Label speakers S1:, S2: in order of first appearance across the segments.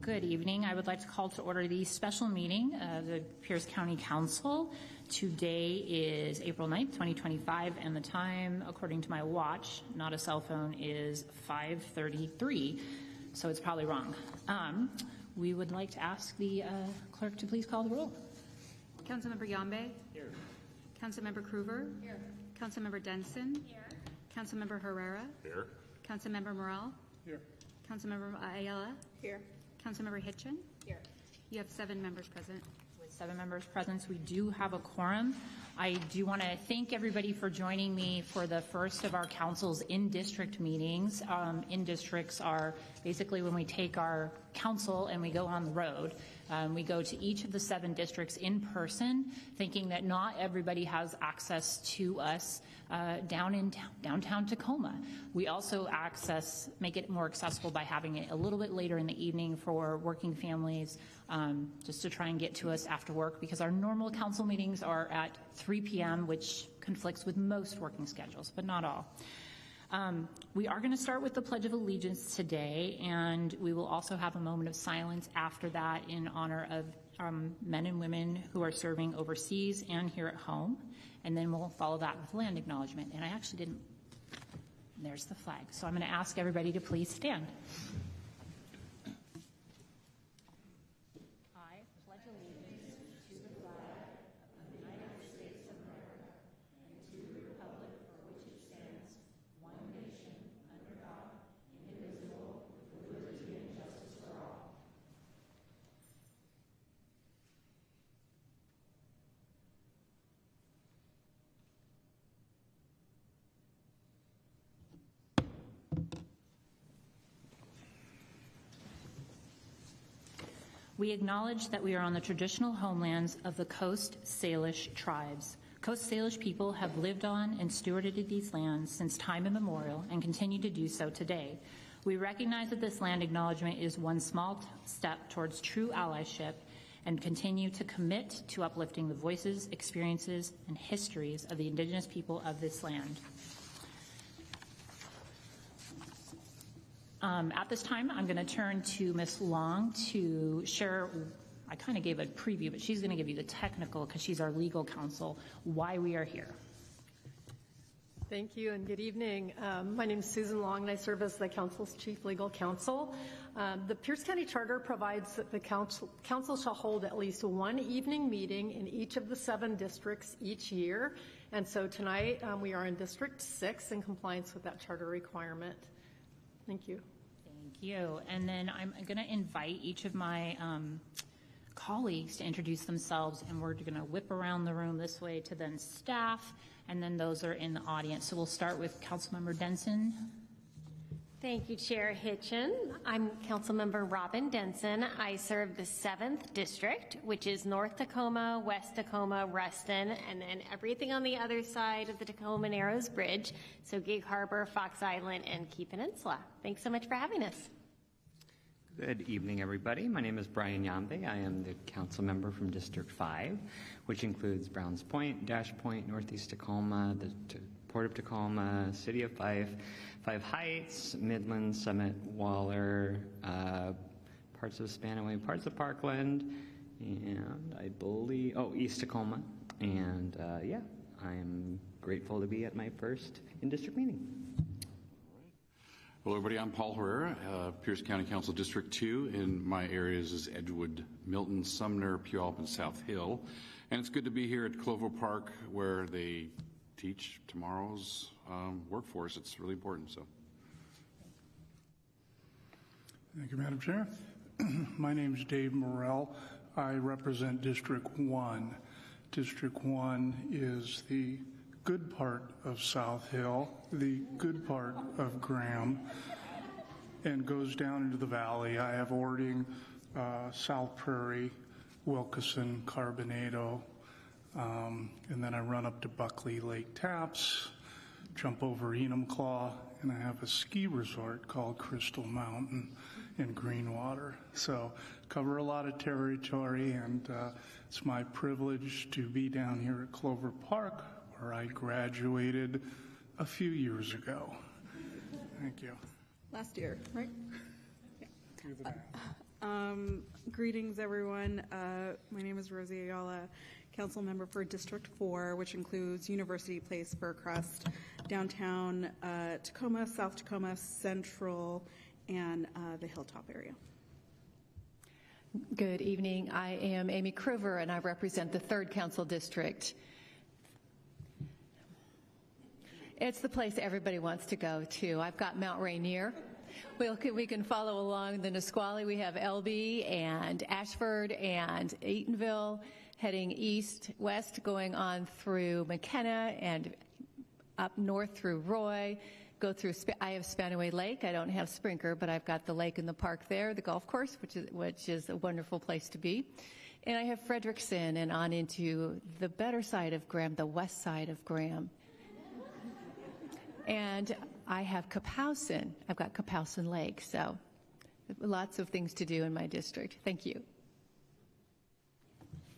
S1: Good evening. I would like to call to order the special meeting of the Pierce County Council. Today is April 9th, 2025, and the time, according to my watch, not a cell phone, is 5:33, so it's probably wrong. We would like to ask the clerk to please call the roll.
S2: Councilmember Yambe?
S3: Here.
S2: Councilmember Krueger? Here. Councilmember Denson? Here. Councilmember Herrera?
S3: Here.
S2: Councilmember Morrell?
S3: Here.
S2: Councilmember Ayala?
S4: Here.
S2: Councilmember Hitchen?
S4: Here.
S2: You have 7 members present.
S1: With 7 members present, we do have a quorum. I do want to thank everybody for joining me for the first of our council's in-district meetings. In-districts are basically when we take our council and we go on the road. We go to each of the 7 districts in person, thinking that not everybody has access to us downtown Tacoma. We also make it more accessible by having it a little bit later in the evening for working families, just to try and get to us after work, because our normal council meetings are at 3 p.m., which conflicts with most working schedules, but not all. We are going to start with the Pledge of Allegiance today, and we will also have a moment of silence after that in honor of men and women who are serving overseas and here at home, and then we'll follow that with land acknowledgement. And I actually didn't, there's the flag. So I'm going to ask everybody to please stand. I pledge allegiance to the flag of the United States of America and to the republic for which it stands, one nation, under God, indivisible, with liberty and justice for all. We acknowledge that we are on the traditional homelands of the Coast Salish tribes. Coast Salish people have lived on and stewarded these lands since time immemorial and continue to do so today. We recognize that this land acknowledgement is one small step towards true allyship and continue to commit to uplifting the voices, experiences, and histories of the Indigenous people of this land. At this time, I'm going to turn to Ms. Long to share, I kind of gave a preview, but she's going to give you the technical, because she's our legal counsel, why we are here.
S4: Thank you and good evening. My name is Susan Long and I serve as the council's chief legal counsel. The Pierce County Charter provides that the council shall hold at least one evening meeting in each of the 7 districts each year. And so tonight we are in District 6 in compliance with that charter requirement. Thank you.
S1: Thank you. And then I'm going to invite each of my colleagues to introduce themselves, and we're going to whip around the room this way to then staff, and then those are in the audience. So we'll start with Councilmember Denson.
S3: Thank you, Chair Hitchin. I'm Councilmember Robin Denson. I serve the 7th District, which is North Tacoma, West Tacoma, Ruston, and then everything on the other side of the Tacoma Narrows Bridge, so Gig Harbor, Fox Island, and Key Peninsula. Thanks so much for having us.
S5: Good evening, everybody. My name is Brian Yambe. I am the council member from District 5, which includes Browns Point, Dash Point, Northeast Tacoma, the Port of Tacoma, City of Fife, Five Heights, Midland, Summit, Waller, parts of Spanaway, parts of Parkland, and I believe, East Tacoma. And yeah, I am grateful to be at my first in-district meeting.
S6: Hello, everybody. I'm Paul Herrera, Pierce County Council District 2, and my areas is Edgewood, Milton, Sumner, Puyallup, and South Hill. And it's good to be here at Clover Park, where they teach tomorrow's workforce. It's really important. So,
S7: thank you, Madam Chair. My name is Dave Morrell. I represent District 1. District 1 is the good part of South Hill, the good part of Graham, and goes down into the valley. I have Ording, South Prairie, Wilkeson, Carbonado, and then I run up to Buckley Lake Taps, jump over Enumclaw, and I have a ski resort called Crystal Mountain in Greenwater. So cover a lot of territory, and it's my privilege to be down here at Clover Park, where I graduated a few years ago. Thank you.
S8: Last year, right?
S7: Do the math.
S8: Greetings, everyone. My name is Rosie Ayala, council member for District 4, which includes University Place, Burcrest, downtown Tacoma, South Tacoma, Central, and the Hilltop area.
S9: Good evening. I am Amy Kruver, and I represent the 3rd Council District. It's the place everybody wants to go to. I've got Mount Rainier. We can follow along the Nisqually. We have LB and Ashford and Eatonville, heading east-west, going on through McKenna and up north through Roy. Go through, I have Spanaway Lake. I don't have Sprinker, but I've got the lake and the park there, the golf course, which is a wonderful place to be. And I have Frederickson and on into the better side of Graham, the west side of Graham. And I have Kapowsin. I've got Kapowsin Lake, so lots of things to do in my district. Thank you.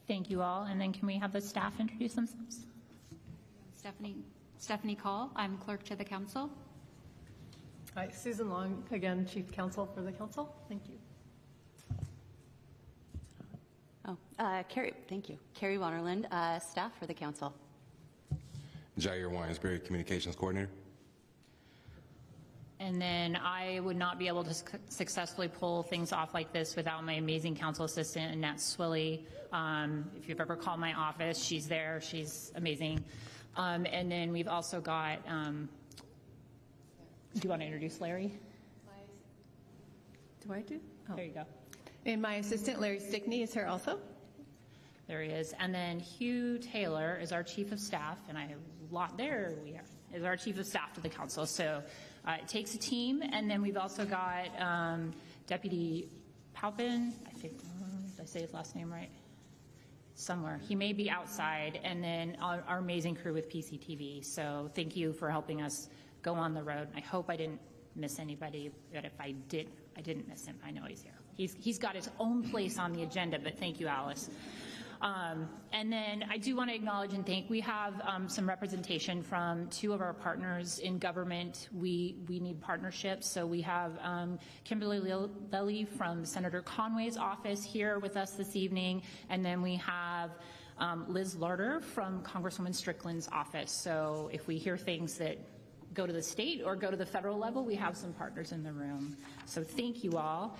S1: Thank you all. And then can we have the staff introduce themselves?
S2: Stephanie Call. I'm clerk to the council.
S4: Hi, Susan Long, again, Chief Counsel for the council. Thank you.
S10: Carrie, thank you. Carrie Wannerland, staff for the council.
S11: Jair Winesberry, Communications Coordinator.
S1: And then I would not be able to successfully pull things off like this without my amazing council assistant, Annette Swilly. If you've ever called my office, she's there. She's amazing. And then we've also got, do you want to introduce Larry?
S9: Do I do? Oh.
S1: There you go.
S9: And my assistant, Larry Stickney, is here also.
S1: There he is. And then Hugh Taylor is our chief of staff, and I have a lot there. Is our chief of staff to the council. So it takes a team. And then we've also got Deputy Paupin. I think, did I say his last name right? Somewhere. He may be outside. And then our amazing crew with PCTV. So thank you for helping us go on the road. I hope I didn't miss anybody, but if I did, I didn't miss him. I know he's here. He's got his own place on the agenda, but thank you, Alice. And then I do want to acknowledge and thank, we have some representation from 2 of our partners in government. We need partnerships. So we have Kimberly Lilly from Senator Conway's office here with us this evening. And then we have Liz Larder from Congresswoman Strickland's office. So if we hear things that go to the state or go to the federal level, we have some partners in the room. So thank you all.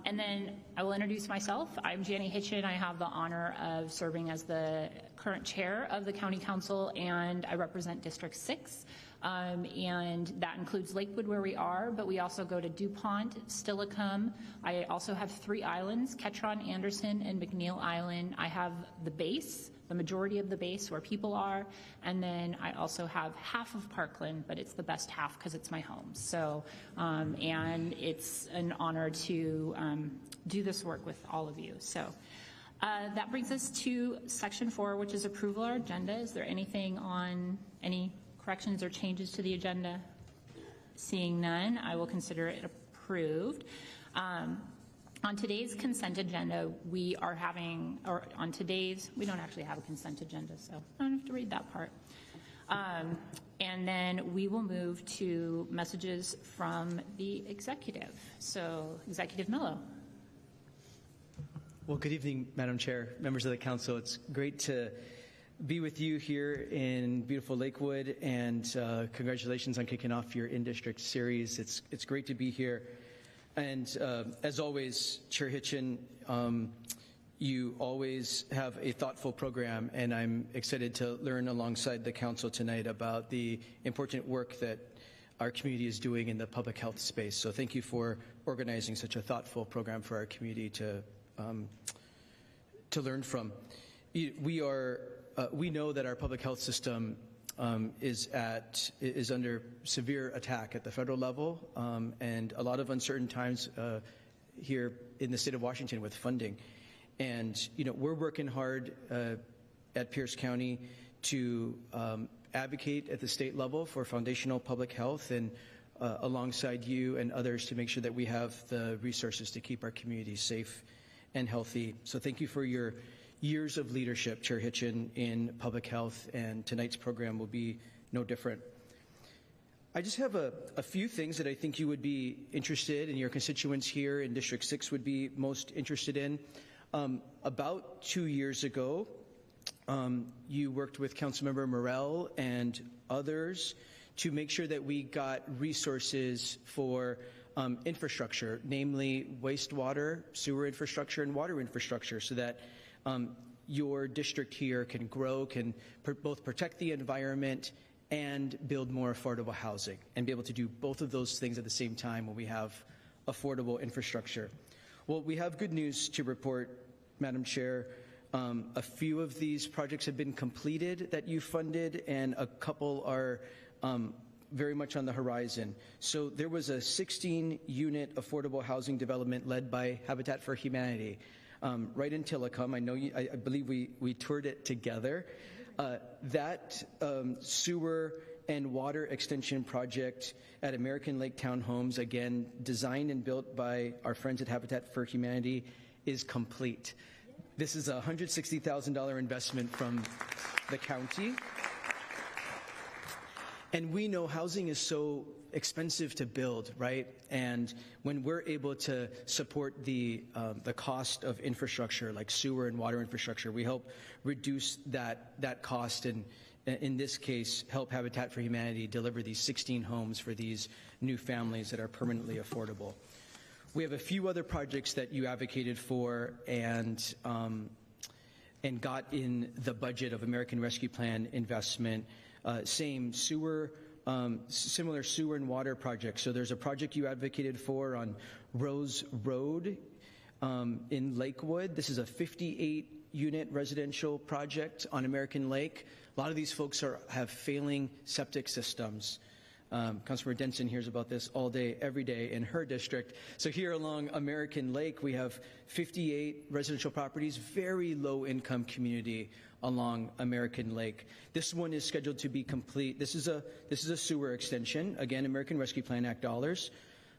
S1: And then I will introduce myself. I'm Janie Hitchin. I have the honor of serving as the current chair of the County Council, and I represent District 6. And that includes Lakewood, where we are, but we also go to DuPont, Steilacoom. I also have 3 islands, Ketron, Anderson, and McNeil Island. I have the base, the majority of the base where people are, and then I also have half of Parkland, but it's the best half because it's my home. So, and it's an honor to do this work with all of you. So that brings us to section 4, which is approval of our agenda. Is there anything on any corrections or changes to the agenda? Seeing none, I will consider it approved. On today's consent agenda, we are having, or on today's, we don't actually have a consent agenda, so I don't have to read that part. And then we will move to messages from the executive. So, Executive Mello.
S12: Well, good evening, Madam Chair, members of the council. It's great to be with you here in beautiful Lakewood, and congratulations on kicking off your in-district series. It's great to be here. And as always, Chair Hitchen, you always have a thoughtful program, and I'm excited to learn alongside the council tonight about the important work that our community is doing in the public health space. So thank you for organizing such a thoughtful program for our community to learn from. We know that our public health system is under severe attack at the federal level, and a lot of uncertain times here in the state of Washington with funding. And we're working hard at Pierce County to advocate at the state level for foundational public health, and alongside you and others to make sure that we have the resources to keep our community safe and healthy. So thank you for your years of leadership, Chair Hitchen, in public health, and tonight's program will be no different. I just have a few things that I think you would be interested in, your constituents here in District 6 would be most interested in. About 2 years ago, you worked with Councilmember Morell and others to make sure that we got resources for infrastructure, namely wastewater, sewer infrastructure, and water infrastructure, so that your district here can grow, can both protect the environment and build more affordable housing, and be able to do both of those things at the same time when we have affordable infrastructure. Well, we have good news to report, Madam Chair. A few of these projects have been completed that you funded, and a couple are very much on the horizon. So there was a 16-unit affordable housing development led by Habitat for Humanity right in Steilacoom. I believe we toured it together. That sewer and water extension project at American Lake Townhomes, again, designed and built by our friends at Habitat for Humanity, is complete. This is a $160,000 investment from the county. And we know housing is so expensive to build, right? And when we're able to support the cost of infrastructure like sewer and water infrastructure, we help reduce that cost, and in this case, help Habitat for Humanity deliver these 16 homes for these new families that are permanently affordable. We have a few other projects that you advocated for and got in the budget of American Rescue Plan investment. Same sewer, similar sewer and water projects. So there's a project you advocated for on Rose Road in Lakewood. This is a 58-unit residential project on American Lake. A lot of these folks have failing septic systems. Councilmember Denson hears about this all day, every day in her district. So here along American Lake, we have 58 residential properties, very low income community along American Lake. This one is scheduled to be complete. This is a sewer extension. Again, American Rescue Plan Act dollars,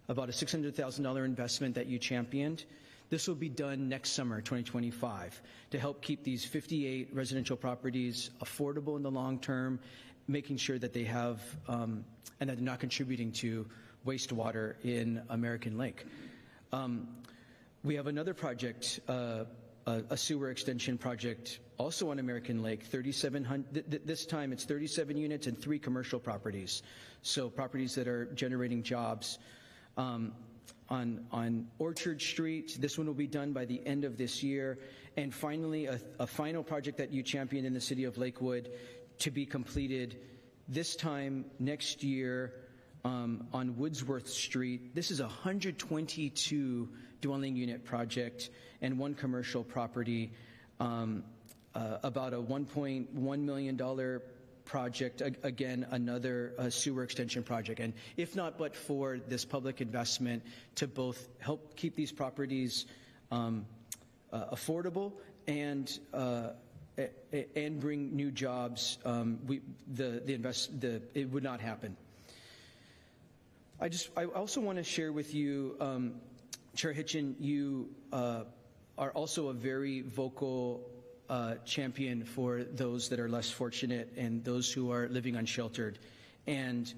S12: about a $600,000 investment that you championed. This will be done next summer, 2025, to help keep these 58 residential properties affordable in the long term, making sure that they have, and that they're not contributing to wastewater in American Lake. We have another project, a sewer extension project, also on American Lake, 3,700, this time it's 37 units and 3 commercial properties. So properties that are generating jobs. On Orchard Street, this one will be done by the end of this year. And finally, a final project that you championed in the city of Lakewood to be completed This time next year, on Woodsworth Street, this is a 122 dwelling unit project and one commercial property, about a $1.1 million project, again, another sewer extension project. And if not but for this public investment to both help keep these properties affordable and bring new jobs, it would not happen. I also want to share with you, Chair Hitchen, you are also a very vocal champion for those that are less fortunate and those who are living unsheltered. And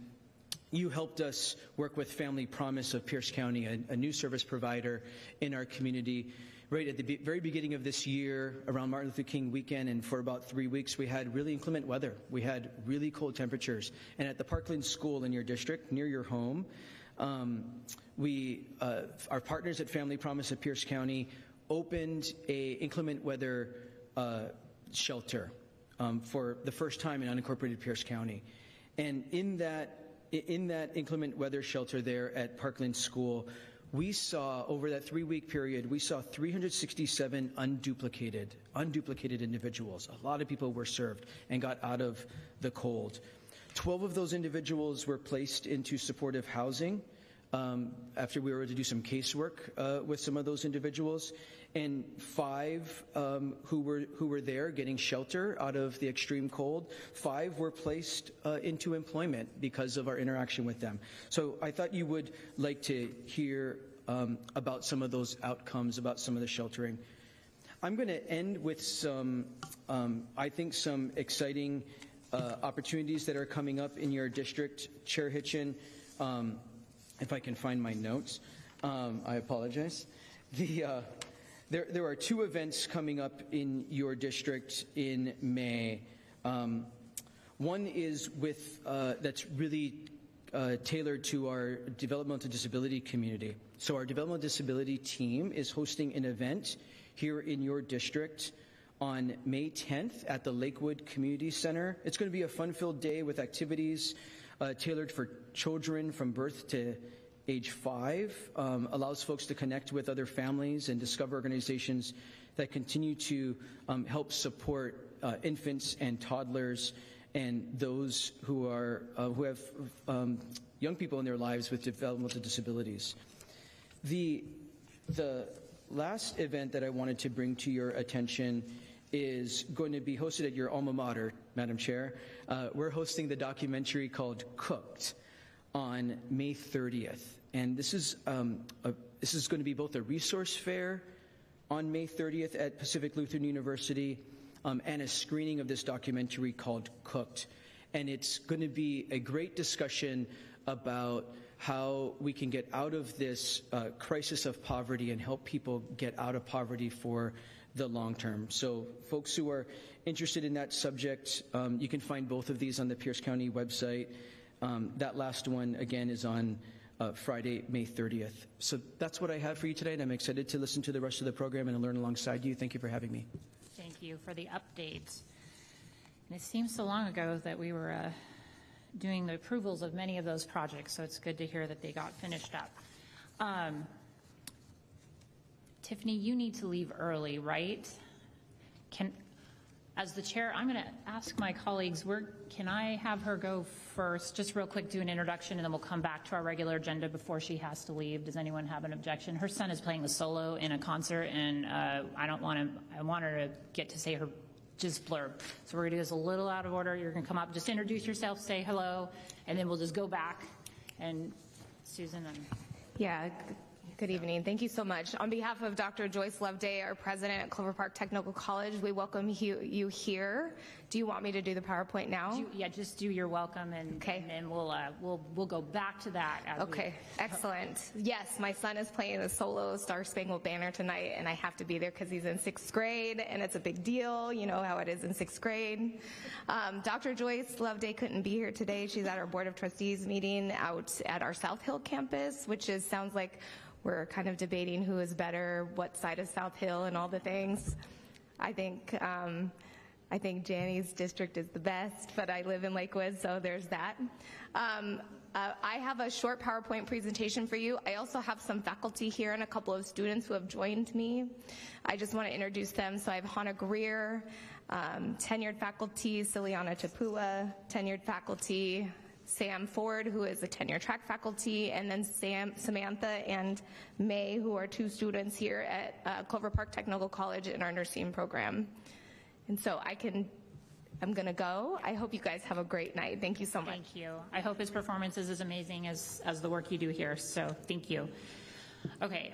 S12: you helped us work with Family Promise of Pierce County, a new service provider in our community. Right at the very beginning of this year, around Martin Luther King weekend, and for about 3 weeks, we had really inclement weather. We had really cold temperatures. And at the Parkland School in your district, near your home, our partners at Family Promise of Pierce County opened a inclement weather shelter for the first time in unincorporated Pierce County. And in that inclement weather shelter there at Parkland School, we saw, over that 3-week period, we saw 367 unduplicated individuals. A lot of people were served and got out of the cold. 12 of those individuals were placed into supportive housing after we were able to do some casework with some of those individuals. And 5 who were there getting shelter out of the extreme cold, 5 were placed into employment because of our interaction with them. So I thought you would like to hear about some of those outcomes, about some of the sheltering. I'm going to end with some, I think, some exciting opportunities that are coming up in your district, Chair Hitchen. If I can find my notes, I apologize. There are 2 events coming up in your district in May. One is that's really tailored to our developmental disability community. So our developmental disability team is hosting an event here in your district on May 10th at the Lakewood Community Center. It's going to be a fun-filled day with activities tailored for children from birth to age 5, allows folks to connect with other families and discover organizations that continue to help support infants and toddlers and those who have young people in their lives with developmental disabilities. The last event that I wanted to bring to your attention is going to be hosted at your alma mater, Madam Chair. We're hosting the documentary called Cooked on May 30th. And this is going to be both a resource fair on May 30th at Pacific Lutheran University and a screening of this documentary called Cooked. And it's going to be a great discussion about how we can get out of this crisis of poverty and help people get out of poverty for the long term. So folks who are interested in that subject, you can find both of these on the Pierce County website. That last one, again, is on Friday, May 30th. So that's what I have for you today, and I'm excited to listen to the rest of the program and learn alongside you. Thank you for having me.
S1: Thank you for the update. And it seems so long ago that we were doing the approvals of many of those projects, so it's good to hear that they got finished up. Tiffany, you need to leave early, right? As the chair, I'm going to ask my colleagues, can I have her go first, just real quick, do an introduction, and then we'll come back to our regular agenda before she has to leave. Does anyone have an objection? Her son is playing the solo in a concert, and I want her to get to say her just blurb. So we're going to do this a little out of order. You're going to come up, just introduce yourself, say hello, and then we'll just go back. And Susan.
S13: Yeah. Good evening. Thank you so much. On behalf of Dr. Joyce Loveday, our president at Clover Park Technical College, we welcome you here. Do you want me to do the PowerPoint now?
S1: Yeah, just do your welcome, and then we'll go back to that.
S13: Excellent. Yes, my son is playing the solo Star Spangled Banner tonight, and I have to be there because he's in 6th grade, and it's a big deal. You know how it is in 6th grade. Dr. Joyce Loveday couldn't be here today. She's at our Board of Trustees meeting out at our South Hill campus, which sounds like we're kind of debating who is better, what side of South Hill, and all the things. I think I think Janny's district is the best, but I live in Lakewood, so there's that. I have a short PowerPoint presentation for you. I also have some faculty here and a couple of students who have joined me. I just want to introduce them. So I have Hannah Greer, tenured faculty, Ciliana Chapua, tenured faculty, Sam Ford, who is a tenure track faculty, and then Samantha and May, who are 2 students here at Clover Park Technical College in our nursing program. And so I'm going to go. I hope you guys have a great night. Thank you so much.
S1: Thank you. I hope his performance is as amazing as the work you do here, so thank you. Okay,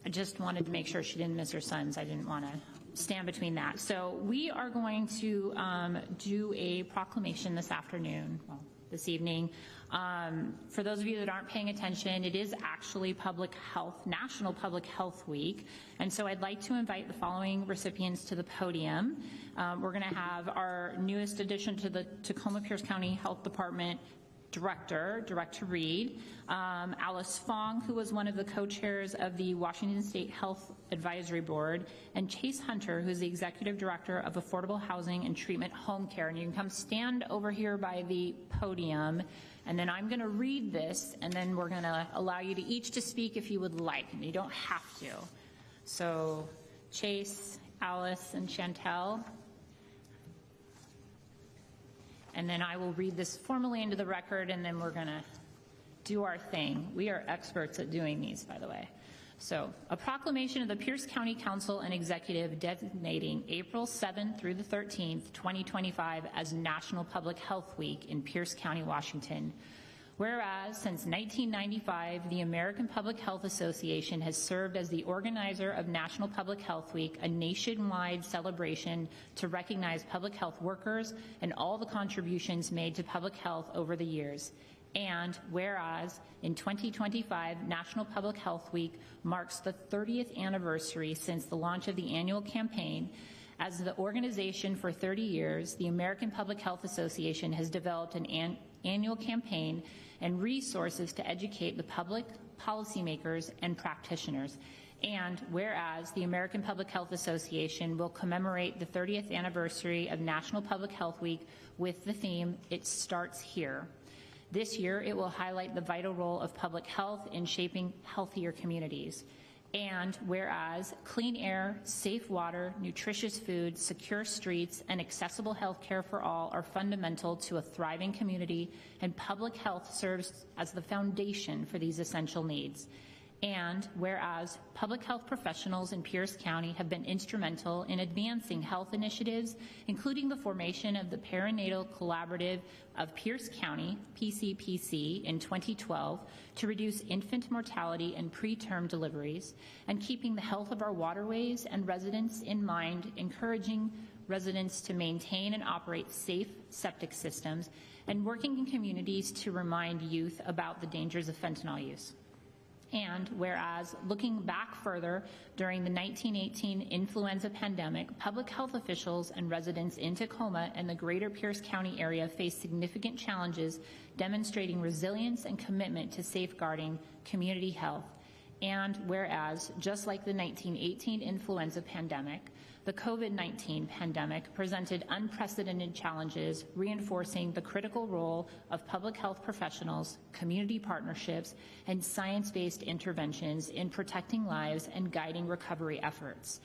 S1: I just wanted to make sure she didn't miss her sons. I didn't want to stand between that. So we are going to do a proclamation this afternoon, well, this evening. For those of you that aren't paying attention, it is actually National Public Health Week, and so I'd like to invite the following recipients to the podium. We're going to have our newest addition to the Tacoma-Pierce County Health Department Director Reed, Alice Fong, who was one of the co-chairs of the Washington State Health Advisory Board, and Chase Hunter, who's the Executive Director of Affordable Housing and Treatment Home Care. And you can come stand over here by the podium, and then I'm going to read this, and then we're going to allow you to each to speak if you would like, and you don't have to. So Chase, Alice, and Chantel. And then I will read this formally into the record, and then we're going to do our thing. We are experts at doing these, by the way. So, a proclamation of the Pierce County Council and Executive designating April 7th through the 13th, 2025 as National Public Health Week in Pierce County, Washington. Whereas, since 1995, the American Public Health Association has served as the organizer of National Public Health Week, a nationwide celebration to recognize public health workers and all the contributions made to public health over the years. And whereas, in 2025, National Public Health Week marks the 30th anniversary since the launch of the annual campaign. As the organization for 30 years, the American Public Health Association has developed an annual campaign and resources to educate the public, policymakers, and practitioners. And whereas the American Public Health Association will commemorate the 30th anniversary of National Public Health Week with the theme, It Starts Here. This year, it will highlight the vital role of public health in shaping healthier communities. And whereas clean air, safe water, nutritious food, secure streets, and accessible health care for all are fundamental to a thriving community, and public health serves as the foundation for these essential needs. And whereas public health professionals in Pierce County have been instrumental in advancing health initiatives, including the formation of the Perinatal Collaborative of Pierce County, PCPC, in 2012 to reduce infant mortality and preterm deliveries, and keeping the health of our waterways and residents in mind, encouraging residents to maintain and operate safe septic systems, and working in communities to remind youth about the dangers of fentanyl use. And whereas, looking back further, during the 1918 influenza pandemic, public health officials and residents in Tacoma and the greater Pierce County area faced significant challenges, demonstrating resilience and commitment to safeguarding community health. And whereas, just like the 1918 influenza pandemic, the COVID-19 pandemic presented unprecedented challenges, reinforcing the critical role of public health professionals, community partnerships, and science-based interventions in protecting lives and guiding recovery efforts.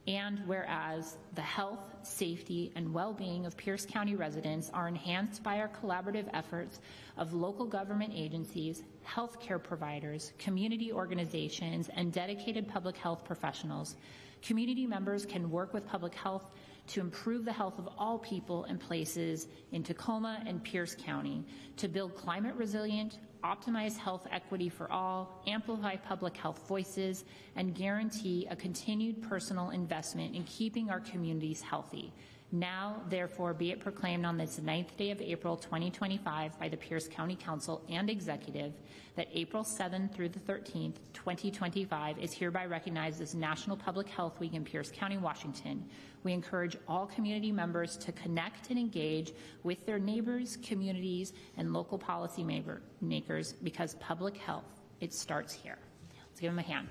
S1: And whereas the health, safety, and well-being of Pierce County residents are enhanced by our collaborative efforts of local government agencies, healthcare providers, community organizations, and dedicated public health professionals, community members can work with public health to improve the health of all people and places in Tacoma and Pierce County, to build climate resilient, optimize health equity for all, amplify public health voices, and guarantee a continued personal investment in keeping our communities healthy. Now, therefore, be it proclaimed on this 9th day of April 2025 by the Pierce County Council and Executive that April 7th through the 13th, 2025 is hereby recognized as National Public Health Week in Pierce County, Washington. We encourage all community members to connect and engage with their neighbors, communities, and local policy makers because public health, it starts here. Let's give them a hand.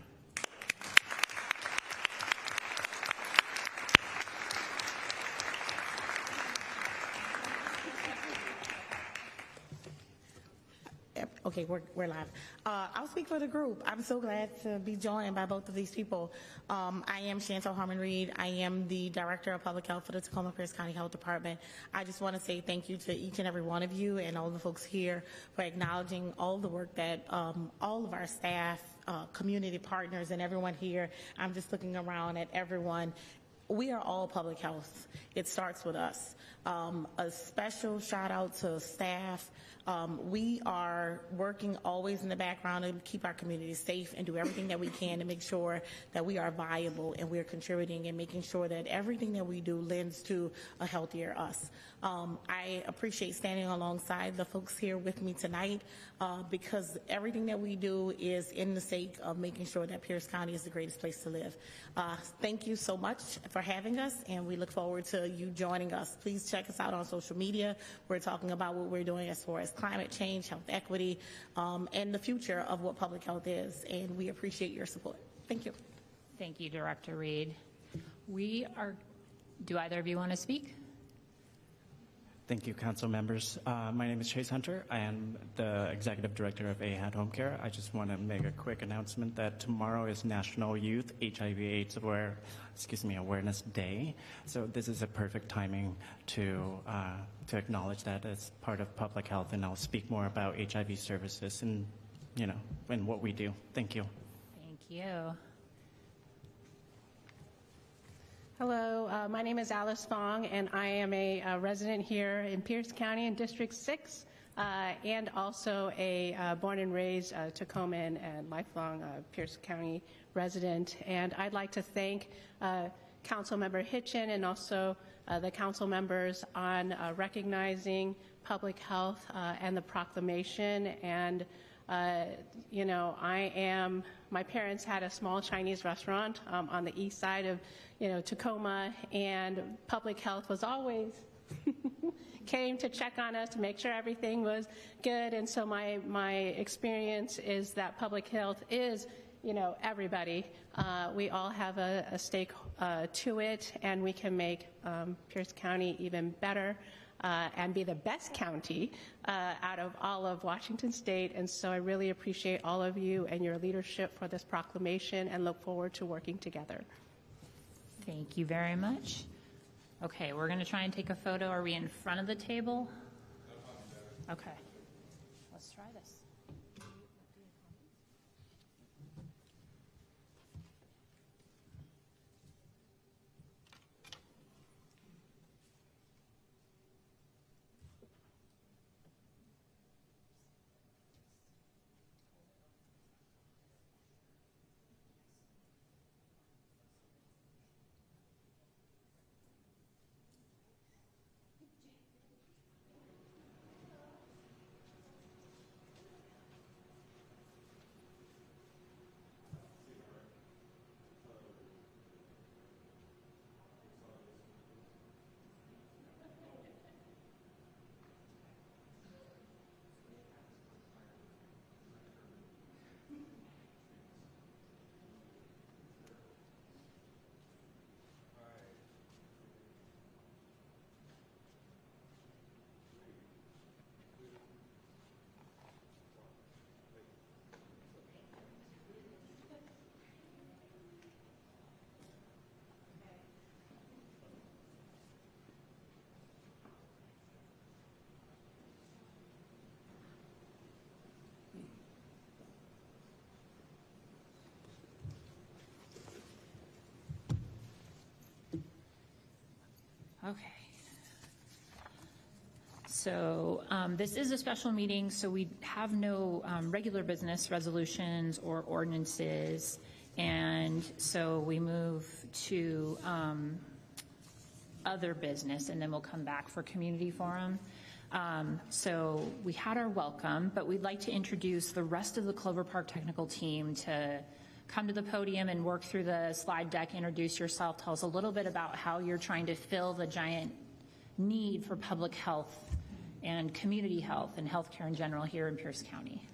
S14: Okay, we're live. I'll speak for the group. I'm so glad to be joined by both of these people. I am Chantel Harmon Reed. I am the Director of Public Health for the Tacoma-Pierce County Health Department. I just want to say thank you to each and every one of you and all the folks here for acknowledging all the work that all of our staff, community partners, and everyone here. I'm just looking around at everyone. We are all public health. It starts with us. A special shout out to staff. We are working always in the background to keep our community safe and do everything that we can to make sure that we are viable and we're contributing and making sure that everything that we do lends to a healthier us. I appreciate standing alongside the folks here with me tonight because everything that we do is in the sake of making sure that Pierce County is the greatest place to live. Thank you so much for having us, and we look forward to you joining us. Please check us out on social media. We're talking about what we're doing as far as climate change, health equity, and the future of what public health is, and we appreciate your support. Thank you.
S1: Thank you, Director Reed. Do either of you want to speak?
S15: Thank you, council members. My name is Chase Hunter. I am the Executive Director of AHAD Home Care. I just want to make a quick announcement that tomorrow is National Youth HIV/AIDS Awareness Day. So this is a perfect timing to acknowledge that as part of public health, and I'll speak more about HIV services and and what we do. Thank you.
S1: Thank you.
S16: Hello, my name is Alice Fong, and I am a resident here in Pierce County in District 6, and also a born and raised Tacoman and lifelong Pierce County resident. And I'd like to thank Councilmember Hitchen and also the council members on recognizing public health and the proclamation. And my parents had a small Chinese restaurant on the east side of, Tacoma, and public health was always came to check on us to make sure everything was good. And so my experience is that public health is, everybody. We all have a stake to it, and we can make Pierce County even better. And be the best county out of all of Washington State. And so I really appreciate all of you and your leadership for this proclamation and look forward to working together.
S1: Thank you very much. Okay, we're going to try and take a photo. Are we in front of the table? Okay, let's try this. Okay. So this is a special meeting, so we have no regular business resolutions or ordinances, and so we move to other business, and then we'll come back for community forum. So we had our welcome, but we'd like to introduce the rest of the Clover Park technical team to come to the podium and work through the slide deck, introduce yourself, tell us a little bit about how you're trying to fill the giant need for public health and community health and healthcare in general here in Pierce County.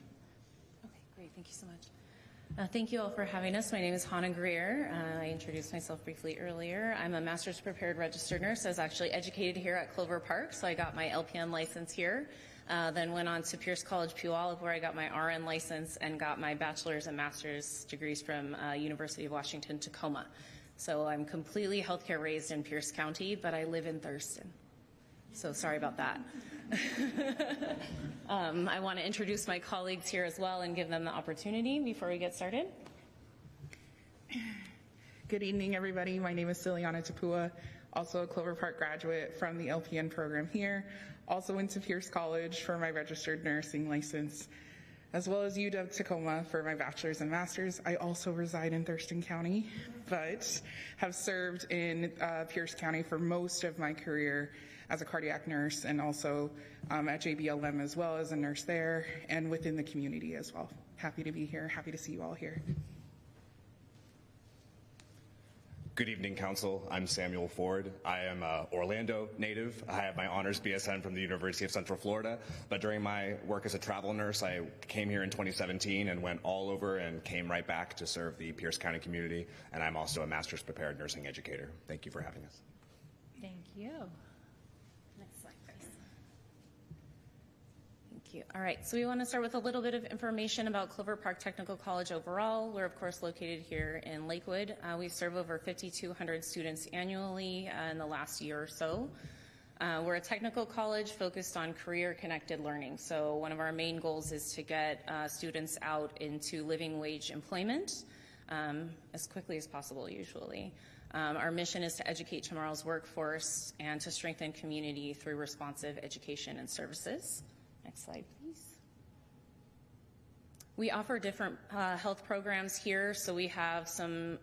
S17: Okay, great. Thank you so much. Thank you all for having us. My name is Hannah Greer. I introduced myself briefly earlier. I'm a master's prepared registered nurse. I was actually educated here at Clover Park, so I got my LPN license here. then went on to Pierce College Puyallup, where I got my RN license and got my bachelor's and master's degrees from University of Washington, Tacoma. So I'm completely healthcare raised in Pierce County, but I live in Thurston. So sorry about that. I want to introduce my colleagues here as well and give them the opportunity before we get started.
S18: Good evening, everybody. My name is Ciliana Tapua, also a Clover Park graduate from the LPN program here. Also went to Pierce College for my registered nursing license, as well as UW Tacoma for my bachelor's and master's. I also reside in Thurston County, but have served in Pierce County for most of my career as a cardiac nurse, and also at JBLM as well as a nurse there, and within the community as well. Happy to be here, happy to see you all here.
S19: Good evening, Council. I'm Samuel Ford. I am an Orlando native. I have my honors BSN from the University of Central Florida, but during my work as a travel nurse, I came here in 2017 and went all over and came right back to serve the Pierce County community, and I'm also a master's prepared nursing educator. Thank you for having us.
S1: Thank you.
S17: Next slide, please. Thank you. All right, so we want to start with a little bit of information about Clover Park Technical College overall. We're, of course, located here in Lakewood. We serve over 5,200 students annually in the last year or so. We're a technical college focused on career-connected learning. So one of our main goals is to get students out into living wage employment as quickly as possible, usually. Our mission is to educate tomorrow's workforce and to strengthen community through responsive education and services. Next slide, please. We offer different health programs here. So we have some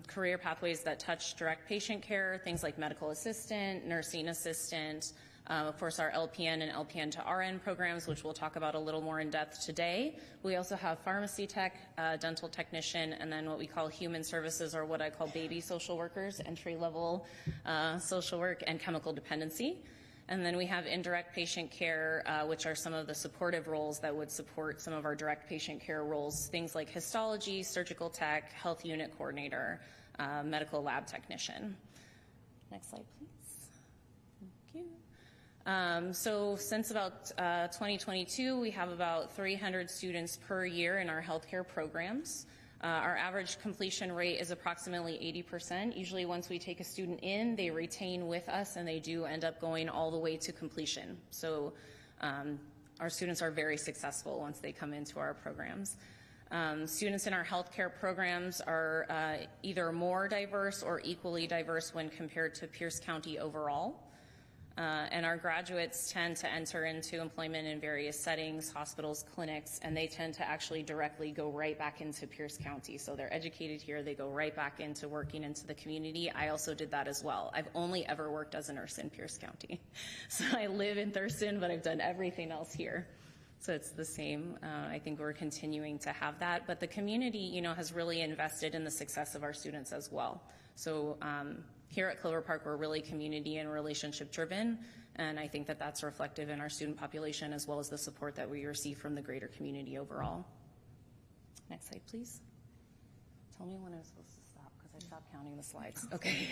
S17: career pathways that touch direct patient care, things like medical assistant, nursing assistant, of course our LPN and LPN to RN programs, which we'll talk about a little more in depth today. We also have pharmacy tech, dental technician, and then what we call human services, or what I call baby social workers, entry-level social work, and chemical dependency. And then we have indirect patient care, which are some of the supportive roles that would support some of our direct patient care roles, things like histology, surgical tech, health unit coordinator, medical lab technician. Next slide, please. Thank you. So since about 2022, we have about 300 students per year in our healthcare programs. Our average completion rate is approximately 80%. Usually once we take a student in, they retain with us and they do end up going all the way to completion. So our students are very successful once they come into our programs. Students in our healthcare programs are either more diverse or equally diverse when compared to Pierce County overall. And our graduates tend to enter into employment in various settings, hospitals, clinics, and they tend to actually directly go right back into Pierce County. So they're educated here, they go right back into working into the community. I also did that as well. I've only ever worked as a nurse in Pierce County. So I live in Thurston, but I've done everything else here. So it's the same. I think we're continuing to have that. But the community, has really invested in the success of our students as well. So here at Clover Park, we're really community and relationship driven, and I think that that's reflective in our student population as well as the support that we receive from the greater community overall. Next slide, please. Tell me when I'm supposed to stop because I stopped counting the slides. Okay.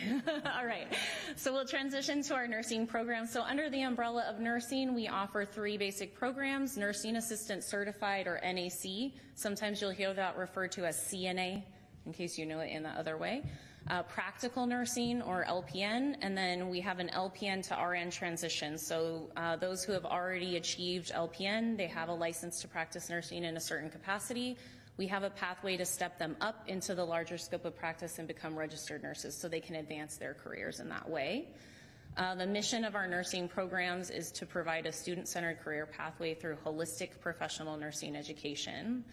S17: All right. So we'll transition to our nursing program. So under the umbrella of nursing, we offer 3 basic programs: Nursing Assistant Certified, or NAC. Sometimes you'll hear that referred to as CNA, in case you know it in the other way. Practical nursing, or LPN, and then we have an LPN to RN transition. So those who have already achieved LPN, they have a license to practice nursing in a certain capacity. We have a pathway to step them up into the larger scope of practice and become registered nurses so they can advance their careers in that way. The mission of our nursing programs is to provide a student-centered career pathway through holistic professional nursing education.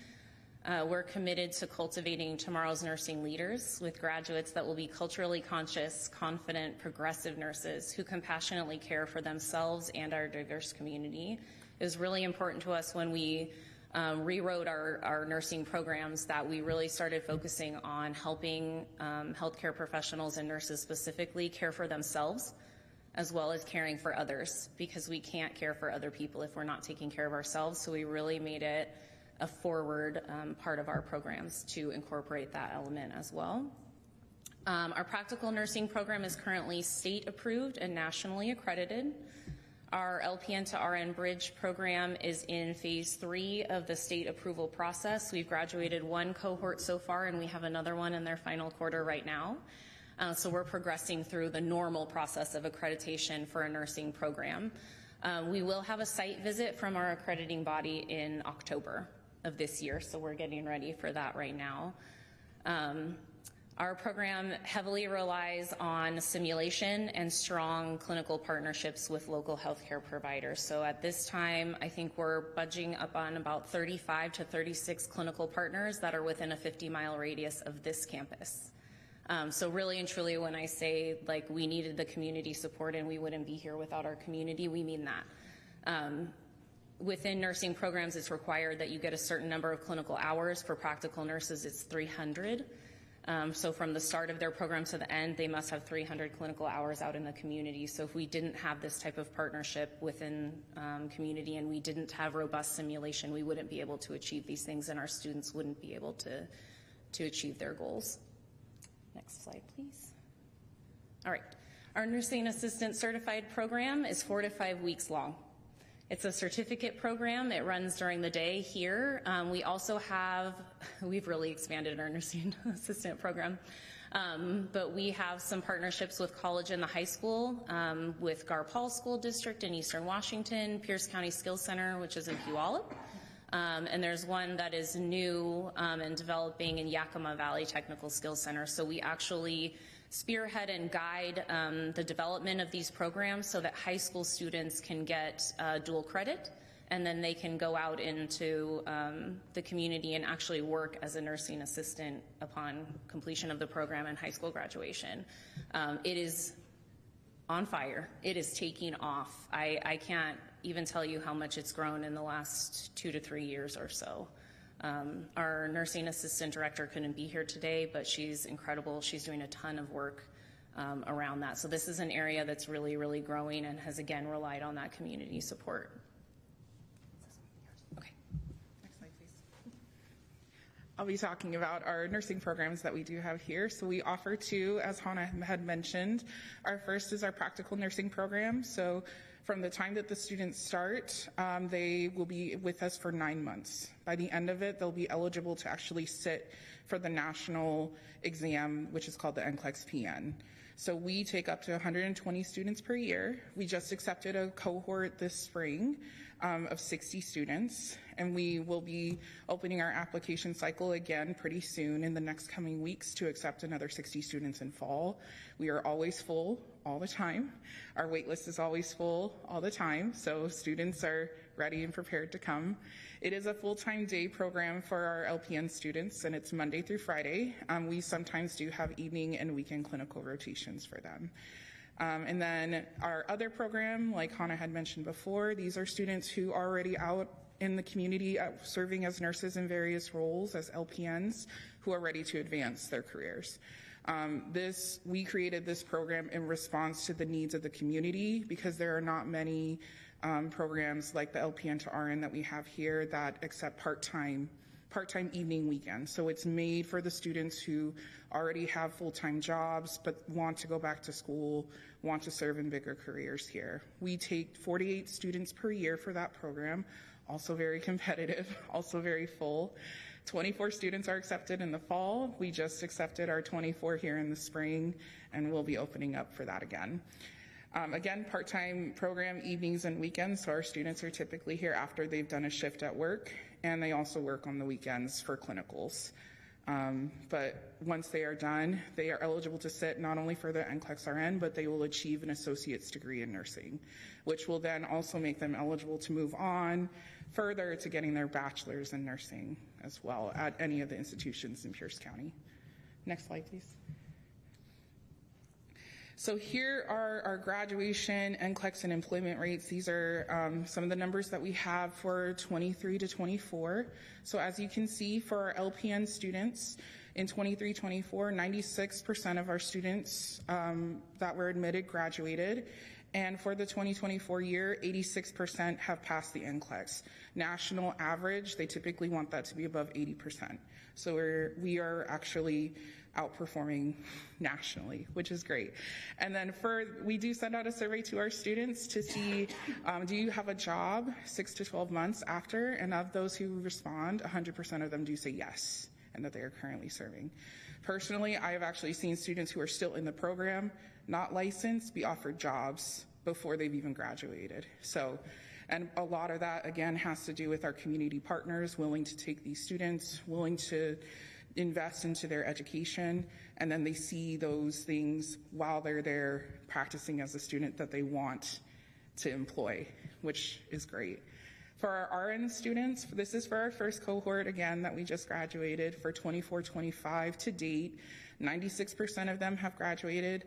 S17: We're committed to cultivating tomorrow's nursing leaders with graduates that will be culturally conscious, confident, progressive nurses who compassionately care for themselves and our diverse community. It was really important to us when we rewrote our nursing programs that we really started focusing on helping healthcare professionals and nurses specifically care for themselves as well as caring for others, because we can't care for other people if we're not taking care of ourselves. So we really made it a forward part of our programs to incorporate that element as well. Our practical nursing program is currently state approved and nationally accredited. Our LPN to RN Bridge program is in phase 3 of the state approval process. We've graduated one cohort so far, and we have another one in their final quarter right now. So we're progressing through the normal process of accreditation for a nursing program. We will have a site visit from our accrediting body in October of this year, so we're getting ready for that right now. Our program heavily relies on simulation and strong clinical partnerships with local healthcare providers. So at this time, I think we're budging up on about 35 to 36 clinical partners that are within a 50-mile radius of this campus. So really and truly, when I say like we needed the community support and we wouldn't be here without our community, we mean that. Within nursing programs, it's required that you get a certain number of clinical hours. For practical nurses, it's 300. So from the start of their program to the end, they must have 300 clinical hours out in the community. So if we didn't have this type of partnership within community and we didn't have robust simulation, we wouldn't be able to achieve these things, and our students wouldn't be able to achieve their goals. Next slide, please. All right. Our nursing assistant certified program is 4 to 5 weeks long. It's a certificate program. It runs during the day here. We also have, we've really expanded our nursing assistant program, but we have some partnerships with college and the high school, with Gar Paul School District in Eastern Washington, Pierce County Skills Center, which is in Puyallup, and there's one that is new and developing in Yakima Valley Technical Skills Center. So we actually spearhead and guide the development of these programs so that high school students can get dual credit, and then they can go out into the community and actually work as a nursing assistant upon completion of the program and high school graduation. It is on fire. It is taking off. I can't even tell you how much it's grown in the last 2 to 3 years or so. Our nursing assistant director couldn't be here today, but she's incredible. She's doing a ton of work around that. So this is an area that's really, really growing and has, again, relied on that community support.
S18: Okay. Next slide, please. I'll be talking about our nursing programs that we do have here. So we offer 2, as Hannah had mentioned. Our first is our practical nursing program. So from the time that the students start, they will be with us for 9 months. By the end of it, they'll be eligible to actually sit for the national exam, which is called the NCLEX PN. So we take up to 120 students per year. We just accepted a cohort this spring of 60 students, and we will be opening our application cycle again pretty soon in the next coming weeks to accept another 60 students in fall. We are always full all the time. Our wait list is always full all the time, so students are ready and prepared to come. It is a full-time day program for our LPN students, and it's Monday through Friday. We sometimes do have evening and weekend clinical rotations for them. And then our other program, like Hannah had mentioned before, these are students who are already out in the community serving as nurses in various roles as LPNs who are ready to advance their careers. We created this program in response to the needs of the community because there are not many programs like the LPN to RN that we have here that accept part-time evening weekends. So it's made for the students who already have full-time jobs but want to go back to school, want to serve in bigger careers here. We take 48 students per year for that program, also very competitive, also very full. 24 students are accepted in the fall. We just accepted our 24 here in the spring, and we'll be opening up for that again. Again, part-time program, evenings and weekends, so our students are typically here after they've done a shift at work, and they also work on the weekends for clinicals. But once they are done, they are eligible to sit not only for the NCLEX RN, but they will achieve an associate's degree in nursing, which will then also make them eligible to move on further to getting their bachelor's in nursing as well at any of the institutions in Pierce County. Next slide, please. So here are our graduation, NCLEX, and employment rates. These are some of the numbers that we have for 23 to 24. So as you can see, for our LPN students in 23-24, 96% of our students that were admitted graduated. And for the 2024 year, 86% have passed the NCLEX. National average, they typically want that to be above 80%. So we are actually outperforming nationally, which is great. And then we do send out a survey to our students to see, do you have a job 6 to 12 months after? And of those who respond, 100% of them do say yes, and that they are currently serving. Personally, I have actually seen students who are still in the program, not licensed, be offered jobs before they've even graduated. So, and a lot of that, again, has to do with our community partners willing to take these students, willing to invest into their education, and then they see those things while they're there practicing as a student that they want to employ, which is great. For our RN students, this is for our first cohort, again, that we just graduated for 24-25 to date. 96% of them have graduated.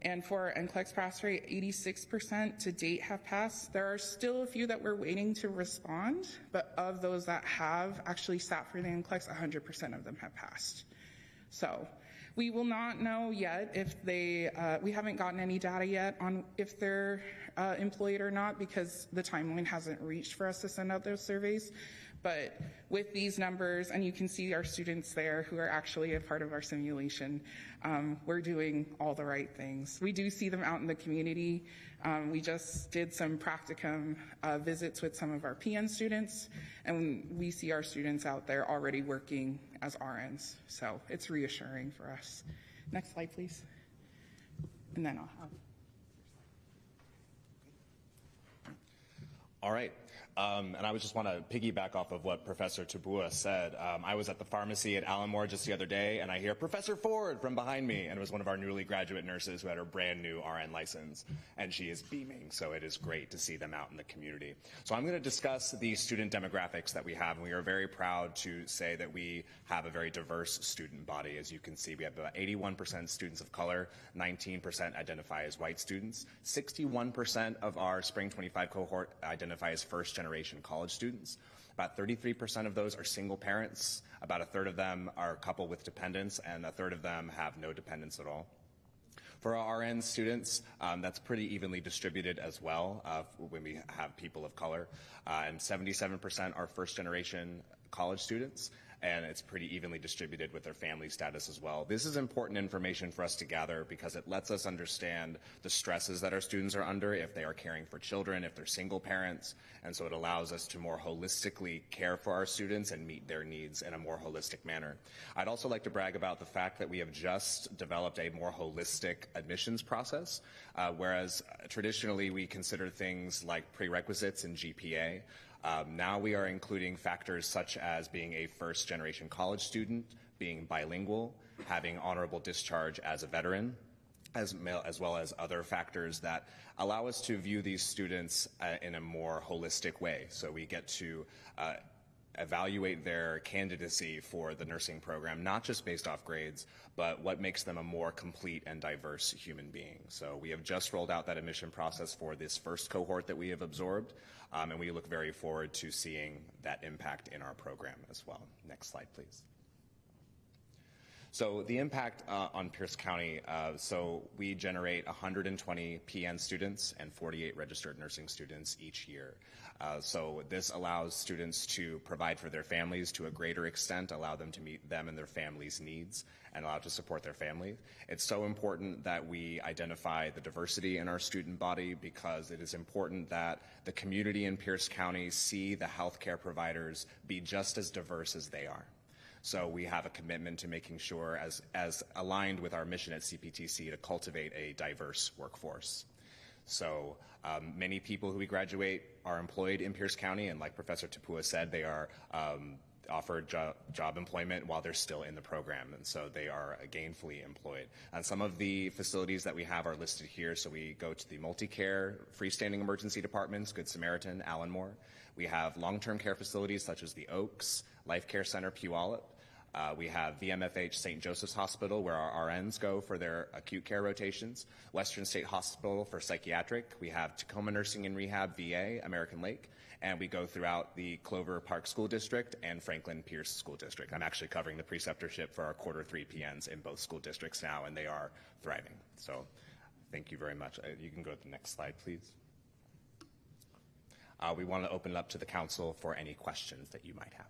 S18: And for our NCLEX pass rate, 86% to date have passed. There are still a few that we're waiting to respond, but of those that have actually sat for the NCLEX, 100% of them have passed. So we will not know yet if we haven't gotten any data yet on if they're employed or not, because the timeline hasn't reached for us to send out those surveys. But with these numbers, and you can see our students there who are actually a part of our simulation, we're doing all the right things. We do see them out in the community. We just did some practicum visits with some of our PN students, and we see our students out there already working as RNs. So it's reassuring for us. Next slide, please. And then I'll have.
S19: All right. And I would just want to piggyback off of what Professor Tabua said. I was at the pharmacy at Allen Moore just the other day, and I hear Professor Ford from behind me, and it was one of our newly graduate nurses who had her brand new RN license, and she is beaming, so it is great to see them out in the community. So I'm going to discuss the student demographics that we have, and we are very proud to say that we have a very diverse student body. As you can see, we have about 81% students of color, 19% identify as white students, 61% of our Spring 25 cohort identify as first-generation college students. About 33% of those are single parents. About a third of them are a couple with dependents, and a third of them have no dependents at all. For our RN students, that's pretty evenly distributed as well when we have people of color. And 77% are first-generation college students, and it's pretty evenly distributed with their family status as well. This is important information for us to gather because it lets us understand the stresses that our students are under if they are caring for children, if they're single parents, and so it allows us to more holistically care for our students and meet their needs in a more holistic manner. I'd also like to brag about the fact that we have just developed a more holistic admissions process, whereas traditionally we consider things like prerequisites and GPA. Now we are including factors such as being a first-generation college student, being bilingual, having honorable discharge as a veteran, as well as other factors that allow us to view these students in a more holistic way. So we get to evaluate their candidacy for the nursing program, not just based off grades, but what makes them a more complete and diverse human being. So we have just rolled out that admission process for this first cohort that we have absorbed, and we look very forward to seeing that impact in our program as well. Next slide, please. So the impact on Pierce County, so we generate 120 PN students and 48 registered nursing students each year. So this allows students to provide for their families to a greater extent, allow them to meet them and their families' needs, and allow to support their family. It's so important that we identify the diversity in our student body because it is important that the community in Pierce County see the healthcare providers be just as diverse as they are. So we have a commitment to making sure, as aligned with our mission at CPTC, to cultivate a diverse workforce. So many people who we graduate are employed in Pierce County, and like Professor Tapua said, they are offered job employment while they're still in the program, and so they are gainfully employed. And some of the facilities that we have are listed here. So we go to the multi-care freestanding emergency departments, Good Samaritan, Allen Moore. We have long-term care facilities such as the Oaks, Life Care Center, Puyallup. We have VMFH St. Joseph's Hospital, where our RNs go for their acute care rotations. Western State Hospital for psychiatric. We have Tacoma Nursing and Rehab, VA, American Lake. And we go throughout the Clover Park School District and Franklin Pierce School District. I'm actually covering the preceptorship for our quarter 3 PNs in both school districts now, and they are thriving. So thank you very much. You can go to the next slide, please. We want to open it up to the council for any questions that you might have.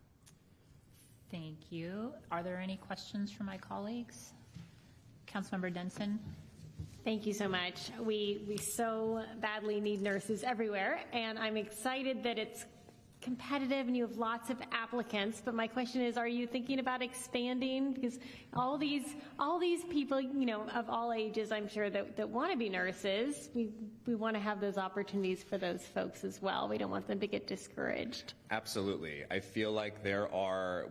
S1: Thank you. Are there any questions from my colleagues? Councilmember Denson?
S3: Thank you so much. We so badly need nurses everywhere, and I'm excited that it's competitive and you have lots of applicants, but my question is, are you thinking about expanding? Because all these people, you know, of all ages, I'm sure that want to be nurses, we want to have those opportunities for those folks as well. We don't want them to get discouraged.
S19: Absolutely. I feel like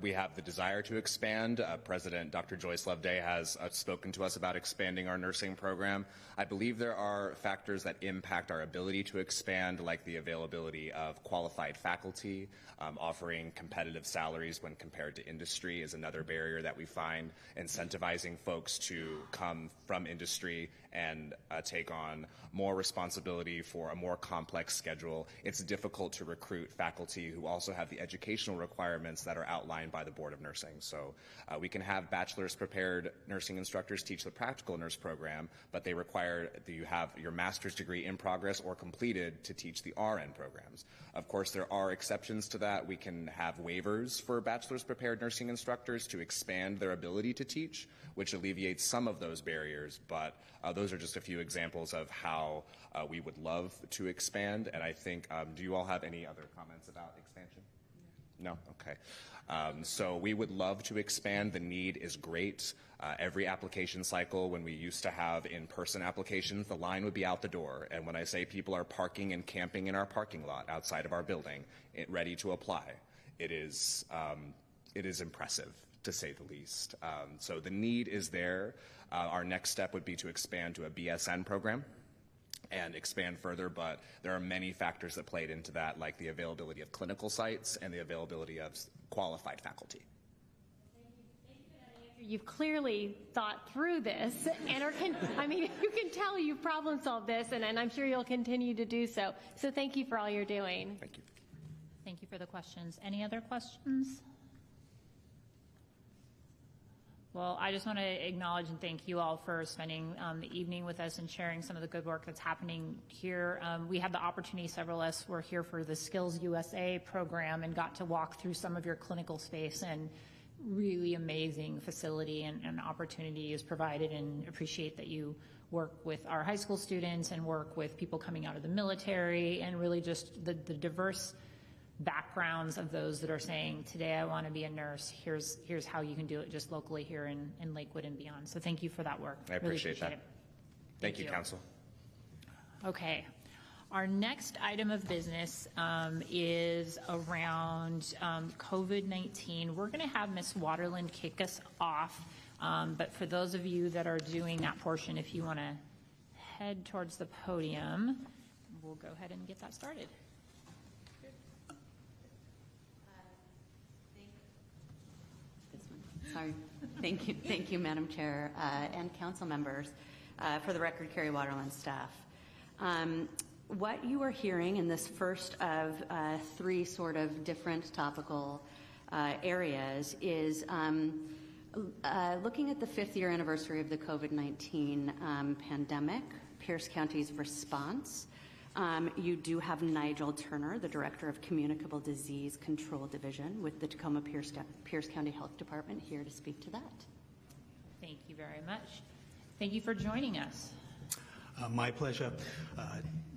S19: we have the desire to expand. President Dr. Joyce Loveday has spoken to us about expanding our nursing program. I believe there are factors that impact our ability to expand, like the availability of qualified faculty. Offering competitive salaries when compared to industry is another barrier that we find. Incentivizing folks to come from industry and take on more responsibility for a more complex schedule. It's difficult to recruit faculty who also have the educational requirements that are outlined by the Board of Nursing. So we can have bachelor's prepared nursing instructors teach the practical nurse program, but they require that you have your master's degree in progress or completed to teach the RN programs. Of course, there are exceptions to that. We can have waivers for bachelor's prepared nursing instructors to expand their ability to teach, which alleviates some of those barriers, but those are just a few examples of how we would love to expand. And I think, do you all have any other comments about expansion? No? Okay. So we would love to expand. The need is great. Every application cycle, when we used to have in-person applications, the line would be out the door. And when I say people are parking and camping in our parking lot outside of our building, ready to apply, it is impressive, to say the least. So the need is there. Our next step would be to expand to a BSN program and expand further, but there are many factors that played into that, like the availability of clinical sites and the availability of qualified faculty.
S3: You've clearly thought through this, and you can tell you've problem solved this, and I'm sure you'll continue to do so. So thank you for all you're doing.
S19: Thank you.
S1: Thank you for the questions. Any other questions? Well, I just want to acknowledge and thank you all for spending the evening with us and sharing some of the good work that's happening here. We had the opportunity, several of us were here for the Skills USA program and got to walk through some of your clinical space, and really amazing facility and opportunity is provided, and appreciate that you work with our high school students and work with people coming out of the military, and really just the diverse backgrounds of those that are saying, today I want to be a nurse, here's how you can do it just locally here in Lakewood and beyond. So thank you for that work.
S19: I appreciate that. Thank you, Council.
S1: Okay. Our next item of business is around COVID-19. We're going to have Ms. Waterland kick us off, but for those of you that are doing that portion, if you want to head towards the podium, we'll go ahead and get that started.
S10: Sorry. Thank you, Madam Chair, and council members. For the record, Carrie Waterland, staff. What you are hearing in this first of three sort of different topical areas is looking at the 5th year anniversary of the COVID-19 pandemic, Pierce County's response. You do have Nigel Turner, the Director of Communicable Disease Control Division with the Tacoma Pierce County Health Department, here to speak to that.
S1: Thank you very much. Thank you for joining us.
S20: My pleasure.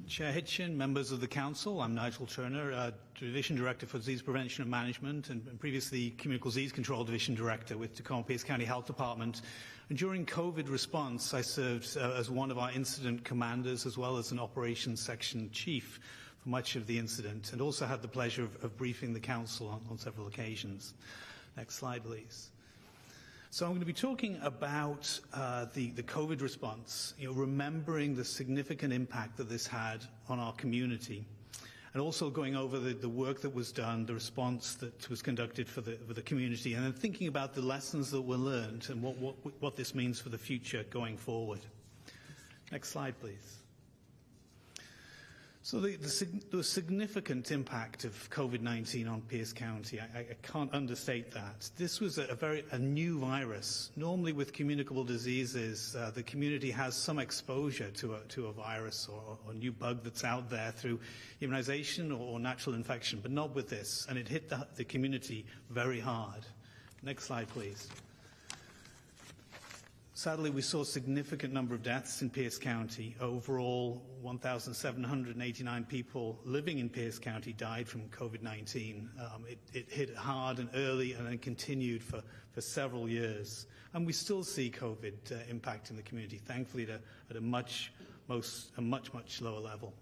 S20: Chair Hitchin, members of the Council, I'm Nigel Turner, Division Director for Disease Prevention and Management, and previously Communicable Disease Control Division Director with Tacoma Pierce County Health Department. And during COVID response, I served as one of our incident commanders as well as an operations section chief for much of the incident, and also had the pleasure of briefing the Council on several occasions. Next slide, please. So I'm going to be talking about the COVID response, remembering the significant impact that this had on our community, and also going over the work that was done, the response that was conducted for the community, and then thinking about the lessons that were learned and what this means for the future going forward. Next slide, please. So the significant impact of COVID-19 on Pierce County, I can't understate that. This was a new virus. Normally with communicable diseases, the community has some exposure to a virus or a new bug that's out there through immunization or natural infection, but not with this. And it hit the community very hard. Next slide, please. Sadly, we saw a significant number of deaths in Pierce County. Overall, 1,789 people living in Pierce County died from COVID-19. It hit hard and early and then continued for several years. And we still see COVID impacting the community, thankfully at a much lower level.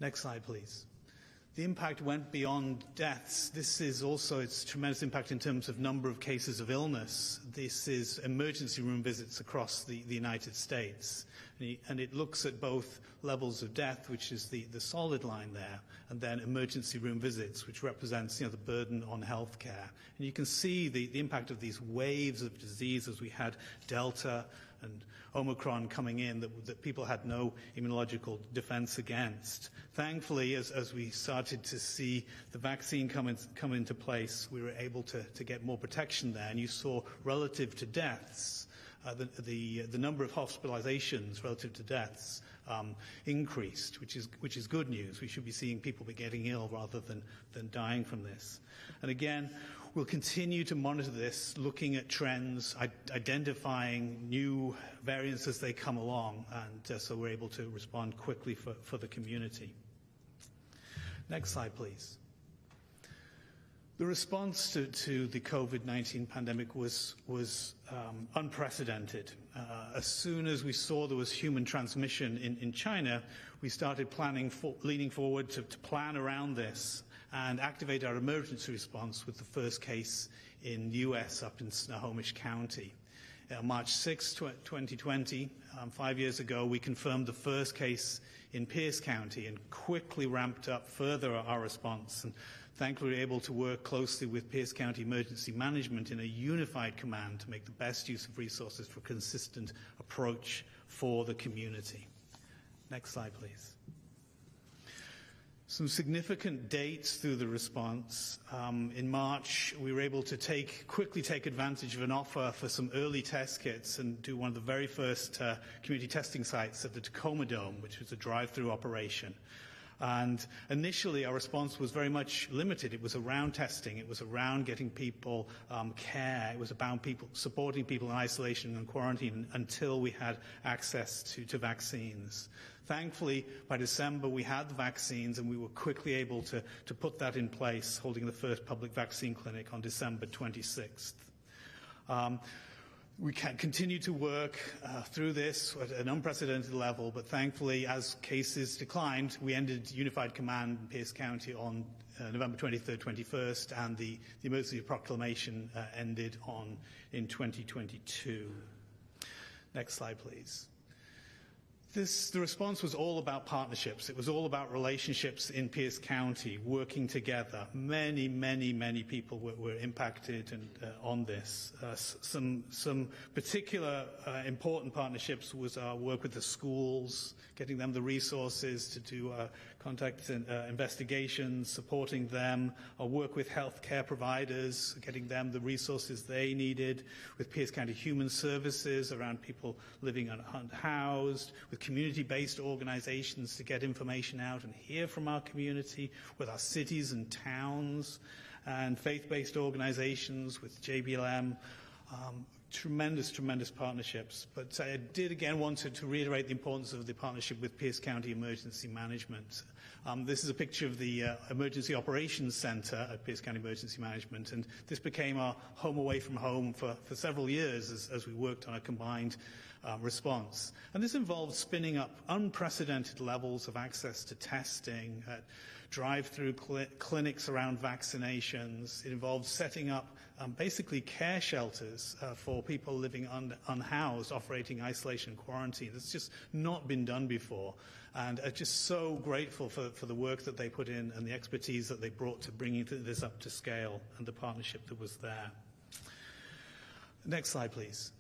S20: Next slide, please. The impact went beyond deaths. This is also its tremendous impact in terms of number of cases of illness. This is emergency room visits across the United States. And it looks at both levels of death, which is the solid line there, and then emergency room visits, which represents the burden on healthcare. And you can see the impact of these waves of disease as we had Delta and Omicron coming in that people had no immunological defense against. Thankfully, as we started to see the vaccine come into place, we were able to get more protection there. And you saw, relative to deaths, the number of hospitalizations relative to deaths increased, which is good news. We should be seeing people getting ill rather than dying from this. And again, we'll continue to monitor this, looking at trends, identifying new variants as they come along, and so we're able to respond quickly for the community. Next slide, please. The response to the COVID-19 pandemic was unprecedented. As soon as we saw there was human transmission in China, we started leaning forward to plan around this and activate our emergency response with the first case in the U.S. up in Snohomish County. March 6, 2020, 5 years ago, we confirmed the first case in Pierce County and quickly ramped up further our response. And thankfully, we were able to work closely with Pierce County Emergency Management in a unified command to make the best use of resources for a consistent approach for the community. Next slide, please. Some significant dates through the response. In March, we were able to quickly take advantage of an offer for some early test kits and do one of the very first community testing sites at the Tacoma Dome, which was a drive-through operation. And initially, our response was very much limited. It was around testing. It was around getting people care. It was about supporting people in isolation and quarantine until we had access to vaccines. Thankfully, by December, we had the vaccines, and we were quickly able to put that in place, holding the first public vaccine clinic on December 26th. We can continue to work through this at an unprecedented level, but thankfully, as cases declined, we ended Unified Command in Pierce County on November 23rd, 21st, and the emergency proclamation ended in 2022. Next slide, please. The response was all about partnerships. It was all about relationships in Pierce County, working together. Many, many, many people were impacted on this. Some particular important partnerships was our work with the schools, getting them the resources to do contact investigations, supporting them, our work with healthcare providers, getting them the resources they needed, with Pierce County Human Services around people living unhoused, with community-based organizations to get information out and hear from our community, with our cities and towns, and faith-based organizations with JBLM. Tremendous partnerships. But I did again want to reiterate the importance of the partnership with Pierce County Emergency Management. This is a picture of the Emergency Operations Center at Pierce County Emergency Management, and this became our home away from home for several years as we worked on a combined response. And this involved spinning up unprecedented levels of access to testing, drive-through clinics around vaccinations. It involved setting up basically care shelters for people living unhoused, operating isolation and quarantine. It's just not been done before. And just so grateful for the work that they put in and the expertise that they brought to bringing this up to scale and the partnership that was there. Next slide, please.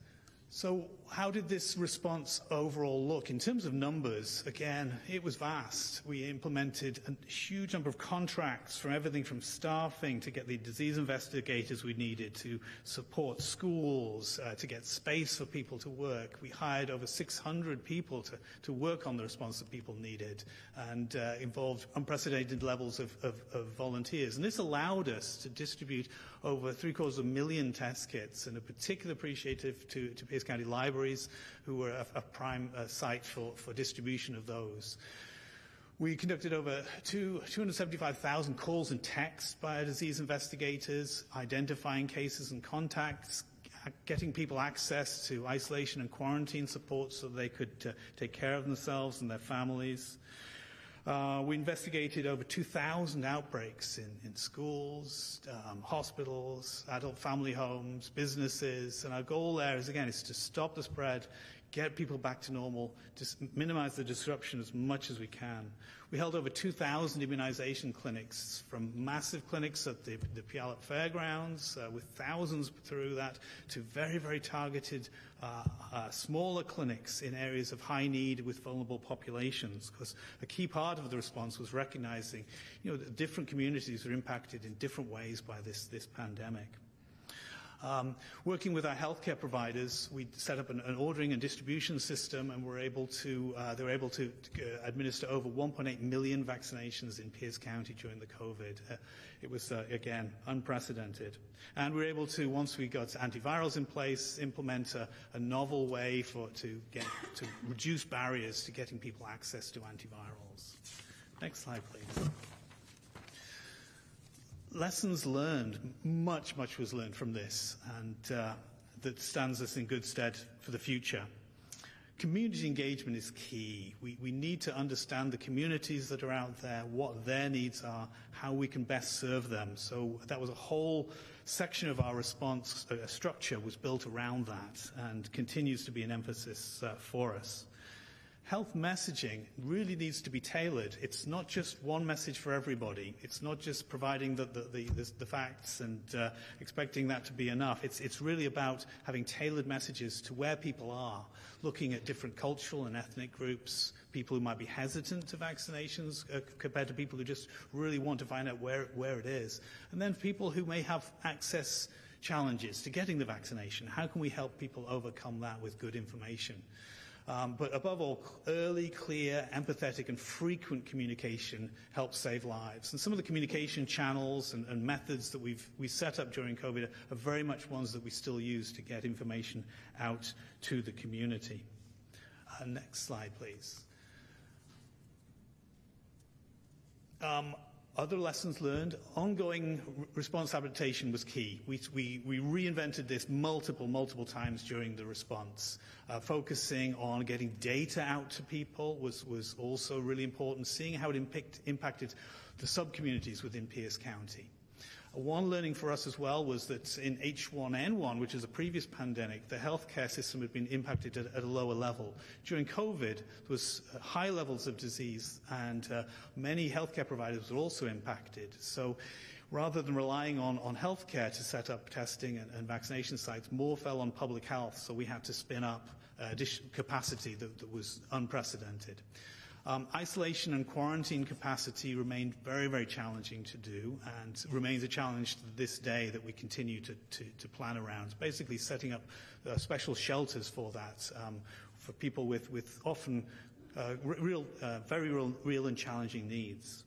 S20: So how did this response overall look? In terms of numbers, again, it was vast. We implemented a huge number of contracts, from everything from staffing to get the disease investigators we needed, to support schools, to get space for people to work. We hired over 600 people to work on the response that people needed, and involved unprecedented levels of volunteers. And this allowed us to distribute over 750,000 test kits, and a particular appreciative to Pierce County Libraries, who were a prime site for distribution of those. We conducted over 275,000 calls and texts by our disease investigators, identifying cases and contacts, getting people access to isolation and quarantine support so they could take care of themselves and their families. We investigated over 2,000 outbreaks in schools, hospitals, adult family homes, businesses, and our goal there is to stop the spread, get people back to normal, just minimize the disruption as much as we can. We held over 2,000 immunization clinics, from massive clinics at the Puyallup Fairgrounds, with thousands through that, to very, very targeted smaller clinics in areas of high need with vulnerable populations. Because a key part of the response was recognizing, that different communities are impacted in different ways by this pandemic. Working with our healthcare providers, we set up an ordering and distribution system, and they were able to administer over 1.8 million vaccinations in Pierce County during the COVID. It was, again, unprecedented. And we were able to, once we got antivirals in place, implement a novel way to reduce barriers to getting people access to antivirals. Next slide, please. Lessons learned, much was learned from this, and that stands us in good stead for the future. Community engagement is key. We need to understand the communities that are out there, what their needs are, how we can best serve them. So that was a whole section of our response structure was built around that, and continues to be an emphasis for us. Health messaging really needs to be tailored. It's not just one message for everybody. It's not just providing the facts and expecting that to be enough. It's really about having tailored messages to where people are, looking at different cultural and ethnic groups, people who might be hesitant to vaccinations compared to people who just really want to find out where it is. And then people who may have access challenges to getting the vaccination. How can we help people overcome that with good information? But above all, early, clear, empathetic, and frequent communication helps save lives. And some of the communication channels and methods that we set up during COVID are very much ones that we still use to get information out to the community. Next slide, please. Other lessons learned, ongoing response adaptation was key. We reinvented this multiple times during the response. Focusing on getting data out to people was also really important, seeing how it impacted the sub-communities within Pierce County. One learning for us as well was that in H1N1, which is a previous pandemic, the healthcare system had been impacted at a lower level. During COVID, there was high levels of disease, and many healthcare providers were also impacted. So rather than relying on healthcare to set up testing and vaccination sites, more fell on public health, so we had to spin up additional capacity that was unprecedented. Isolation and quarantine capacity remained very challenging to do, and remains a challenge to this day that we continue to plan around. Basically setting up special shelters for that, for people with often very real and challenging needs.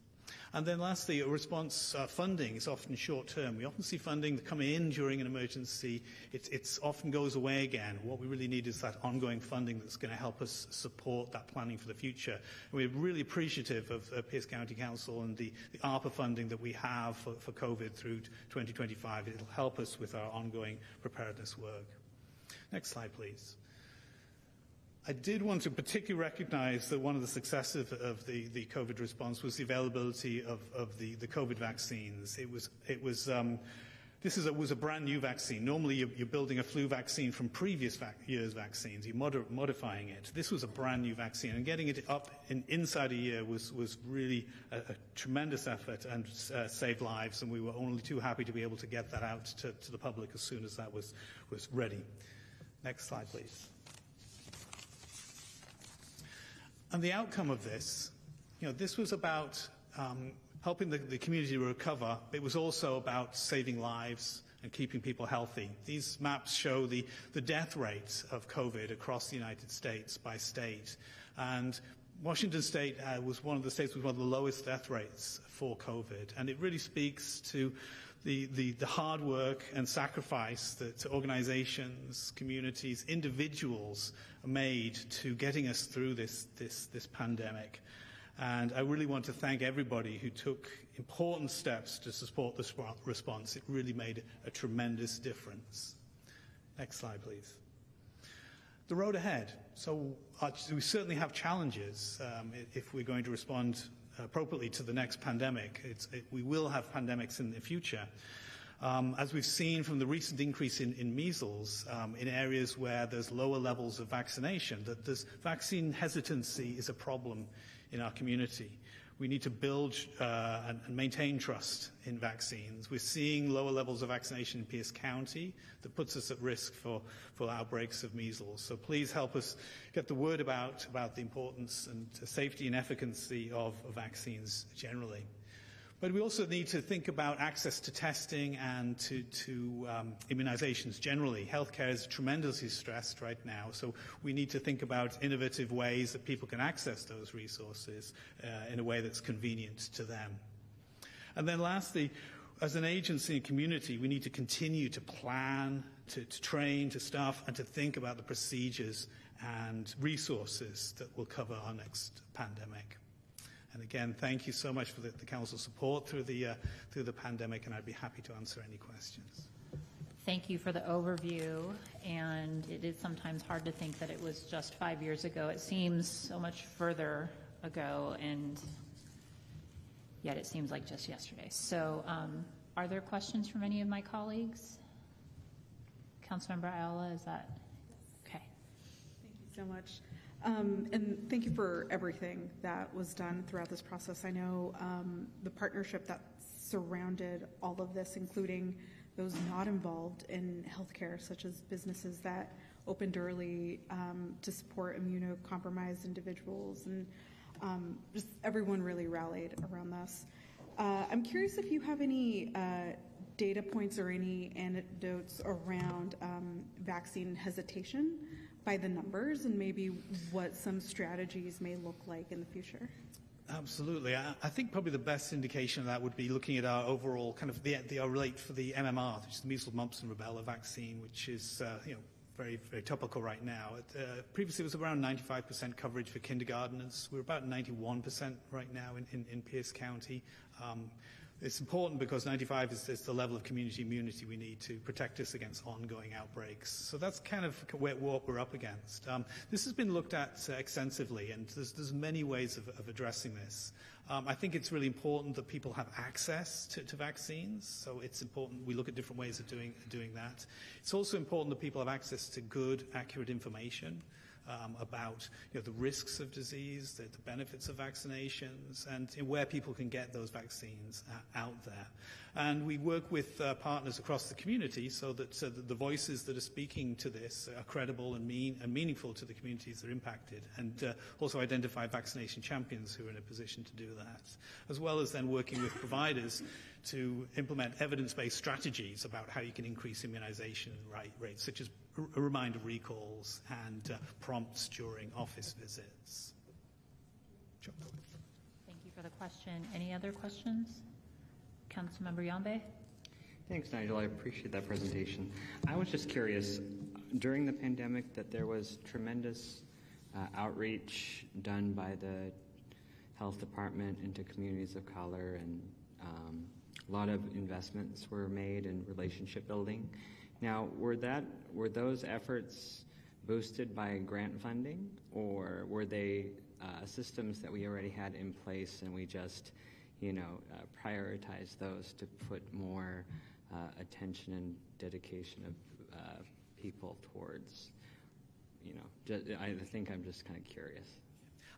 S20: And then lastly, response funding is often short-term. We often see funding come in during an emergency. It often goes away again. What we really need is that ongoing funding that's going to help us support that planning for the future. And we're really appreciative of Pierce County Council and the ARPA funding that we have for COVID through 2025. It'll help us with our ongoing preparedness work. Next slide, please. I did want to particularly recognize that one of the successes of the COVID response was the availability of the COVID vaccines. This was a brand new vaccine. Normally you're building a flu vaccine from previous year's vaccines. You're modifying it. This was a brand new vaccine, and getting it up inside a year was really a tremendous effort and saved lives, and we were only too happy to be able to get that out to the public as soon as that was ready. Next slide, please. And the outcome of this, this was about helping the community recover. It was also about saving lives and keeping people healthy. These maps show the death rates of COVID across the United States by state. And Washington State was one of the states with one of the lowest death rates for COVID. And it really speaks to the hard work and sacrifice that organizations, communities, individuals made to getting us through this pandemic. And I really want to thank everybody who took important steps to support this response. It really made a tremendous difference. Next slide, please. The road ahead. So we certainly have challenges if we're going to respond appropriately to the next pandemic. We will have pandemics in the future. As we've seen from the recent increase in measles in areas where there's lower levels of vaccination, that this vaccine hesitancy is a problem in our community. We need to build and maintain trust in vaccines. We're seeing lower levels of vaccination in Pierce County that puts us at risk for outbreaks of measles. So please help us get the word about the importance and safety and efficacy of vaccines generally. But we also need to think about access to testing and to immunizations generally. Healthcare is tremendously stressed right now, so we need to think about innovative ways that people can access those resources in a way that's convenient to them. And then lastly, as an agency and community, we need to continue to plan, to train, to staff, and to think about the procedures and resources that will cover our next pandemic. And again, thank you so much for the Council's support through the pandemic, and I'd be happy to answer any questions.
S1: Thank you for the overview, and it is sometimes hard to think that it was just 5 years ago. It seems so much further ago, and yet it seems like just yesterday. So are there questions from any of my colleagues? Councilmember Ayala, is that? Okay.
S8: Thank you so much. And thank you for everything that was done throughout this process. I know the partnership that surrounded all of this, including those not involved in healthcare, such as businesses that opened early to support immunocompromised individuals, and just everyone really rallied around this. I'm curious if you have any data points or any anecdotes around vaccine hesitation by the numbers, and maybe what some strategies may look like in the future.
S20: Absolutely. I think probably the best indication of that would be looking at our overall kind of our rate for the MMR, which is the measles, mumps, and rubella vaccine, which is very, very topical right now. Previously, it was around 95% coverage for kindergarteners. We're about 91% right now in Pierce County. It's important because 95 is the level of community immunity we need to protect us against ongoing outbreaks. So that's kind of what we're up against. This has been looked at extensively, and there's many ways of addressing this. I think it's really important that people have access to vaccines, so it's important we look at different ways of doing that. It's also important that people have access to good, accurate information about the risks of disease, the benefits of vaccinations, and where people can get those vaccines out there. And we work with partners across the community so that the voices that are speaking to this are credible and meaningful to the communities that are impacted, and also identify vaccination champions who are in a position to do that, as well as then working with providers to implement evidence-based strategies about how you can increase immunization rates, such as reminder recalls and prompts during office visits. Sure.
S1: Thank you for the question. Any other questions? Councilmember Yambe?
S5: Thanks, Nigel. I appreciate that presentation. I was just curious, during the pandemic, that there was tremendous outreach done by the health department into communities of color, and a lot of investments were made in relationship building. Now, were those efforts boosted by grant funding, or were they systems that we already had in place and we just, prioritized those to put more attention and dedication of people towards, I think I'm just kind of curious.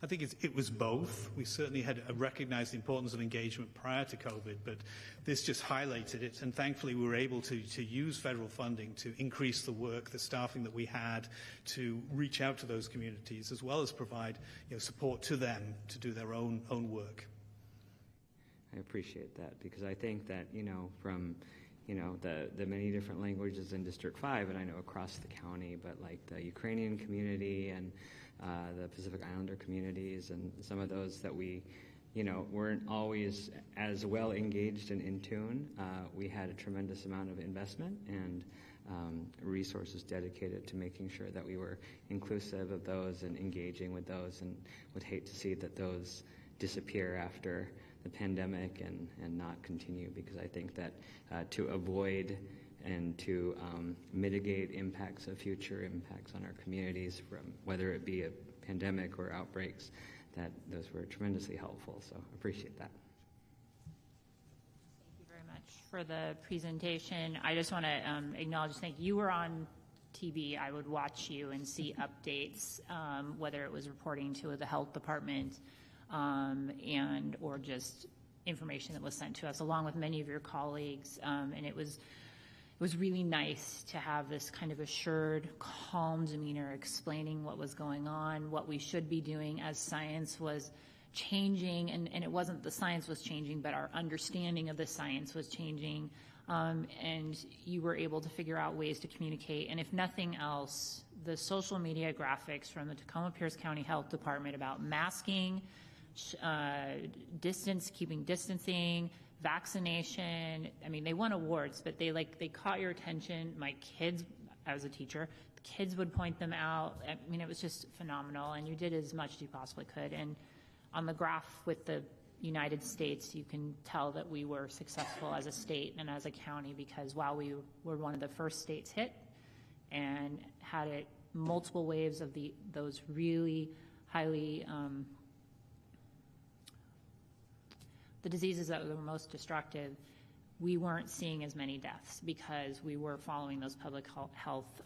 S20: I think it was both. We certainly had recognized the importance of engagement prior to COVID, but this just highlighted it, and thankfully we were able to use federal funding to increase the work, the staffing that we had to reach out to those communities, as well as provide support to them to do their own work.
S5: I appreciate that, because I think that, from the many different languages in District 5, and I know across the county, but like the Ukrainian community and the Pacific Islander communities and some of those that we, weren't always as well engaged and in tune. We had a tremendous amount of investment and resources dedicated to making sure that we were inclusive of those and engaging with those, and would hate to see that those disappear after the pandemic and not continue, because I think that to avoid and to mitigate impacts of future impacts on our communities, from whether it be a pandemic or outbreaks, that those were tremendously helpful. So I appreciate that.
S1: Thank you very much for the presentation. I just want to acknowledge, thank you. You were on TV. I would watch you and see updates, whether it was reporting to the health department and or just information that was sent to us, along with many of your colleagues, and it was really nice to have this kind of assured, calm demeanor explaining what was going on, what we should be doing as science was changing, and it wasn't the science was changing, but our understanding of the science was changing, and you were able to figure out ways to communicate. And if nothing else, the social media graphics from the Tacoma-Pierce County Health Department about masking, keeping distancing, vaccination. I mean, they won awards, but they caught your attention. My kids, I was a teacher, the kids would point them out. I mean, it was just phenomenal, and you did as much as you possibly could. And on the graph with the United States, you can tell that we were successful as a state and as a county, because while we were one of the first states hit and had multiple waves of those really highly the diseases that were most destructive, we weren't seeing as many deaths because we were following those public health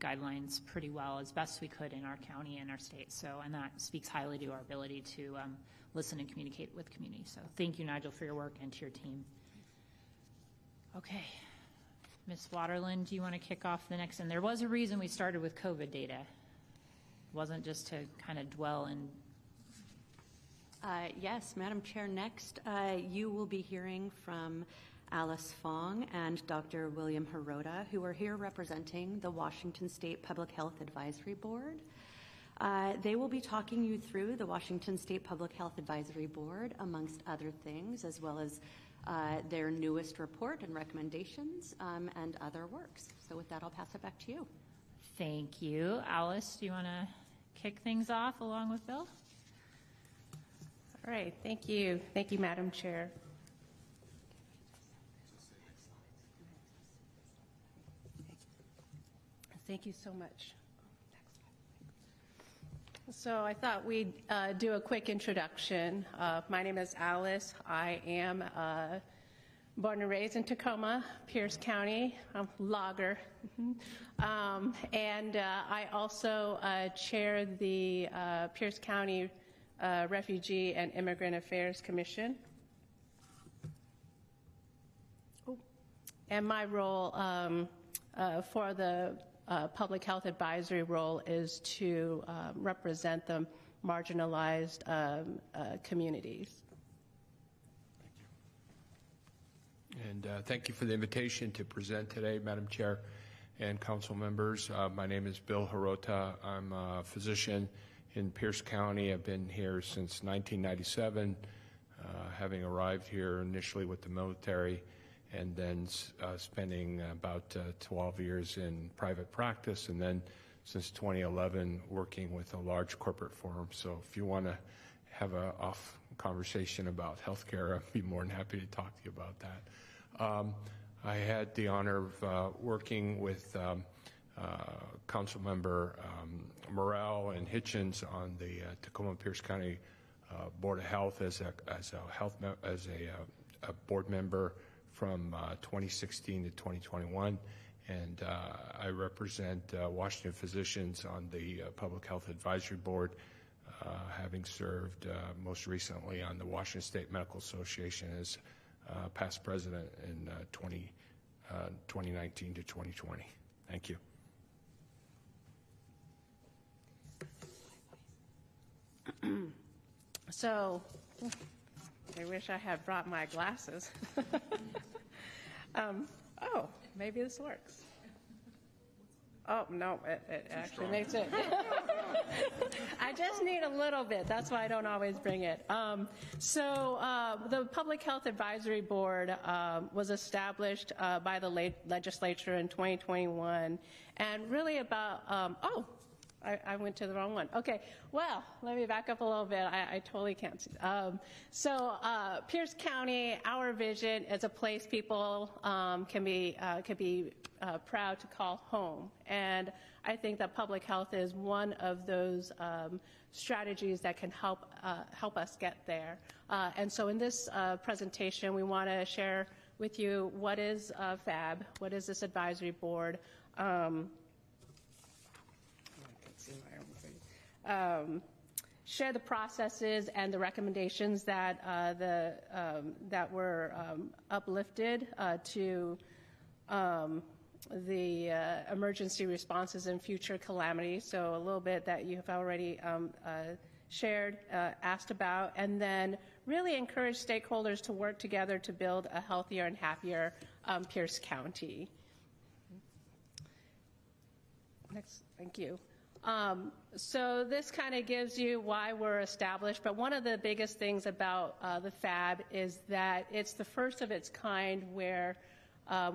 S1: guidelines pretty well, as best we could in our county and our state. So, and that speaks highly to our ability to listen and communicate with community. So thank you, Nigel, for your work, and to your team. Okay. Ms. Waterland, do you want to kick off the next? And there was a reason we started with COVID data. It wasn't just to kind of dwell in.
S10: Yes, Madam Chair, next you will be hearing from Alice Fong and Dr. William Hirota, who are here representing the Washington State Public Health Advisory Board. They will be talking you through the Washington State Public Health Advisory Board, amongst other things, as well as their newest report and recommendations and other works. So with that, I'll pass it back to you.
S1: Thank you. Alice, do you want to kick things off along with Bill?
S16: All right, thank you. Thank you, Madam Chair. Thank you so much. So I thought we'd do a quick introduction. My name is Alice. I am born and raised in Tacoma, Pierce County. I'm a logger. And I also chair the Pierce County Refugee and Immigrant Affairs Commission. And my role for the public health advisory role is to represent the marginalized communities.
S21: And thank you for the invitation to present today, Madam Chair and council members. My name is Bill Hirota. I'm a physician in Pierce County. I've been here since 1997, having arrived here initially with the military, and then spending about 12 years in private practice, and then since 2011 working with a large corporate firm. So if you want to have an off conversation about healthcare, I'd be more than happy to talk to you about that. I had the honor of working with Council Member Morrell and Hitchens on the Tacoma-Pierce County Board of Health as a board member from 2016 to 2021, and I represent Washington Physicians on the Public Health Advisory Board, having served most recently on the Washington State Medical Association as past president in 2019 to 2020. Thank you.
S16: So, I wish I had brought my glasses. Oh, maybe this works. Oh, no, it actually makes it. I just need a little bit. That's why I don't always bring it. The Public Health Advisory Board was established by the legislature in 2021, and really about, I went to the wrong one. Okay, well, let me back up a little bit. I totally can't see. Pierce County, our vision is a place people can be proud to call home. And I think that public health is one of those strategies that can help us get there. And so in this presentation, we want to share with you what is FAB, what is this advisory board, share the processes and the recommendations that that were uplifted to the emergency responses and future calamities. So a little bit that you have already shared, asked about, and then really encourage stakeholders to work together to build a healthier and happier Pierce County. Next, thank you. So this kind of gives you why we're established, but one of the biggest things about the FAB is that it's the first of its kind where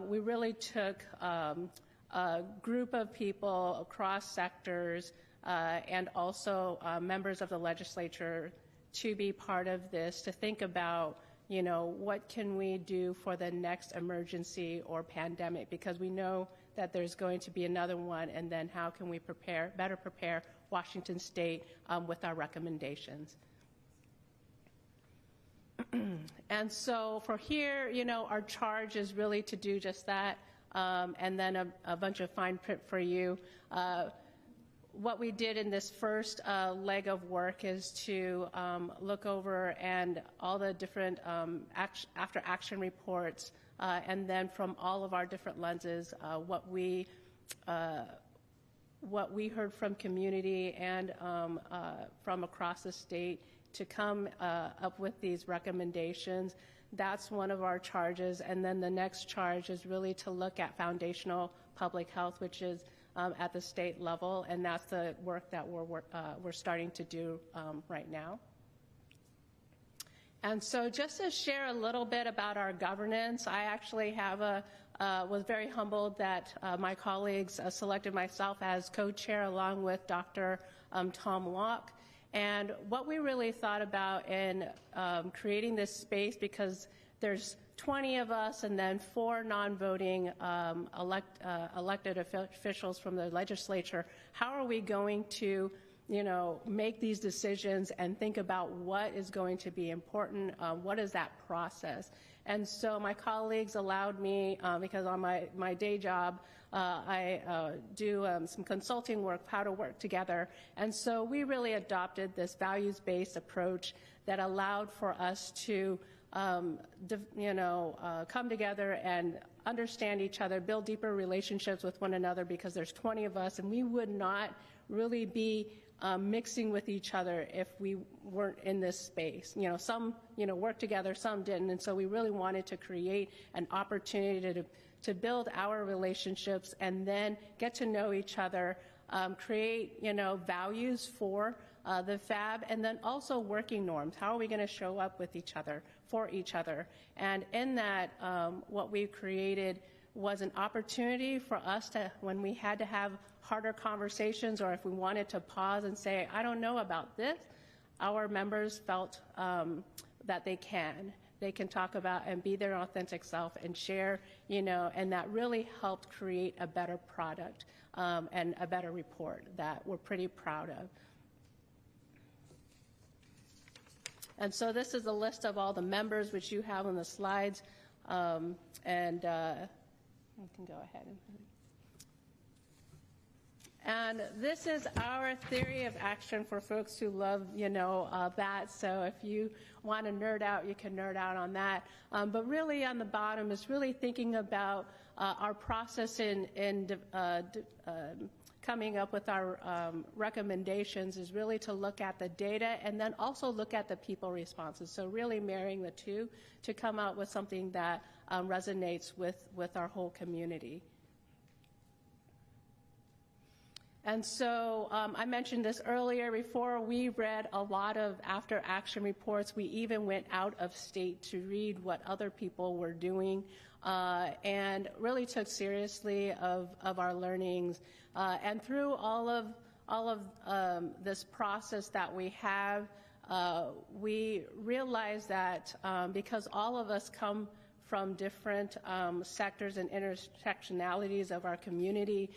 S16: we really took a group of people across sectors and also members of the legislature to be part of this, to think about, you know, what can we do for the next emergency or pandemic, because we know that there's going to be another one, and then how can we better prepare Washington State with our recommendations. And so for here, you know, our charge is really to do just that, and then a bunch of fine print for you. What we did in this first leg of work is to look over and all the different after action reports, and then from all of our different lenses, what we heard from community and from across the state to come up with these recommendations. That's one of our charges. And then the next charge is really to look at foundational public health, which is at the state level, and that's the work that we're starting to do right now. And so just to share a little bit about our governance, I actually was very humbled that my colleagues selected myself as co-chair along with Dr. Tom Locke. And what we really thought about in creating this space, because there's 20 of us and then 4 non-voting elected officials from the legislature, how are we going to, you know, make these decisions and think about what is going to be important, what is that process? And so my colleagues allowed me, because on my day job, I do some consulting work, how to work together. And so we really adopted this values-based approach that allowed for us to, come together and understand each other, build deeper relationships with one another, because there's 20 of us, and we would not really be mixing with each other if we weren't in this space. You know, some, worked together, some didn't, and so we really wanted to create an opportunity to build our relationships and then get to know each other, create, values for the FAB, and then also working norms. How are we going to show up with each other, for each other? And in that, what we've created was an opportunity for us to, when we had to have harder conversations, or if we wanted to pause and say, I don't know about this, our members felt that they can talk about and be their authentic self and share, and that really helped create a better product and a better report that we're pretty proud of. And so this is a list of all the members, which you have on the slides, and you can go ahead. And this is our theory of action for folks who love, that. So if you want to nerd out, you can nerd out on that. But really on the bottom is really thinking about our process in coming up with our recommendations is really to look at the data and then also look at the people responses. So really marrying the two to come out with something that resonates with our whole community. And so I mentioned this earlier. Before we read a lot of after action reports, we even went out of state to read what other people were doing and really took seriously of our learnings. And through all of this process that we have, we realized that because all of us come from different sectors and intersectionalities of our community.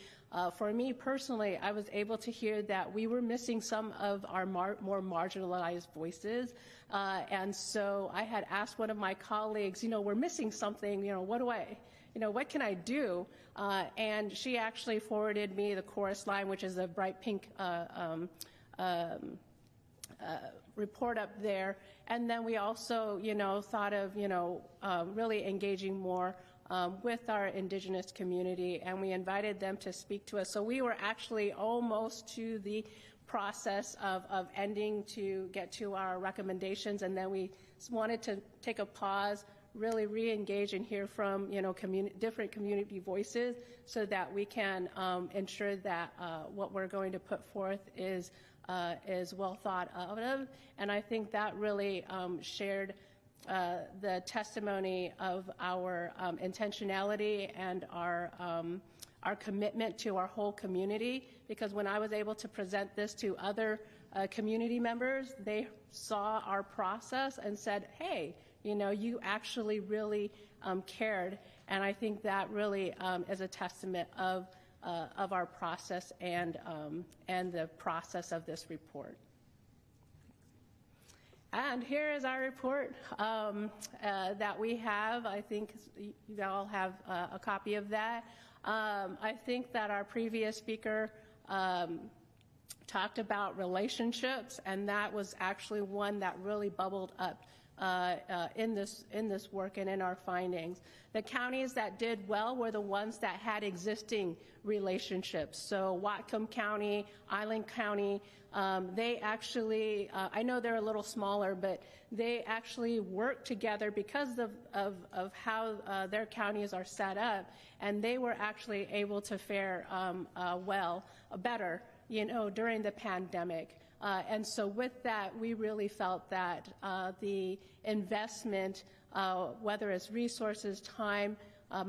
S16: For me personally, I was able to hear that we were missing some of our more marginalized voices. And so I had asked one of my colleagues, we're missing something, what can I do? And she actually forwarded me the chorus line, which is a bright pink report up there. And then we also, thought of, really engaging more with our indigenous community, and we invited them to speak to us. So we were actually almost to the process of ending to get to our recommendations, and then we wanted to take a pause, really re-engage and hear from, different community voices so that we can ensure that what we're going to put forth is well thought of. And I think that really shared the testimony of our intentionality and our commitment to our whole community, because when I was able to present this to other community members, they saw our process and said, hey, you actually really cared. And I think that really is a testament of our process and the process of this report. And here is our report that we have. I think you all have a copy of that. I think that our previous speaker talked about relationships, and that was actually one that really bubbled up in this work and in our findings. The counties that did well were the ones that had existing relationships. So Whatcom County, Island County, they actually, I know they're a little smaller, but they actually work together because of how their counties are set up, and they were actually able to fare better, during the pandemic. And so with that, we really felt that the investment, whether it's resources, time,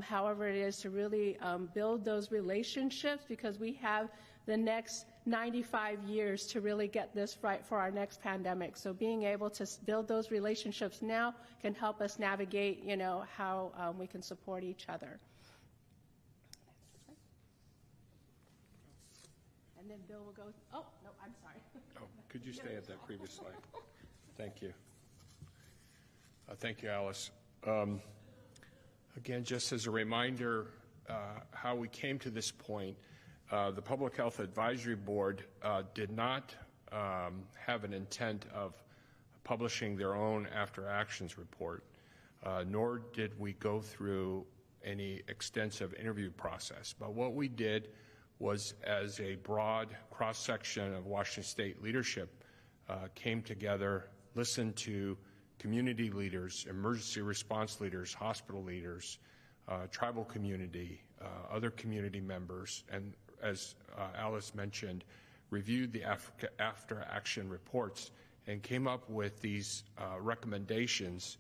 S16: however it is, to really build those relationships, because we have the next 95 years to really get this right for our next pandemic. So being able to build those relationships now can help us navigate, how we can support each other. And then Bill will go, oh, no, I'm sorry.
S21: Oh, could you stay at that previous slide? Thank you. Thank you, Alice. Again, just as a reminder, how we came to this point, the Public Health Advisory Board did not have an intent of publishing their own after actions report, nor did we go through any extensive interview process. But what we did was, as a broad cross-section of Washington State leadership came together, listened to community leaders, emergency response leaders, hospital leaders, tribal community, other community members, and as Alice mentioned, reviewed the after-action reports and came up with these recommendations,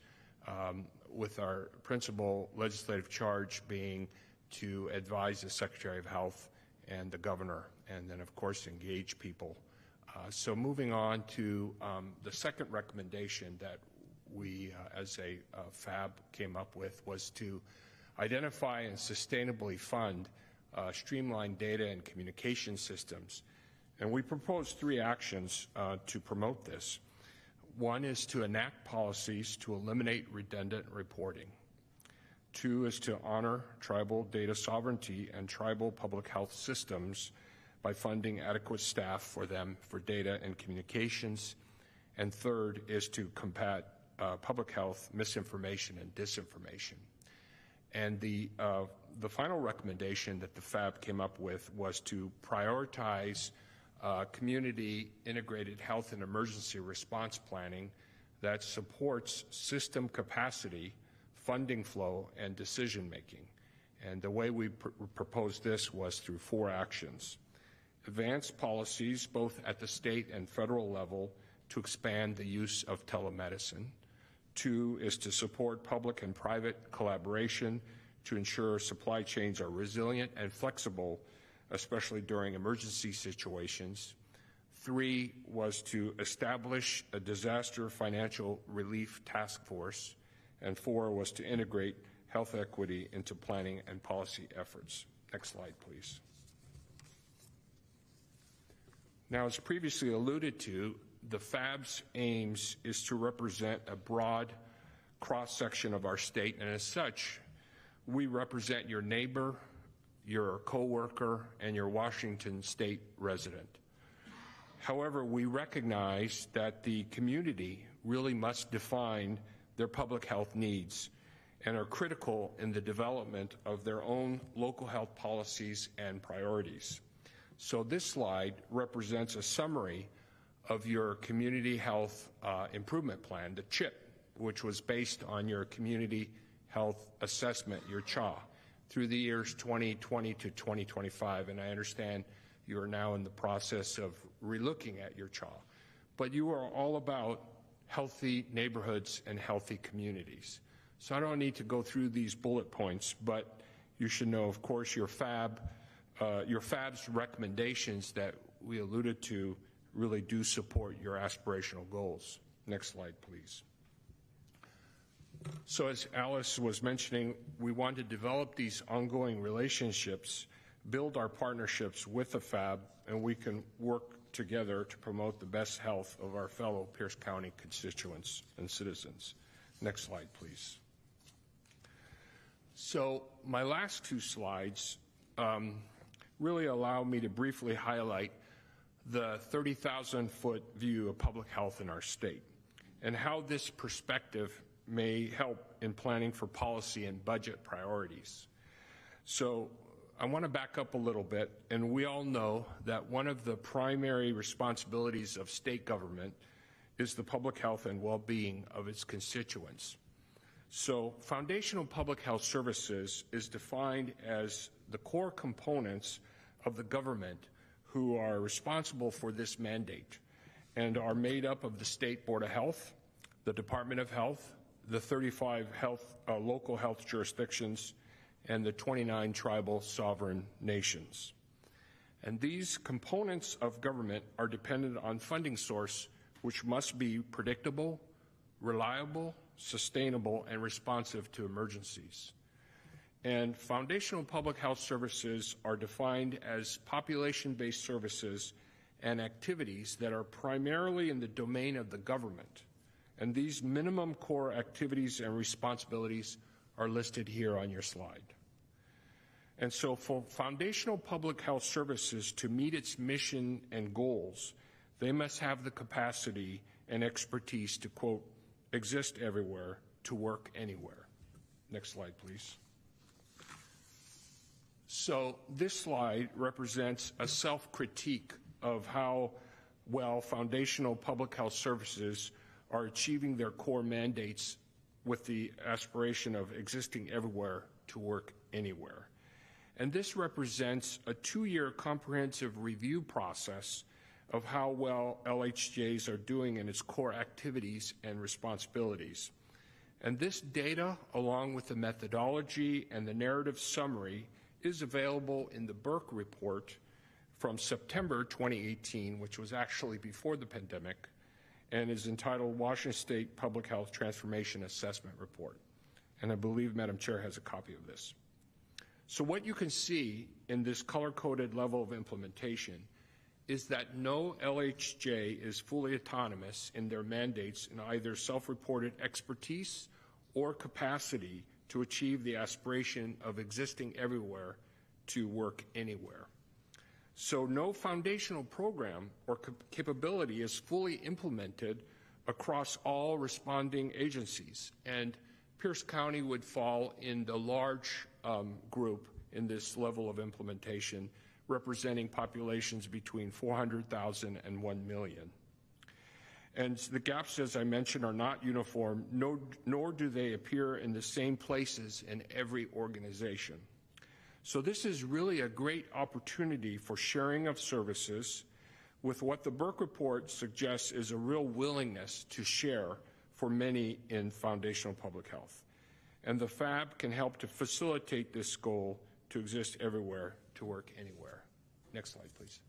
S21: with our principal legislative charge being to advise the Secretary of Health and the governor, and then, of course, engage people. So moving on to the second recommendation that we, as a FAB, came up with was to identify and sustainably fund streamlined data and communication systems. And we proposed 3 actions to promote this. One is to enact policies to eliminate redundant reporting. 2 is to honor tribal data sovereignty and tribal public health systems by funding adequate staff for them for data and communications. And third is to combat public health misinformation and disinformation. And the final recommendation that the FAB came up with was to prioritize community integrated health and emergency response planning that supports system capacity, funding flow, and decision making. And the way we proposed this was through 4 actions. Advance policies both at the state and federal level to expand the use of telemedicine. 2 is to support public and private collaboration to ensure supply chains are resilient and flexible, especially during emergency situations. 3 was to establish a disaster financial relief task force. And 4 was to integrate health equity into planning and policy efforts. Next slide, please. Now, as previously alluded to, the FAB's aims is to represent a broad cross-section of our state, and as such, we represent your neighbor, your coworker, and your Washington state resident. However, we recognize that the community really must define their public health needs and are critical in the development of their own local health policies and priorities. So this slide represents a summary of your Community Health Improvement Plan, the CHIP, which was based on your Community Health Assessment, your CHA, through the years 2020 to 2025. And I understand you are now in the process of relooking at your CHA. But you are all about healthy neighborhoods and healthy communities. So I don't need to go through these bullet points, but you should know, of course, your FAB's recommendations that we alluded to really do support your aspirational goals. Next slide, please. So as Alice was mentioning, we want to develop these ongoing relationships, build our partnerships with the FAB, and we can work together to promote the best health of our fellow Pierce County constituents and citizens. Next slide, please. So my last 2 slides really allow me to briefly highlight the 30,000-foot view of public health in our state and how this perspective may help in planning for policy and budget priorities. So I want to back up a little bit, and we all know that one of the primary responsibilities of state government is the public health and well-being of its constituents. So foundational public health services is defined as the core components of the government who are responsible for this mandate and are made up of the State Board of Health, the Department of Health, the 35 local health jurisdictions, and the 29 tribal sovereign nations. And these components of government are dependent on funding source, which must be predictable, reliable, sustainable, and responsive to emergencies. And foundational public health services are defined as population-based services and activities that are primarily in the domain of the government. And these minimum core activities and responsibilities are listed here on your slide. And so for foundational public health services to meet its mission and goals, they must have the capacity and expertise to, quote, exist everywhere, to work anywhere. Next slide, please. So this slide represents a self-critique of how well foundational public health services are achieving their core mandates with the aspiration of existing everywhere to work anywhere. And this represents a 2-year comprehensive review process of how well LHJs are doing in its core activities and responsibilities. And this data, along with the methodology and the narrative summary, is available in the Burke report from September 2018, which was actually before the pandemic, and is entitled Washington State Public Health Transformation Assessment Report. And I believe Madam Chair has a copy of this. So what you can see in this color-coded level of implementation is that no LHJ is fully autonomous in their mandates in either self-reported expertise or capacity to achieve the aspiration of existing everywhere to work anywhere. So no foundational program or capability is fully implemented across all responding agencies. And Pierce County would fall in the large group in this level of implementation, representing populations between 400,000 and 1 million. And the gaps, as I mentioned, are not uniform, nor do they appear in the same places in every organization. So this is really a great opportunity for sharing of services with what the Burke Report suggests is a real willingness to share for many in foundational public health. And the FAB can help to facilitate this goal to exist everywhere, to work anywhere. Next slide, please.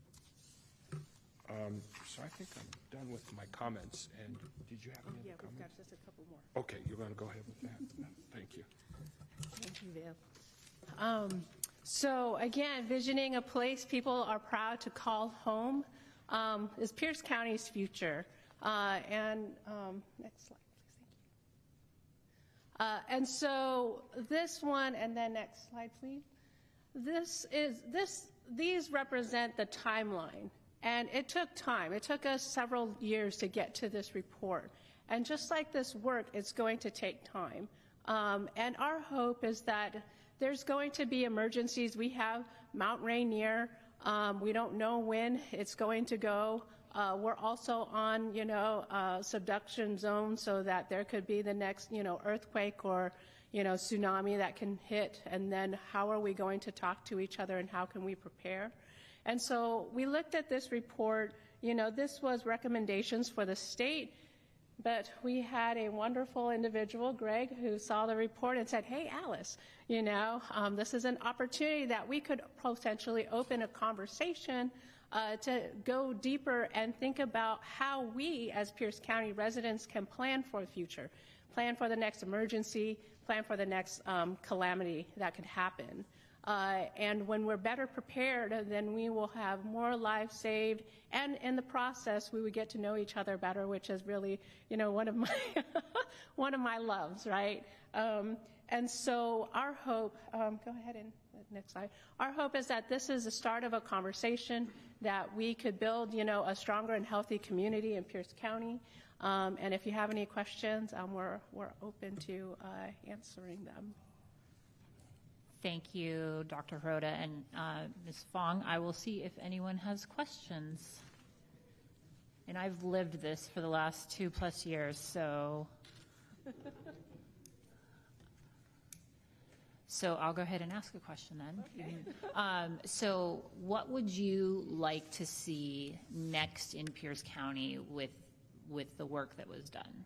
S21: So I think I'm done with my comments. And did you have any other comments?
S16: We've got just a couple more.
S21: Okay, you're going to go ahead with that. Thank you.
S16: Thank you, Viv. So again, visioning a place people are proud to call home is Pierce County's future. Next slide, please. Thank you. And so this one, and then next slide, please. These represent the timeline, and it took time. It took us several years to get to this report. And just like this work, it's going to take time. And our hope is that there's going to be emergencies. We have Mount Rainier. We don't know when it's going to go. We're also on, subduction zone, so that there could be the next, earthquake or, tsunami that can hit. And then how are we going to talk to each other, and how can we prepare? And so we looked at this report. This was recommendations for the state. But we had a wonderful individual, Greg, who saw the report and said, hey, Alice, this is an opportunity that we could potentially open a conversation to go deeper and think about how we as Pierce County residents can plan for the future, plan for the next emergency, plan for the next calamity that could happen. And when we're better prepared, then we will have more lives saved, and in the process, we would get to know each other better, which is really, one of my one of my loves, right? And so our hope, go ahead and next slide. Our hope is that this is the start of a conversation that we could build, a stronger and healthy community in Pierce County. And if you have any questions, we're open to answering them.
S1: Thank you, Dr. Hirota and Ms. Fong. I will see if anyone has questions. And I've lived this for the last 2+ years, so. So I'll go ahead and ask a question then. Okay. So what would you like to see next in Pierce County with the work that was done?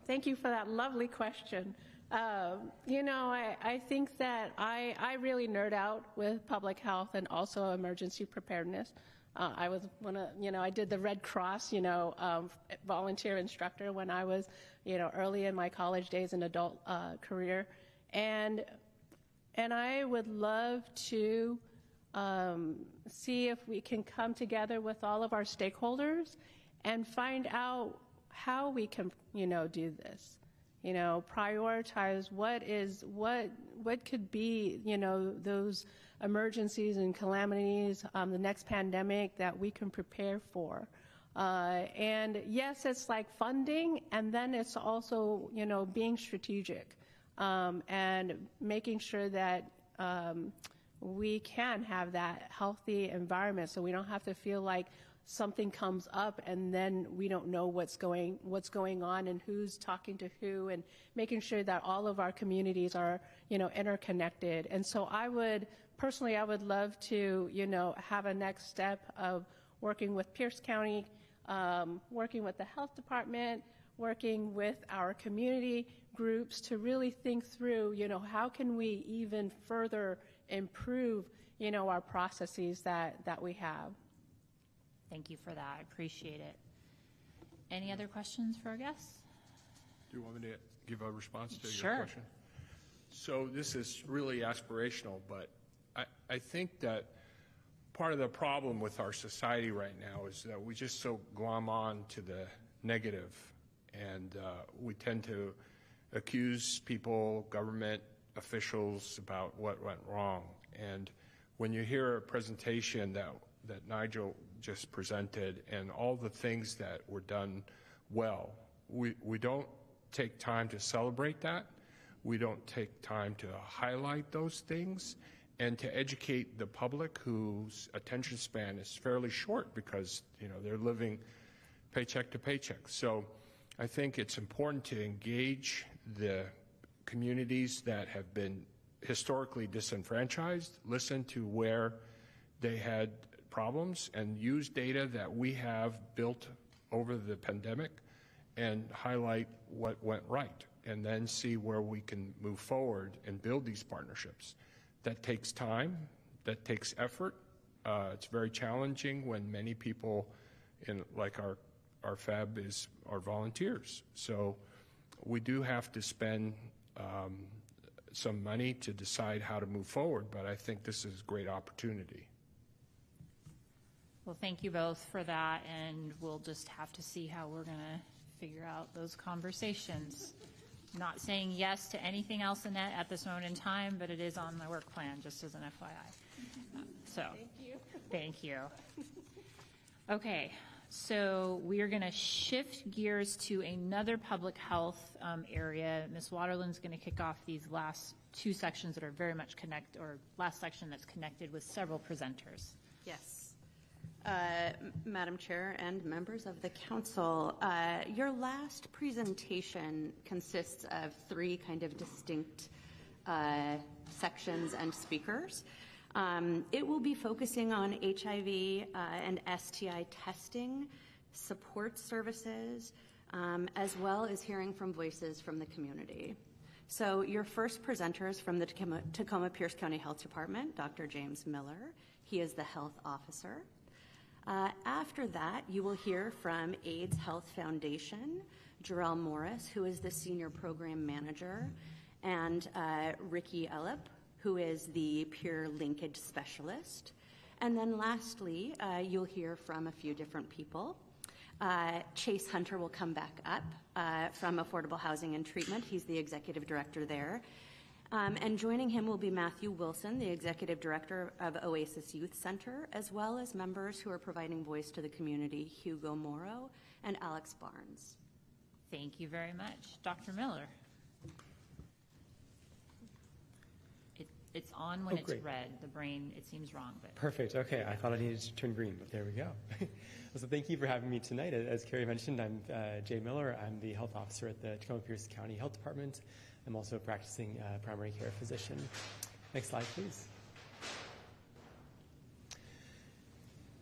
S16: Thank you for that lovely question. I think that I really nerd out with public health and also emergency preparedness. I was I did the Red Cross, volunteer instructor when I was, early in my college days and adult career. And I would love to see if we can come together with all of our stakeholders and find out how we can, do this, prioritize what could be, those emergencies and calamities, the next pandemic that we can prepare for. And yes, it's like funding, and then it's also, being strategic, and making sure that, we can have that healthy environment, so we don't have to feel like something comes up and then we don't know what's going on and who's talking to who, and making sure that all of our communities are, interconnected. And so I would love to, have a next step of working with Pierce County, working with the health department, working with our community groups to really think through, how can we even further improve, our processes that we have.
S1: Thank you for that. I appreciate it. Any other questions for our guests?
S21: Do you want me to give a response to
S1: Sure.
S21: your question? So this is really aspirational, but I think that part of the problem with our society right now is that we just so glom on to the negative, and we tend to accuse people, government, officials about what went wrong. And when you hear a presentation that Nigel just presented and all the things that were done well, we don't take time to celebrate that. We don't take time to highlight those things and to educate the public whose attention span is fairly short because, they're living paycheck to paycheck. So I think it's important to engage the communities that have been historically disenfranchised, listen to where they had problems, and use data that we have built over the pandemic and highlight what went right, and then see where we can move forward and build these partnerships. That takes time, that takes effort. It's very challenging when many people like our FAB are volunteers. So we do have to spend some money to decide how to move forward, but I think this is a great opportunity.
S1: Well, thank you both for that, and we'll just have to see how we're going to figure out those conversations. Not saying yes to anything else in that at this moment in time, but it is on the work plan, just as an FYI. So, thank you. Okay, so we are going to shift gears to another public health area. Ms. Waterland's going to kick off these last two sections that are very much last section that's connected with several presenters.
S10: Yes. Madam Chair and members of the council, your last presentation consists of three kind of distinct sections and speakers. It will be focusing on HIV and STI testing, support services, as well as hearing from voices from the community. So your first presenter is from the Tacoma Pierce County Health Department, Dr. James Miller. He is the health officer. After that, you will hear from AIDS Health Foundation, Jarrell Morris, who is the Senior Program Manager, and Ricky Ellip, who is the Peer Linkage Specialist. And then lastly, you'll hear from a few different people. Chase Hunter will come back up from Affordable Housing and Treatment. He's the Executive Director there. And joining him will be Matthew Wilson, the Executive Director of Oasis Youth Center, as well as members who are providing voice to the community, Hugo Morrow and Alex Barnes.
S1: Thank you very much. Dr. Miller. It's on when it's
S6: great.
S1: red. The brain, it seems wrong. But
S6: Perfect. Okay. I thought I needed to turn green, but there we go. So thank you for having me tonight. As Carrie mentioned, I'm Jay Miller. I'm the health officer at the Tacoma Pierce County Health Department. I'm also a practicing primary care physician. Next slide, please.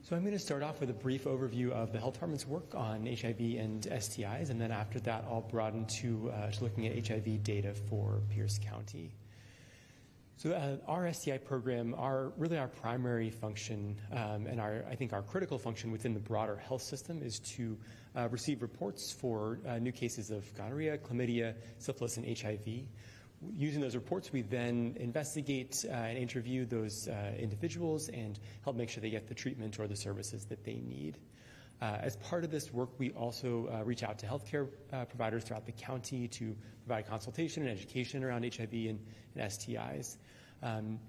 S6: So I'm going to start off with a brief overview of the health department's work on HIV and STIs, and then after that, I'll broaden to looking at HIV data for Pierce County. So our STI program, really our primary function and I think our critical function within the broader health system is to receive reports for new cases of gonorrhea, chlamydia, syphilis, and HIV. Using those reports, we then investigate and interview those individuals and help make sure they get the treatment or the services that they need. As part of this work, we also reach out to healthcare providers throughout the county to provide consultation and education around HIV and STIs.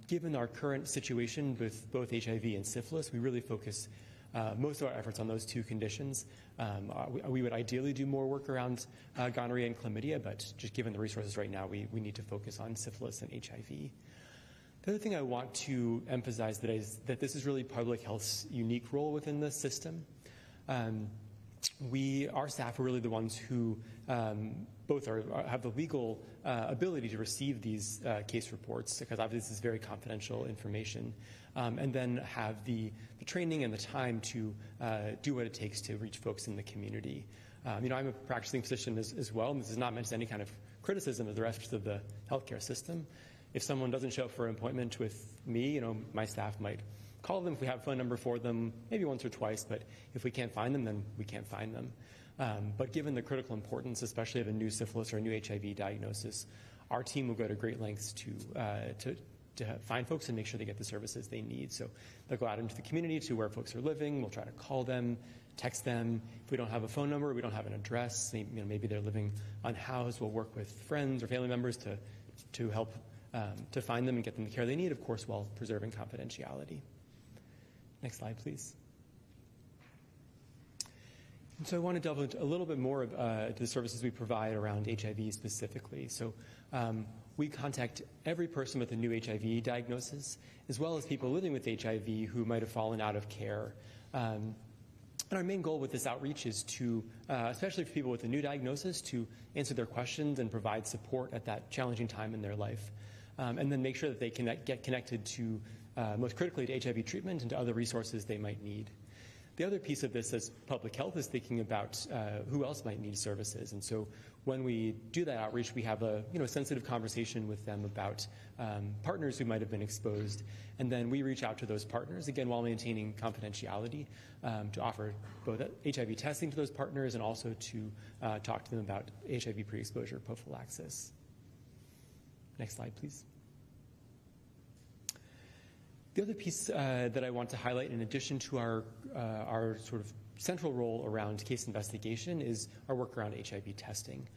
S6: Given our current situation with both HIV and syphilis, we really focus most of our efforts on those two conditions. We would ideally do more work around gonorrhea and chlamydia, but just given the resources right now, we need to focus on syphilis and HIV. The other thing I want to emphasize that this is really public health's unique role within the system. Our staff are really the ones who both have the legal ability to receive these case reports, because obviously this is very confidential information, and then have the training and the time to do what it takes to reach folks in the community. I'm a practicing physician as well, and this is not meant as any kind of criticism of the rest of the healthcare system. If someone doesn't show up for an appointment with me, my staff might call them if we have a phone number for them, maybe once or twice, but if we can't find them, then we can't find them. But given the critical importance, especially of a new syphilis or a new HIV diagnosis, our team will go to great lengths to find folks and make sure they get the services they need. So they'll go out into the community to where folks are living. We'll try to call them, text them. If we don't have a phone number, we don't have an address, maybe they're living unhoused, we'll work with friends or family members to help to find them and get them the care they need, of course, while preserving confidentiality. Next slide, please. And so I want to delve into a little bit more to the services we provide around HIV specifically. So we contact every person with a new HIV diagnosis, as well as people living with HIV who might have fallen out of care. And our main goal with this outreach is to, especially for people with a new diagnosis, to answer their questions and provide support at that challenging time in their life. And then make sure that they get connected to, most critically, to HIV treatment and to other resources they might need. The other piece of this as public health is thinking about who else might need services. And so when we do that outreach, we have a sensitive conversation with them about partners who might have been exposed. And then we reach out to those partners, again, while maintaining confidentiality, to offer both HIV testing to those partners and also to talk to them about HIV pre-exposure prophylaxis. Next slide, please. The other piece that I want to highlight, in addition to our sort of central role around case investigation, is our work around HIV testing.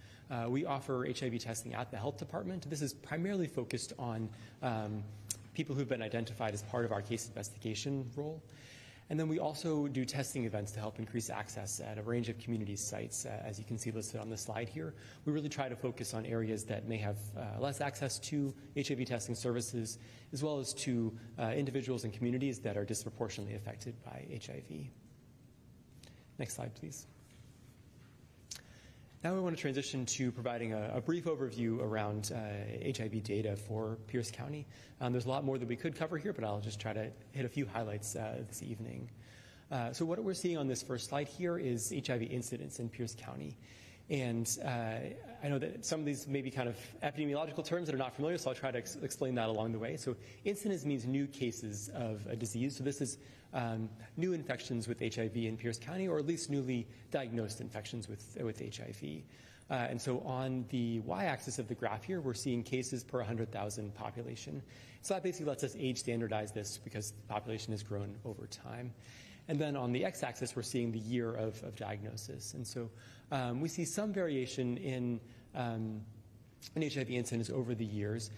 S6: We offer HIV testing at the health department. This is primarily focused on people who've been identified as part of our case investigation role. And then we also do testing events to help increase access at a range of community sites, as you can see listed on the slide here. We really try to focus on areas that may have less access to HIV testing services, as well as to individuals and communities that are disproportionately affected by HIV. Next slide, please. Now we want to transition to providing a brief overview around HIV data for Pierce County. There's a lot more that we could cover here, but I'll just try to hit a few highlights this evening. So what we're seeing on this first slide here is HIV incidence in Pierce County. And I know that some of these may be kind of epidemiological terms that are not familiar, so I'll try to explain that along the way. So incidence means new cases of a disease. So this is new infections with HIV in Pierce County, or at least newly diagnosed infections with HIV. And so on the y-axis of the graph here, we're seeing cases per 100,000 population. So that basically lets us age standardize this because the population has grown over time. And then on the x-axis, we're seeing the year of diagnosis. And so we see some variation in HIV incidence over the years.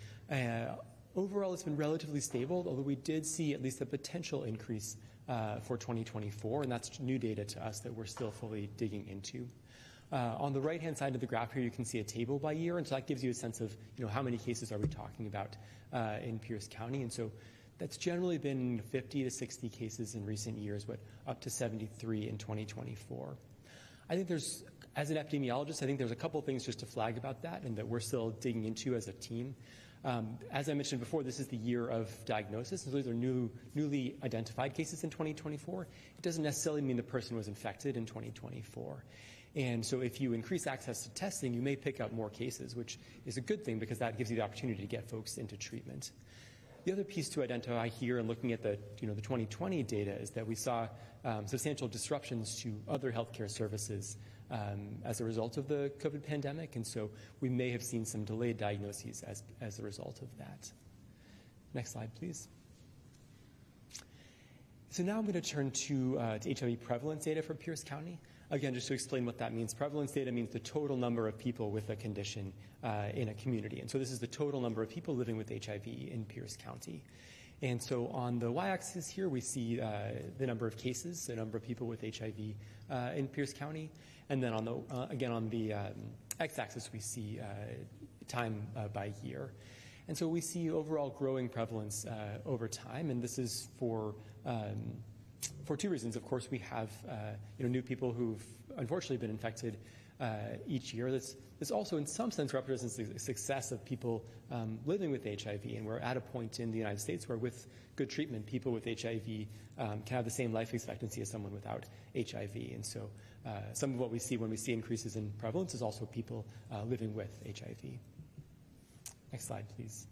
S6: Overall, it's been relatively stable, although we did see at least a potential increase for 2024, and that's new data to us that we're still fully digging into. On the right-hand side of the graph here, you can see a table by year, and so that gives you a sense of how many cases are we talking about in Pierce County. And so that's generally been 50 to 60 cases in recent years, but up to 73 in 2024. I think there's, as an epidemiologist, I think there's a couple things just to flag about that and that we're still digging into as a team. As I mentioned before, this is the year of diagnosis, and so these are newly identified cases in 2024. It doesn't necessarily mean the person was infected in 2024. And so if you increase access to testing, you may pick up more cases, which is a good thing because that gives you the opportunity to get folks into treatment. The other piece to identify here and looking at the 2020 data is that we saw substantial disruptions to other healthcare services as a result of the COVID pandemic, and so we may have seen some delayed diagnoses as a result of that. Next slide, please. So now I'm going to turn to HIV prevalence data for Pierce County. Again, just to explain what that means, prevalence data means the total number of people with a condition in a community. And so this is the total number of people living with HIV in Pierce County. And so on the y-axis here, we see the number of cases, the number of people with HIV in Pierce County. And then on the again on the x-axis, we see time by year. And so we see overall growing prevalence over time, and this is for two reasons. Of course, we have new people who've unfortunately been infected each year. This also, in some sense, represents the success of people living with HIV, and we're at a point in the United States where, with good treatment, people with HIV can have the same life expectancy as someone without HIV. And so some of what we see when we see increases in prevalence is also people living with HIV. Next slide, please.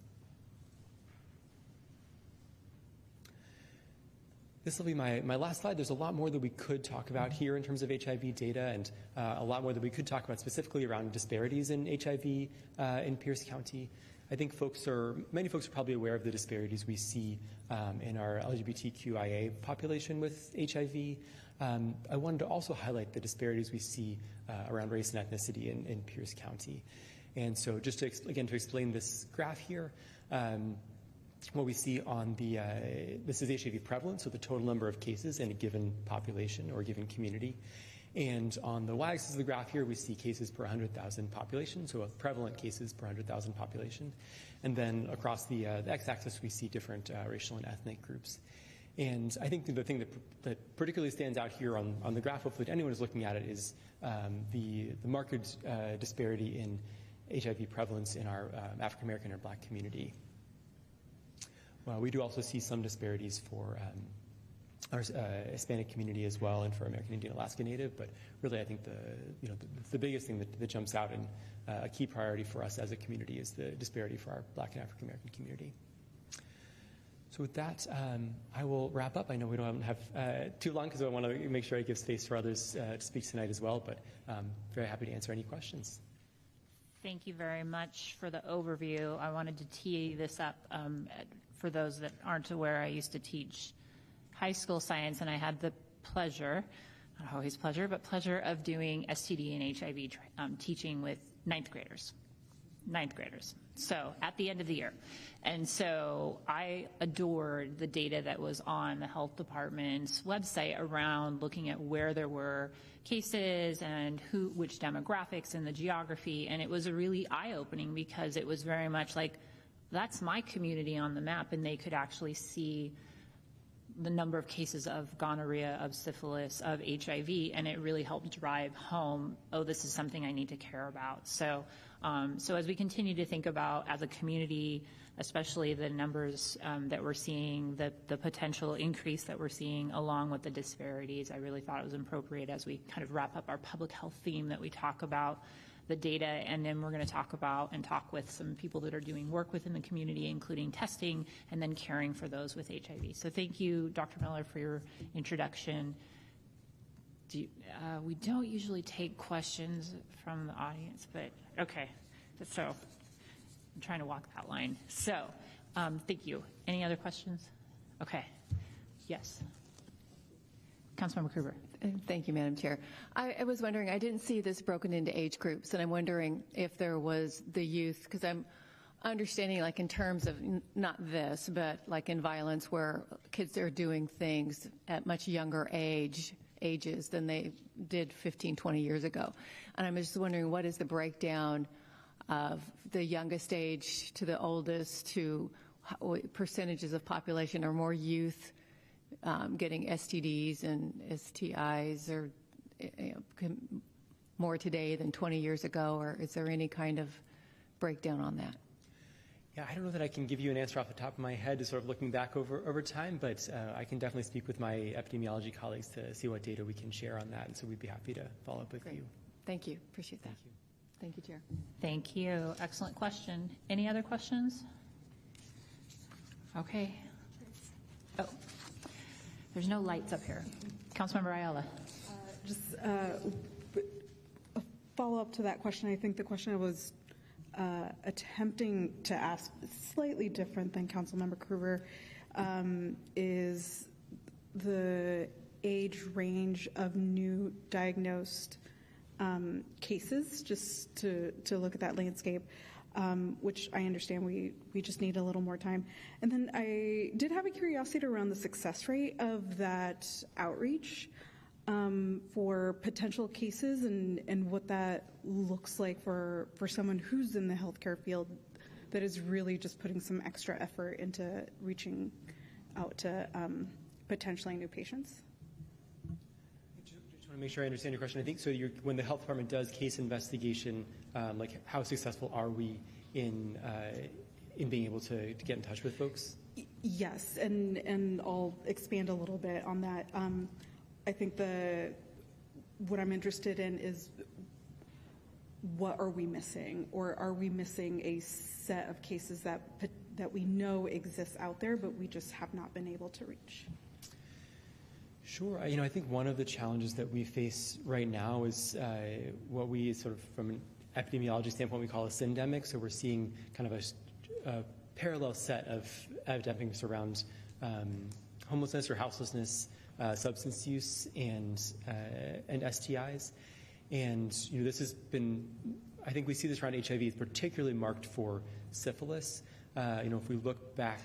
S6: This will be my last slide. There's a lot more that we could talk about here in terms of HIV data, and a lot more that we could talk about specifically around disparities in HIV in Pierce County. I think many folks are probably aware of the disparities we see in our LGBTQIA population with HIV. I wanted to also highlight the disparities we see around race and ethnicity in Pierce County. And so just to explain this graph here, What we see on the, this is HIV prevalence, so the total number of cases in a given population or a given community. And on the y-axis of the graph here, we see cases per 100,000 population, so prevalent cases per 100,000 population. And then across the x-axis, we see different racial and ethnic groups. And I think the thing that particularly stands out here on the graph, hopefully anyone who's looking at it, is the marked disparity in HIV prevalence in our African American or Black community. Well, we do also see some disparities for our Hispanic community as well, and for American Indian Alaska Native. But really, I think the biggest thing that jumps out and a key priority for us as a community is the disparity for our Black and African American community. So with that, I will wrap up. I know we don't have too long because I want to make sure I give space for others to speak tonight as well, but very happy to answer any questions.
S1: Thank you very much for the overview. I wanted to tee this up for those that aren't aware. I used to teach high school science, and I had the pleasure, not always pleasure, but pleasure of doing STD and HIV teaching with ninth graders. So at the end of the year. And so I adored the data that was on the health department's website around looking at where there were cases and which demographics and the geography. And it was a really eye-opening because it was very much like, that's my community on the map, and they could actually see the number of cases of gonorrhea, of syphilis, of HIV, and it really helped drive home, oh, this is something I need to care about. So as we continue to think about, as a community, especially the numbers that we're seeing, the potential increase that we're seeing along with the disparities, I really thought it was appropriate as we kind of wrap up our public health theme that we talk about the data, and then we're going to talk about and talk with some people that are doing work within the community, including testing and then caring for those with HIV. So thank you, Dr. Miller, for your introduction. We don't usually take questions from the audience, but okay. So I'm trying to walk that line. So thank you. Any other questions? Okay. Yes. Councilmember Krueger.
S9: Thank you, Madam Chair. I was wondering, I didn't see this broken into age groups, and I'm wondering if there was the youth, because I'm understanding, like, in terms of not this, but like in violence where kids are doing things at much younger ages than they did 15, 20 years ago. And I'm just wondering, what is the breakdown of the youngest age to the oldest, to percentages of population or more youth getting STDs and STIs, or more today than 20 years ago, or is there any kind of breakdown on that?
S6: Yeah, I don't know that I can give you an answer off the top of my head, to sort of looking back over time, but I can definitely speak with my epidemiology colleagues to see what data we can share on that, and so we'd be happy to follow up with
S9: Great.
S6: you.
S9: Thank you. Appreciate that. Thank you, Chair.
S1: Thank you. Excellent question. Any other questions? Okay. Oh, there's no lights up here. Councilmember Ayala.
S8: Just a follow-up to that question. I think the question I was attempting to ask, slightly different than Councilmember Krueger, is the age range of new diagnosed cases, just to look at that landscape, which I understand we just need a little more time. And then I did have a curiosity around the success rate of that outreach for potential cases, and what that looks like for someone who's in the healthcare field that is really just putting some extra effort into reaching out to potentially new patients.
S6: To make sure I understand your question, I think so. When the health department does case investigation, like, how successful are we in being able to get in touch with folks?
S8: Yes, and I'll expand a little bit on that. I think what I'm interested in is, what are we missing, or are we missing a set of cases that we know exists out there, but we just have not been able to reach?
S6: Sure. I think one of the challenges that we face right now is what we sort of, from an epidemiology standpoint, we call a syndemic. So we're seeing kind of a parallel set of epidemics around homelessness or houselessness, substance use, and STIs. And this has been, I think we see this around HIV, particularly marked for syphilis. If we look back,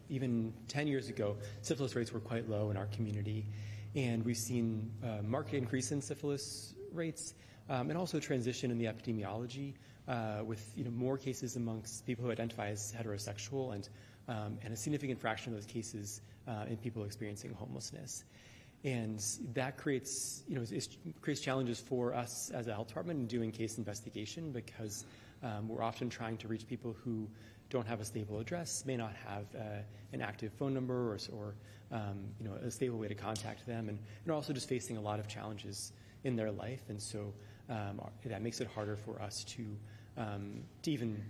S6: even 10 years ago, syphilis rates were quite low in our community, and we've seen marked increase in syphilis rates, and also transition in the epidemiology with more cases amongst people who identify as heterosexual, and a significant fraction of those cases in people experiencing homelessness. And that creates challenges for us as a health department in doing case investigation, because we're often trying to reach people who don't have a stable address, may not have an active phone number or a stable way to contact them, and also just facing a lot of challenges in their life. And so that makes it harder for us to even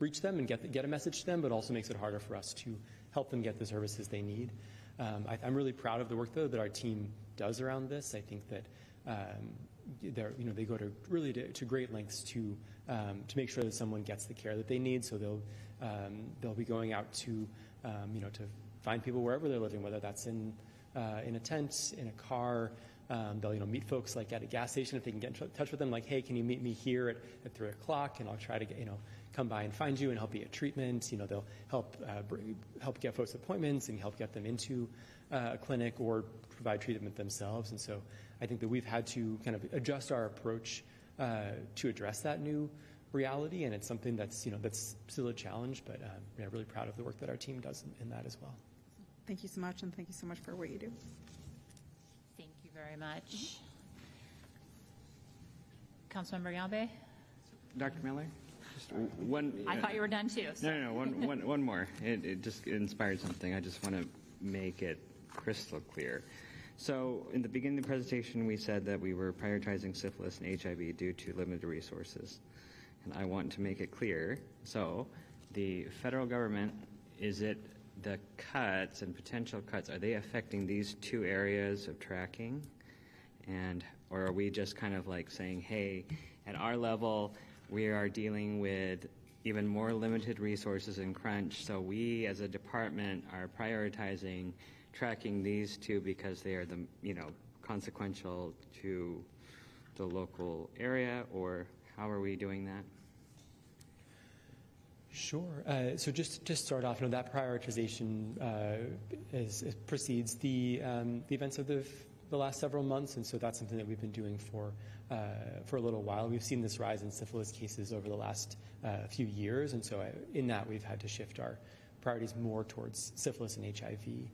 S6: reach them and get a message to them, but also makes it harder for us to help them get the services they need. I'm really proud of the work, though, that our team does around this. I think that they go to great lengths to make sure that someone gets the care that they need. So they'll be going out to to find people wherever they're living, whether that's in a tent, in a car. They'll meet folks like at a gas station if they can get in touch with them. Like, hey, can you meet me here at 3 o'clock, and I'll try to come by and find you and help you get treatment. They'll help get folks appointments and help get them into a clinic or provide treatment themselves. And so I think that we've had to kind of adjust our approach to address that new reality, and it's something that's that's still a challenge, but really proud of the work that our team does in that as well.
S8: Thank you so much, and thank you so much for what you do.
S1: Thank you very much. Councilmember Yambe?
S5: Dr. Miller? Just one.
S1: I thought you were done too. So.
S5: No, one more. It just inspired something. I just want to make it crystal clear. So in the beginning of the presentation, we said that we were prioritizing syphilis and HIV due to limited resources. And I want to make it clear. So the federal government, is it the cuts and potential cuts, are they affecting these two areas of tracking? Or are we just kind of like saying, hey, at our level, we are dealing with even more limited resources and crunch, so we as a department are prioritizing tracking these two because they are the consequential to the local area, or how are we doing that?
S6: Sure. So just to start off, that prioritization precedes the events of the last several months, and so that's something that we've been doing for a little while. We've seen this rise in syphilis cases over the last few years, and so in that we've had to shift our priorities more towards syphilis and HIV.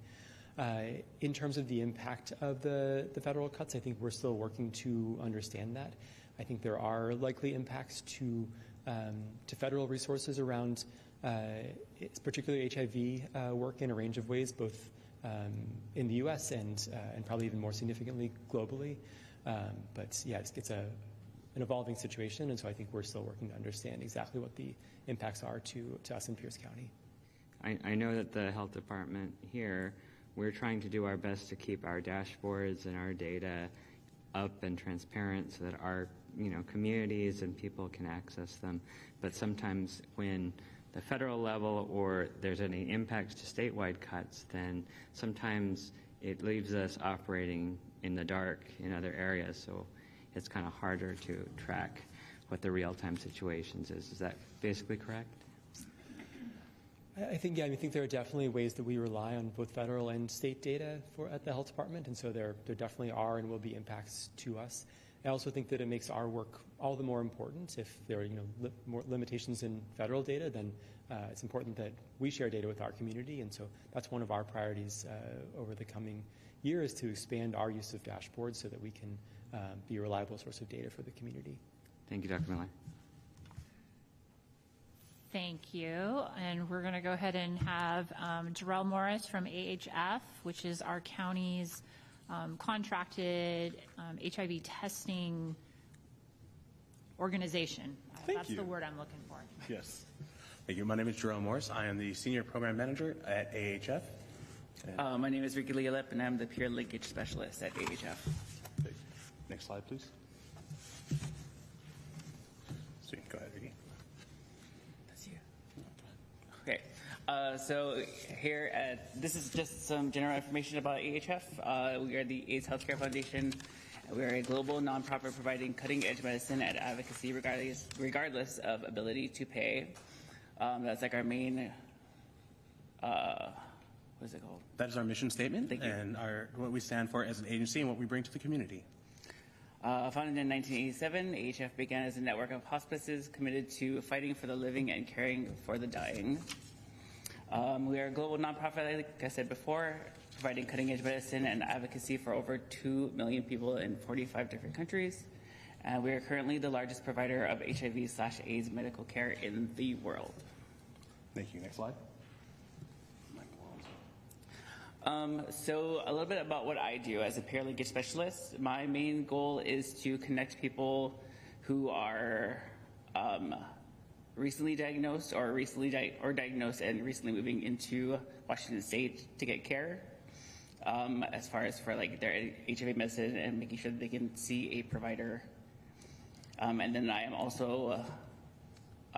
S6: In terms of the impact of the federal cuts, I think we're still working to understand that. I think there are likely impacts to federal resources around particularly HIV work in a range of ways, both in the U.S. and probably even more significantly globally. But yeah, it's an evolving situation, and so I think we're still working to understand exactly what the impacts are to us in Pierce County.
S5: I know that the health department here, we're trying to do our best to keep our dashboards and our data up and transparent so that our communities and people can access them. But sometimes when the federal level or there's any impacts to statewide cuts, then sometimes it leaves us operating in the dark in other areas. So it's kind of harder to track what the real-time situations is. Is that basically correct?
S6: I think there are definitely ways that we rely on both federal and state data at the health department, and so there definitely are and will be impacts to us. I also think that it makes our work all the more important. If there are more limitations in federal data, then it's important that we share data with our community, and so that's one of our priorities over the coming year, is to expand our use of dashboards so that we can be a reliable source of data for the community.
S5: Thank you, Dr. Miller.
S1: Thank you. And we're going to go ahead and have Jarrell Morris from AHF, which is our county's contracted HIV testing organization. That's the word I'm looking for.
S7: Yes. Thank you. My name is Jerome Morris. I am the Senior Program Manager at AHF.
S22: My name is Ricky Lealip, and I'm the Peer Linkage Specialist at AHF.
S7: Okay. Next slide, please. So you can go ahead, Ricky.
S22: That's you. Okay. So here, this is just some general information about AHF. We are the AIDS Healthcare Foundation. We are a global nonprofit providing cutting-edge medicine and advocacy regardless of ability to pay. That's like our main, what is it called?
S7: That is our mission statement and what we stand for as an agency and what we bring to the community.
S22: Founded in 1987, AHF began as a network of hospices committed to fighting for the living and caring for the dying. We are a global nonprofit, like I said before, providing cutting-edge medicine and advocacy for over 2 million people in 45 different countries. And we are currently the largest provider of HIV/AIDS medical care in the world.
S7: Thank you. Next slide.
S22: So a little bit about what I do as a peer linkage specialist. My main goal is to connect people who are recently diagnosed or diagnosed and recently moving into Washington State to get care, as far as for like their HIV medicine and making sure that they can see a provider. And then I am also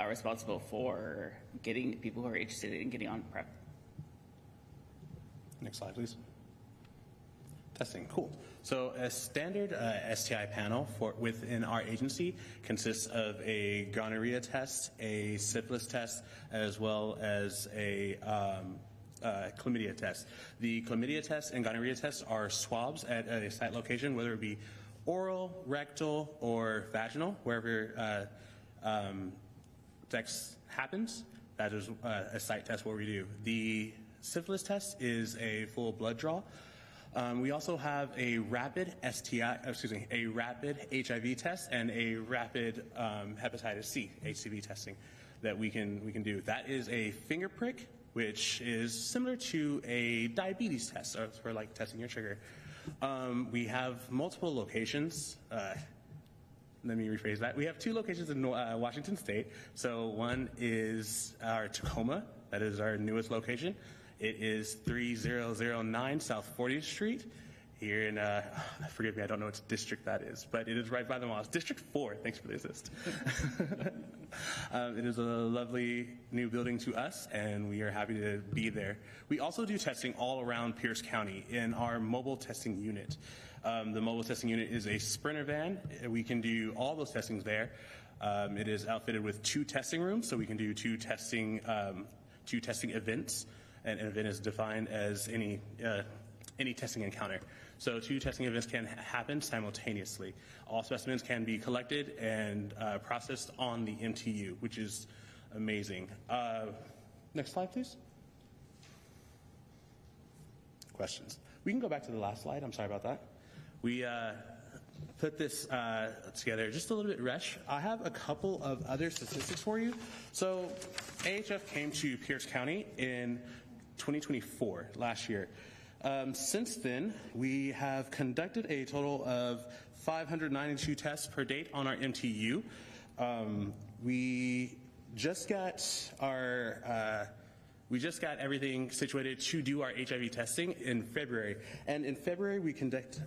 S22: responsible for getting people who are interested in getting on PrEP.
S7: Next slide, please. Testing, cool. So a standard STI panel within our agency consists of a gonorrhea test, a syphilis test, as well as a chlamydia test. The chlamydia test and gonorrhea test are swabs at a site location, whether it be oral, rectal, or vaginal, wherever sex happens. That is a site test where we do. The syphilis test is a full blood draw. We also have a rapid a rapid HIV test and a rapid hepatitis C HCV testing that we can do. That is a finger prick, which is similar to a diabetes test, so for like testing your sugar. We have multiple locations. Let me rephrase that. We have 2 locations in Washington State. So one is our Tacoma. That is our newest location. It is 3009 South 40th Street here in, forgive me, I don't know which district that is, but it is right by the mall. It's District 4. Thanks for the assist. It is a lovely new building to us, and we are happy to be there. We also do testing all around Pierce County in our mobile testing unit. The mobile testing unit is a Sprinter van. We can do all those testings there. It is outfitted with 2 testing rooms, so we can do 2 testing events. And an event is defined as any testing encounter. So 2 testing events can happen simultaneously. All specimens can be collected and processed on the MTU, which is amazing. Next slide, please. Questions? We can go back to the last slide. I'm sorry about that. We put this together just a little bit rush. I have a couple of other statistics for you. So AHF came to Pierce County in 2024, last year. Since then, we have conducted a total of 592 tests per date on our MTU. We just got everything situated to do our HIV testing in February. And in February, we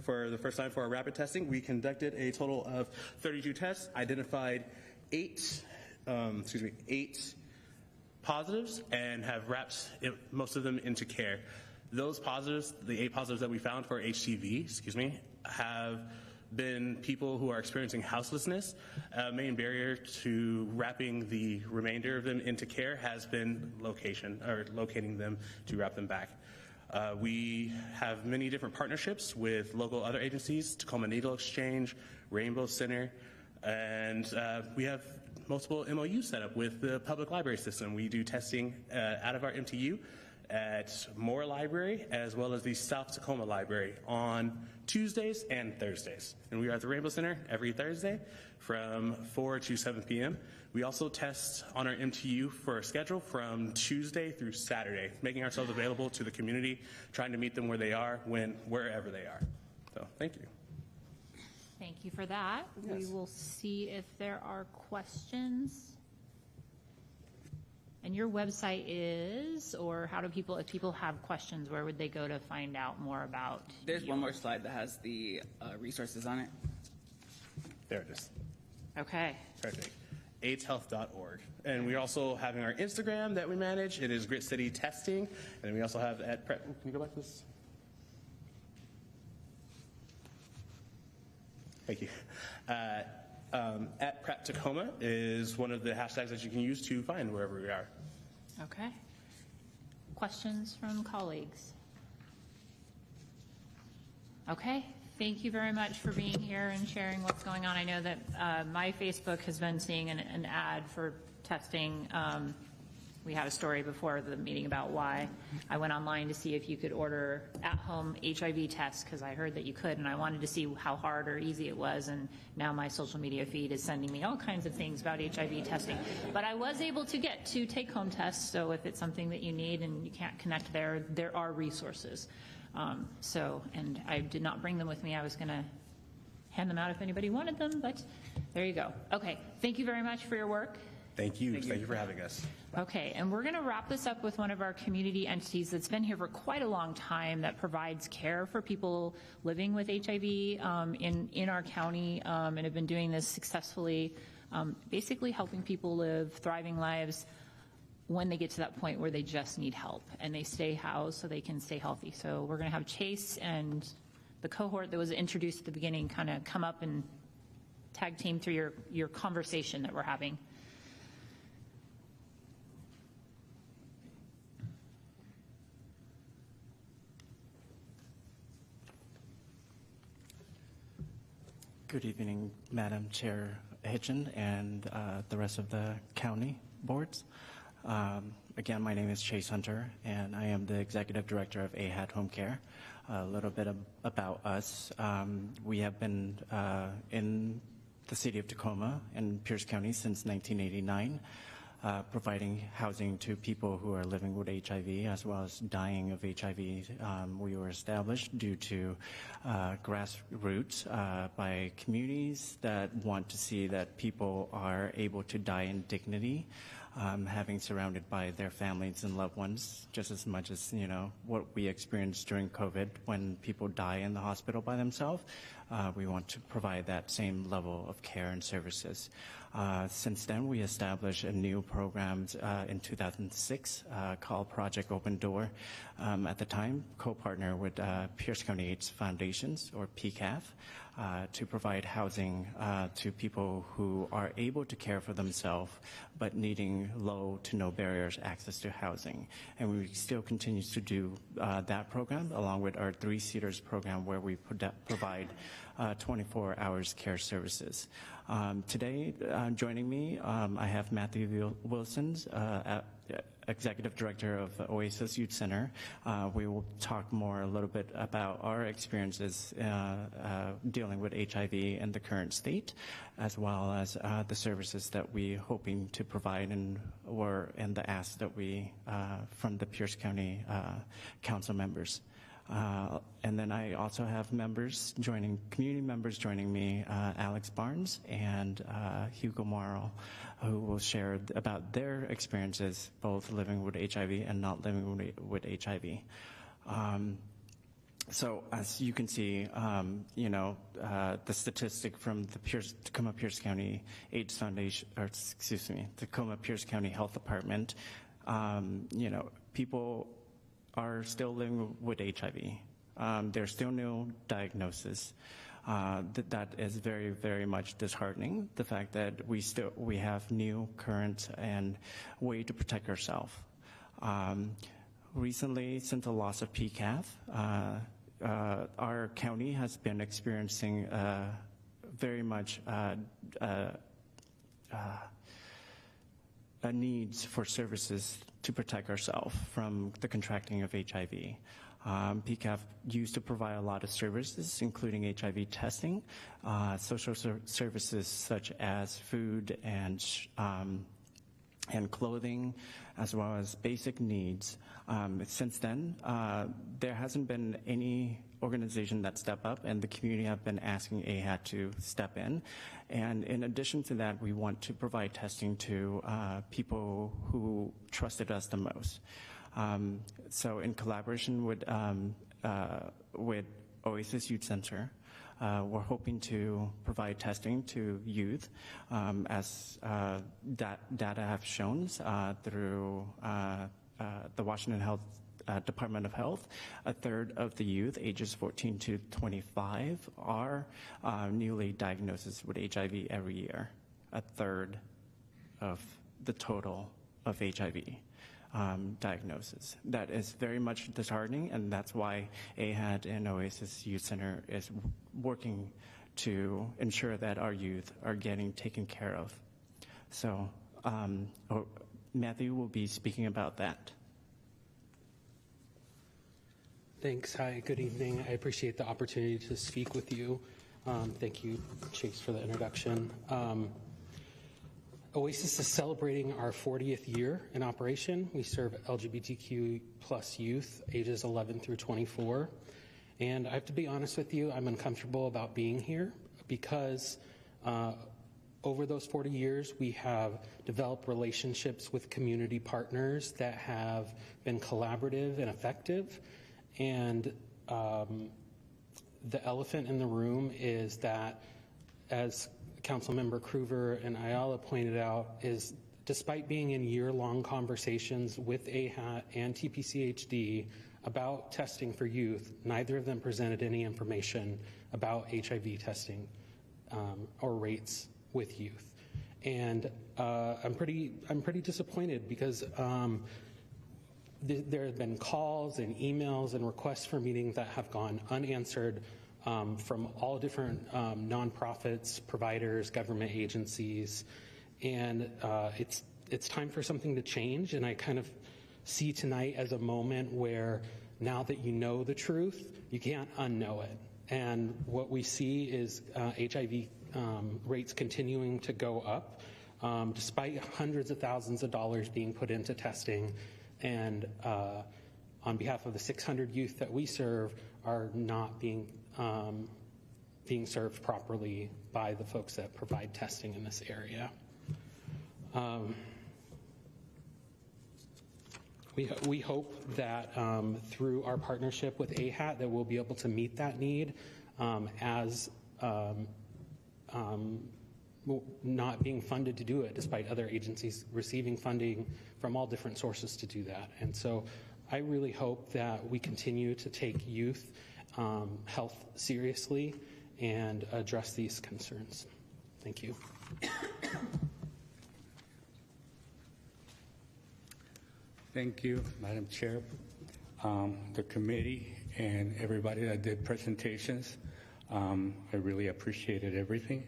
S7: for the first time for our rapid testing, we conducted a total of 32 tests, identified 8 positives, and have wrapped most of them into care. Those positives, the 8 positives that we found for HCV, have been people who are experiencing houselessness. A main barrier to wrapping the remainder of them into care has been locating them to wrap them back. We have many different partnerships with local other agencies, Tacoma Needle Exchange, Rainbow Center, and we have multiple MOUs set up with the public library system. We do testing out of our MTU at Moore Library as well as the South Tacoma Library on Tuesdays and Thursdays. And we are at the Rainbow Center every Thursday from 4 to 7 p.m. We also test on our MTU for a schedule from Tuesday through Saturday, making ourselves available to the community, trying to meet them where they are, wherever they are. So thank you.
S1: Thank you for that.
S7: Yes.
S1: We will see if there are questions. And your website is, or how do people, if people have questions, where would they go to find out more about?
S22: There's one more slide that has the resources on it.
S7: There it is.
S1: Okay.
S7: Perfect. AIDShealth.org. And we're also having our Instagram that we manage. It is Grit City Testing. And we also have at Prep. Can you go back to this? Thank you. At Prep Tacoma is one of the hashtags that you can use to find wherever we are.
S1: Okay. Questions from colleagues? Okay. Thank you very much for being here and sharing what's going on. I know that my Facebook has been seeing an ad for testing. We had a story before the meeting about why. I went online to see if you could order at-home HIV tests because I heard that you could, and I wanted to see how hard or easy it was. And now my social media feed is sending me all kinds of things about HIV testing. But I was able to get 2 take-home tests, so if it's something that you need and you can't connect there are resources. And I did not bring them with me. I was going to hand them out if anybody wanted them, but there you go. Okay, thank you very much for your work.
S7: Thank you. Thank you for having us.
S1: Okay, and we're going to wrap this up with one of our community entities that's been here for quite a long time that provides care for people living with HIV in our county and have been doing this successfully, basically helping people live thriving lives when they get to that point where they just need help and they stay housed so they can stay healthy. So we're going to have Chase and the cohort that was introduced at the beginning kind of come up and tag team through your conversation that we're having.
S15: Good evening, Madam Chair Hitchen and the rest of the county boards. Again, my name is Chase Hunter, and I am the Executive Director of AHAT Home Care. A little bit about us. We have been in the city of Tacoma and Pierce County since 1989, providing housing to people who are living with HIV as well as dying of HIV. We were established due to grassroots by communities that want to see that people are able to die in dignity, having surrounded by their families and loved ones, just as much as, you know, what we experienced during COVID when people die in the hospital by themselves. We want to provide that same level of care and services. Since then, we established a new program in 2006 called Project Open Door. At the time, co-partner with Pierce County AIDS Foundations, or PCAF, to provide housing to people who are able to care for themselves but needing low to no barriers access to housing. And we still continue to do that program along with our 3 Cedars program where we provide 24 hours care services. Today, joining me, I have Matthew Wilsons, Executive Director of Oasis Youth Center. We will talk more a little bit about our experiences dealing with HIV in the current state, as well as the services that we're hoping to provide and the asks that we from the Pierce County Council members. And then I also have community members joining me, Alex Barnes and Hugo Morrow, who will share about their experiences both living with HIV and not living with HIV. So as you can see, the statistic from the Tacoma Pierce County AIDS Foundation, Tacoma Pierce County Health Department, people are still living with HIV. There's still no diagnosis. That is very, very much disheartening. The fact that we have new, current, and way to protect ourselves. Recently, since the loss of PCAF, our county has been experiencing very much needs for services to protect ourselves from the contracting of HIV. PCAF used to provide a lot of services, including HIV testing, social services such as food and clothing, as well as basic needs. Since then, there hasn't been any organization that stepped up, and the community have been asking AHAT to step in. And in addition to that, we want to provide testing to people who trusted us the most. So in collaboration with Oasis Youth Center, we're hoping to provide testing to youth, as data have shown through the Washington Department of Health. A third of the youth ages 14 to 25 are newly diagnosed with HIV every year. A third of the total of HIV. diagnosis. That is very much disheartening, and that's why AHAT and Oasis Youth Center is working to ensure that our youth are getting taken care of. So Matthew will be speaking about that.
S2: Thanks. Hi, good evening. I appreciate the opportunity to speak with you. Thank you, Chase, for the introduction. Oasis is celebrating our 40th year in operation. We serve LGBTQ plus youth ages 11 through 24. And I have to be honest with you, I'm uncomfortable about being here because over those 40 years, we have developed relationships with community partners that have been collaborative and effective. And the elephant in the room is that, as Councilmember Krueger and Ayala pointed out, is despite being in year-long conversations with AHAT and TPCHD about testing for youth, neither of them presented any information about HIV testing or rates with youth. And I'm pretty disappointed because there have been calls and emails and requests for meetings that have gone unanswered from all different nonprofits, providers, government agencies, and it's time for something to change. And I kind of see tonight as a moment where now that you know the truth, you can't unknow it. And what we see is HIV rates continuing to go up, despite hundreds of thousands of dollars being put into testing. And on behalf of the 600 youth that we serve, are not being served properly by the folks that provide testing in this area. We hope that through our partnership with AHAT that we'll be able to meet that need as not being funded to do it, despite other agencies receiving funding from all different sources to do that. And so I really hope that we continue to take youth health seriously and address these concerns. Thank you.
S4: Thank you, Madam Chair, the committee, and everybody that did presentations. I really appreciated everything.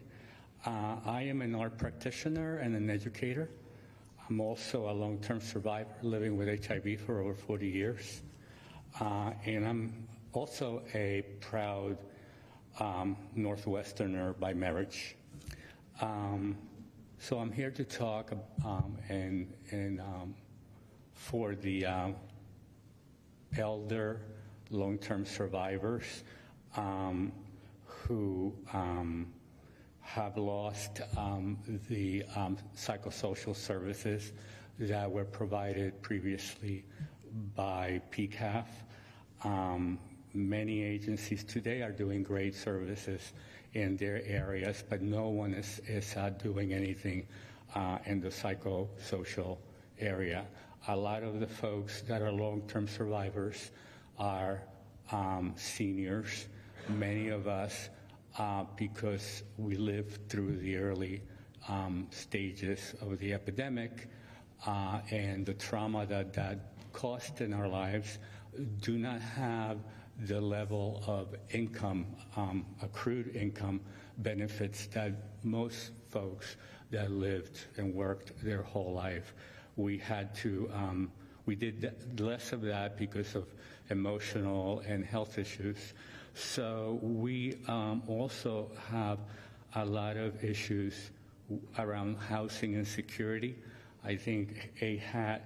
S4: I am an art practitioner and an educator. I'm also a long-term survivor living with HIV for over 40 years. And I'm also a proud Northwesterner by marriage. So I'm here to talk for the elder long-term survivors who have lost the psychosocial services that were provided previously by PCAF. Many agencies today are doing great services in their areas, but no one is doing anything in the psychosocial area. A lot of the folks that are long-term survivors are seniors. Many of us, because we lived through the early stages of the epidemic and the trauma that caused in our lives, do not have the level of income, accrued income benefits that most folks that lived and worked their whole life. We had to, we did less of that because of emotional and health issues. So we also have a lot of issues around housing and security. I think AHAT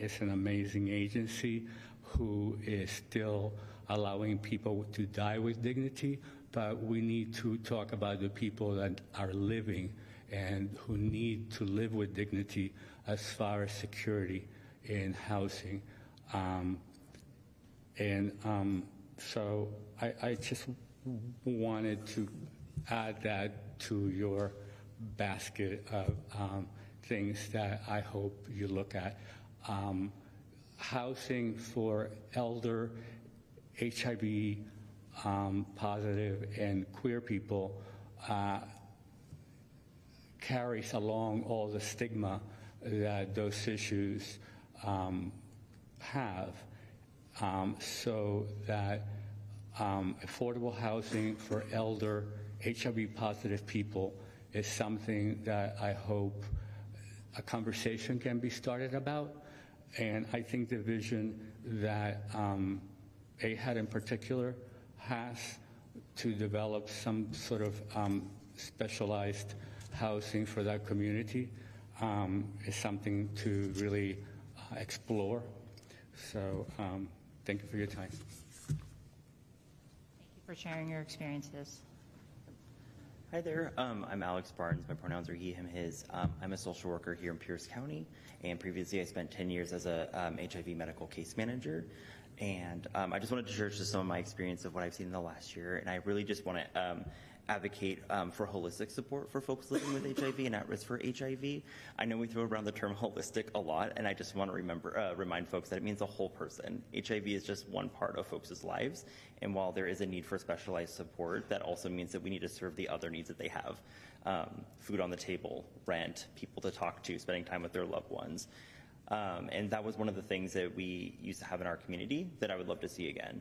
S4: is an amazing agency who is still allowing people to die with dignity, but we need to talk about the people that are living and who need to live with dignity as far as security in housing. So I just wanted to add that to your basket of things that I hope you look at. Housing for elder, HIV positive, and queer people carries along all the stigma that those issues have so that affordable housing for elder HIV-positive people is something that I hope a conversation can be started about. And I think the vision that AHAD in particular has to develop some sort of specialized housing for that community is something to really explore. So thank you for your time.
S1: Thank you for sharing your experiences.
S11: Hi there, I'm Alex Barnes. My pronouns are he, him, his. I'm a social worker here in Pierce County, and previously I spent 10 years as a HIV medical case manager. And I just wanted to share just some of my experience of what I've seen in the last year, and I really just want to advocate for holistic support for folks living with HIV and at risk for HIV. I know we throw around the term holistic a lot, and I just want to remind folks that it means a whole person. HIV is just one part of folks' lives, and while there is a need for specialized support, that also means that we need to serve the other needs that they have. Food on the table, rent, people to talk to, spending time with their loved ones. And that was one of the things that we used to have in our community that I would love to see again.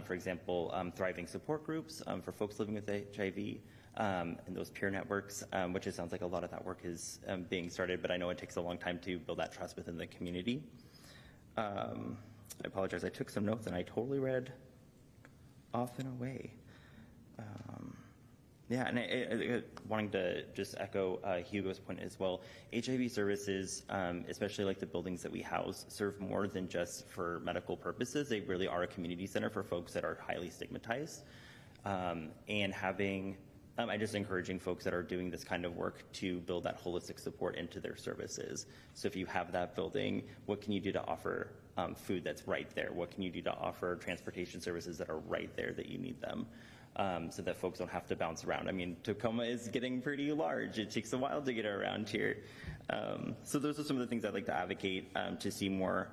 S11: For example, thriving support groups for folks living with HIV, and those peer networks, which it sounds like a lot of that work is being started, but I know it takes a long time to build that trust within the community. I apologize, I took some notes and I totally read off and away. Yeah, and wanting to just echo Hugo's point as well, HIV services, especially like the buildings that we house, serve more than just for medical purposes. They really are a community center for folks that are highly stigmatized. And having, I'm just encouraging folks that are doing this kind of work to build that holistic support into their services. So if you have that building, what can you do to offer food that's right there? What can you do to offer transportation services that are right there that you need them? So that folks don't have to bounce around. I mean, Tacoma is getting pretty large. It takes a while to get around here. So those are some of the things I'd like to advocate to see more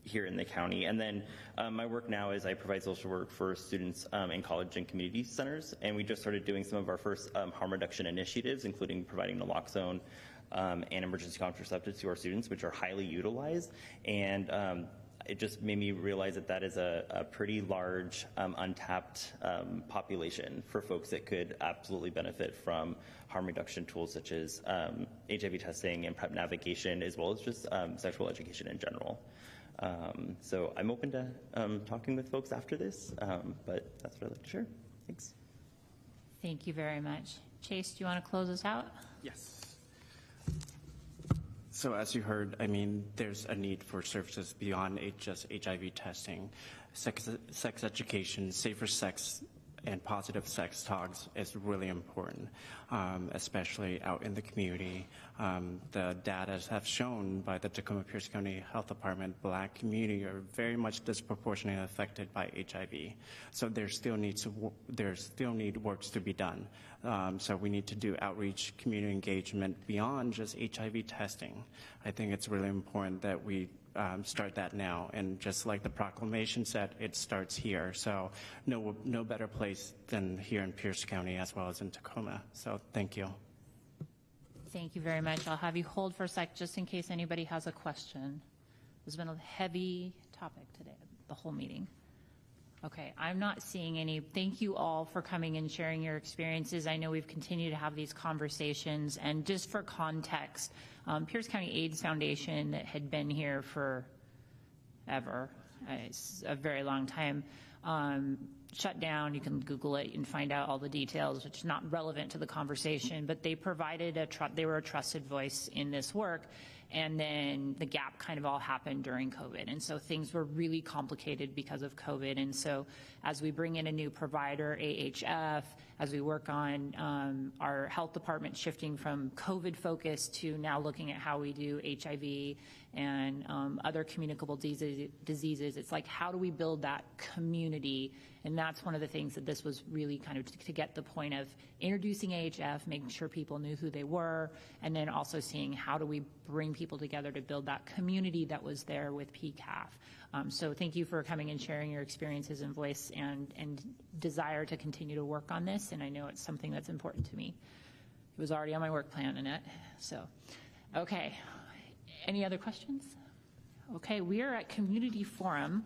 S11: here in the county. And then my work now is I provide social work for students in college and community centers. And we just started doing some of our first harm reduction initiatives, including providing naloxone and emergency contraceptives to our students, which are highly utilized. And it just made me realize that that is a pretty large untapped population for folks that could absolutely benefit from harm reduction tools such as HIV testing and PrEP navigation, as well as just sexual education in general. So I'm open to talking with folks after this, but that's what I'd like to share. Thanks.
S1: Thank you very much. Chase, do you want to close us out?
S15: Yes. So as you heard, I mean, there's a need for services beyond just HIV testing. Sex education, safer sex, and positive sex talks is really important, especially out in the community. The data have shown by the Tacoma Pierce County Health Department, Black community are very much disproportionately affected by HIV. So there still need works to be done. So we need to do outreach, community engagement beyond just HIV testing. I think it's really important that we start that now, and just like the proclamation said, it starts here. So no better place than here in Pierce County as well as in Tacoma. So thank you.
S1: Thank you very much. I'll have you hold for a sec just in case anybody has a question. It's been a heavy topic today, the whole meeting. Okay, I'm not seeing any. Thank you all for coming and sharing your experiences. I know we've continued to have these conversations, and just for context, Pierce County AIDS Foundation had been here for ever, it's a very long time, shut down. You can Google it and find out all the details, which is not relevant to the conversation, but they provided they were a trusted voice in this work. And then the gap kind of all happened during COVID. And so things were really complicated because of COVID. And so as we bring in a new provider, AHF, as we work on our health department shifting from COVID focus to now looking at how we do HIV and other communicable diseases, it's like, how do we build that community? And that's one of the things that this was really kind of to get the point of introducing AHF, making sure people knew who they were, and then also seeing how do we bring people together to build that community that was there with PCAF. So thank you for coming and sharing your experiences and voice and desire to continue to work on this. And I know it's something that's important to me. It was already on my work plan, Annette. So, okay. Any other questions? Okay, we are at Community Forum,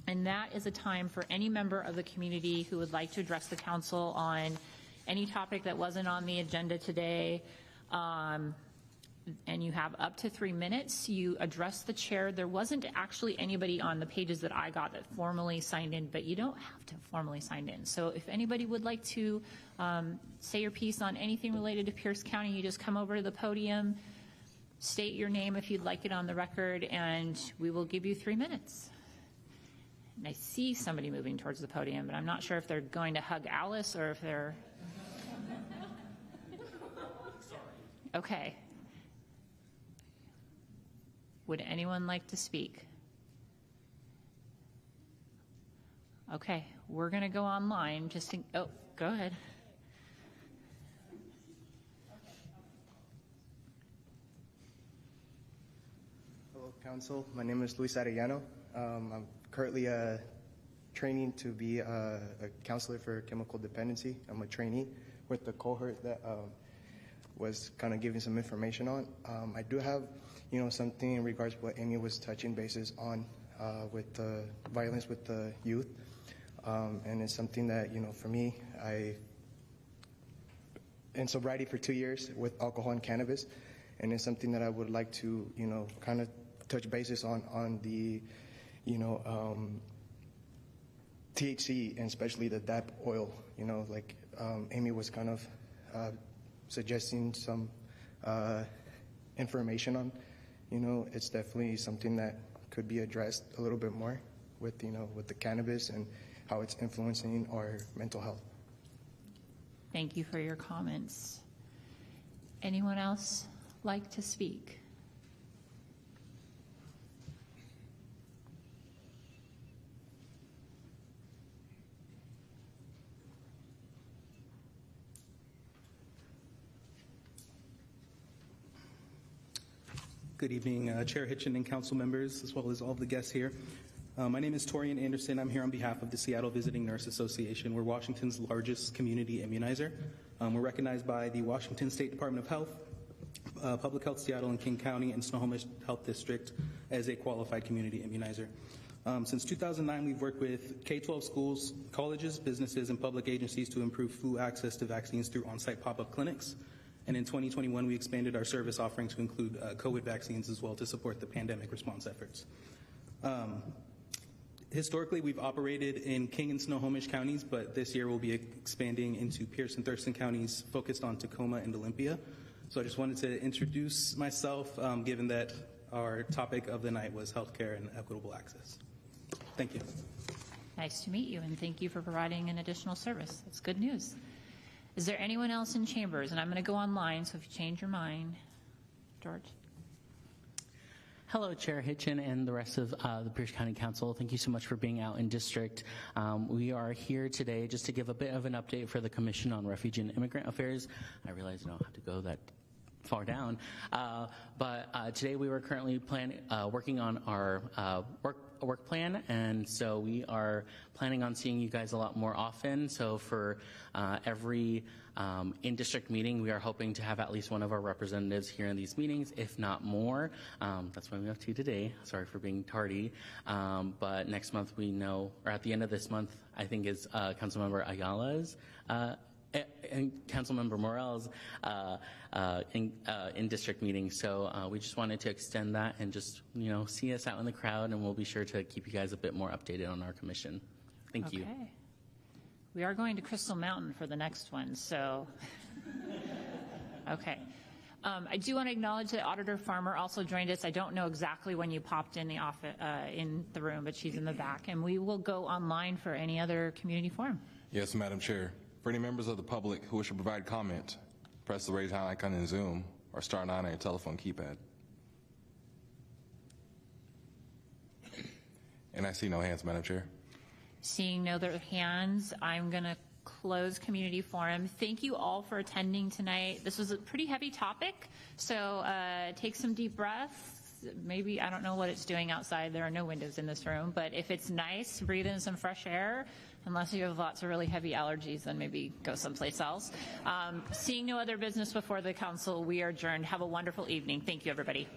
S1: and that is a time for any member of the community who would like to address the council on any topic that wasn't on the agenda today. And you have up to 3 minutes. You address the chair. There wasn't actually anybody on the pages that I got that formally signed in, but you don't have to formally sign in. So if anybody would like to say your piece on anything related to Pierce County, you just come over to the podium, state your name if you'd like it on the record, and we will give you 3 minutes. And I see somebody moving towards the podium, but I'm not sure if they're going to hug Alice or if they're... Okay. Would anyone like to speak? Okay, we're going to go online just in, oh, go ahead.
S12: Hello, Council. My name is Luis Arellano. I'm currently training to be a counselor for chemical dependency. I'm a trainee with the cohort that was kind of giving some information on. I do have, something in regards to what Amy was touching bases on with the violence with the youth. And it's something that, for me, I in sobriety for 2 years with alcohol and cannabis. And it's something that I would like to, kind of touch bases on the, THC and especially the DAP oil, like Amy was kind of suggesting some information on, it's definitely something that could be addressed a little bit more with, with the cannabis and how it's influencing our mental health.
S1: Thank you for your comments. Anyone else like to speak?
S13: Good evening, Chair Hitchen and council members, as well as all of the guests here. My name is Torian Anderson. I'm here on behalf of the Seattle Visiting Nurse Association. We're Washington's largest community immunizer. We're recognized by the Washington State Department of Health, Public Health Seattle and King County, and Snohomish Health District as a qualified community immunizer. Since 2009, we've worked with K-12 schools, colleges, businesses, and public agencies to improve flu access to vaccines through on-site pop-up clinics. And in 2021, we expanded our service offering to include COVID vaccines as well to support the pandemic response efforts. Historically, we've operated in King and Snohomish counties, but this year we'll be expanding into Pierce and Thurston counties, focused on Tacoma and Olympia. So I just wanted to introduce myself, given that our topic of the night was healthcare and equitable access. Thank you.
S1: Nice to meet you, and thank you for providing an additional service. That's good news. Is there anyone else in chambers? And I'm going to go online, so if you change your mind. George.
S23: Hello, Chair Hitchen and the rest of the Pierce County Council. Thank you so much for being out in district. We are here today just to give a bit of an update for the Commission on Refugee and Immigrant Affairs. I realize I don't have to go that far down, but today we were currently working on our work plan, and so we are planning on seeing you guys a lot more often. So for every in-district meeting, we are hoping to have at least one of our representatives here in these meetings, if not more. That's why we have two today. Sorry for being tardy. But next month we know, or at the end of this month, I think is Councilmember Ayala's and Councilmember Morell's in district meetings. So we just wanted to extend that and just, see us out in the crowd, and we'll be sure to keep you guys a bit more updated on our commission. Thank you.
S1: We are going to Crystal Mountain for the next one, so. Okay. I do want to acknowledge that Auditor Farmer also joined us. I don't know exactly when you popped in the office, in the room, but she's in the back. And we will go online for any other community forum.
S24: Yes, Madam Chair. For any members of the public who wish to provide comment, press the raise hand icon in Zoom or star 9 on your telephone keypad. And I see no hands, Madam Chair.
S1: Seeing no other hands, I'm going to close community forum. Thank you all for attending tonight. This was a pretty heavy topic, so take some deep breaths. Maybe, I don't know what it's doing outside. There are no windows in this room, but if it's nice, breathe in some fresh air. Unless you have lots of really heavy allergies, then maybe go someplace else. Seeing no other business before the council, we are adjourned. Have a wonderful evening. Thank you, everybody.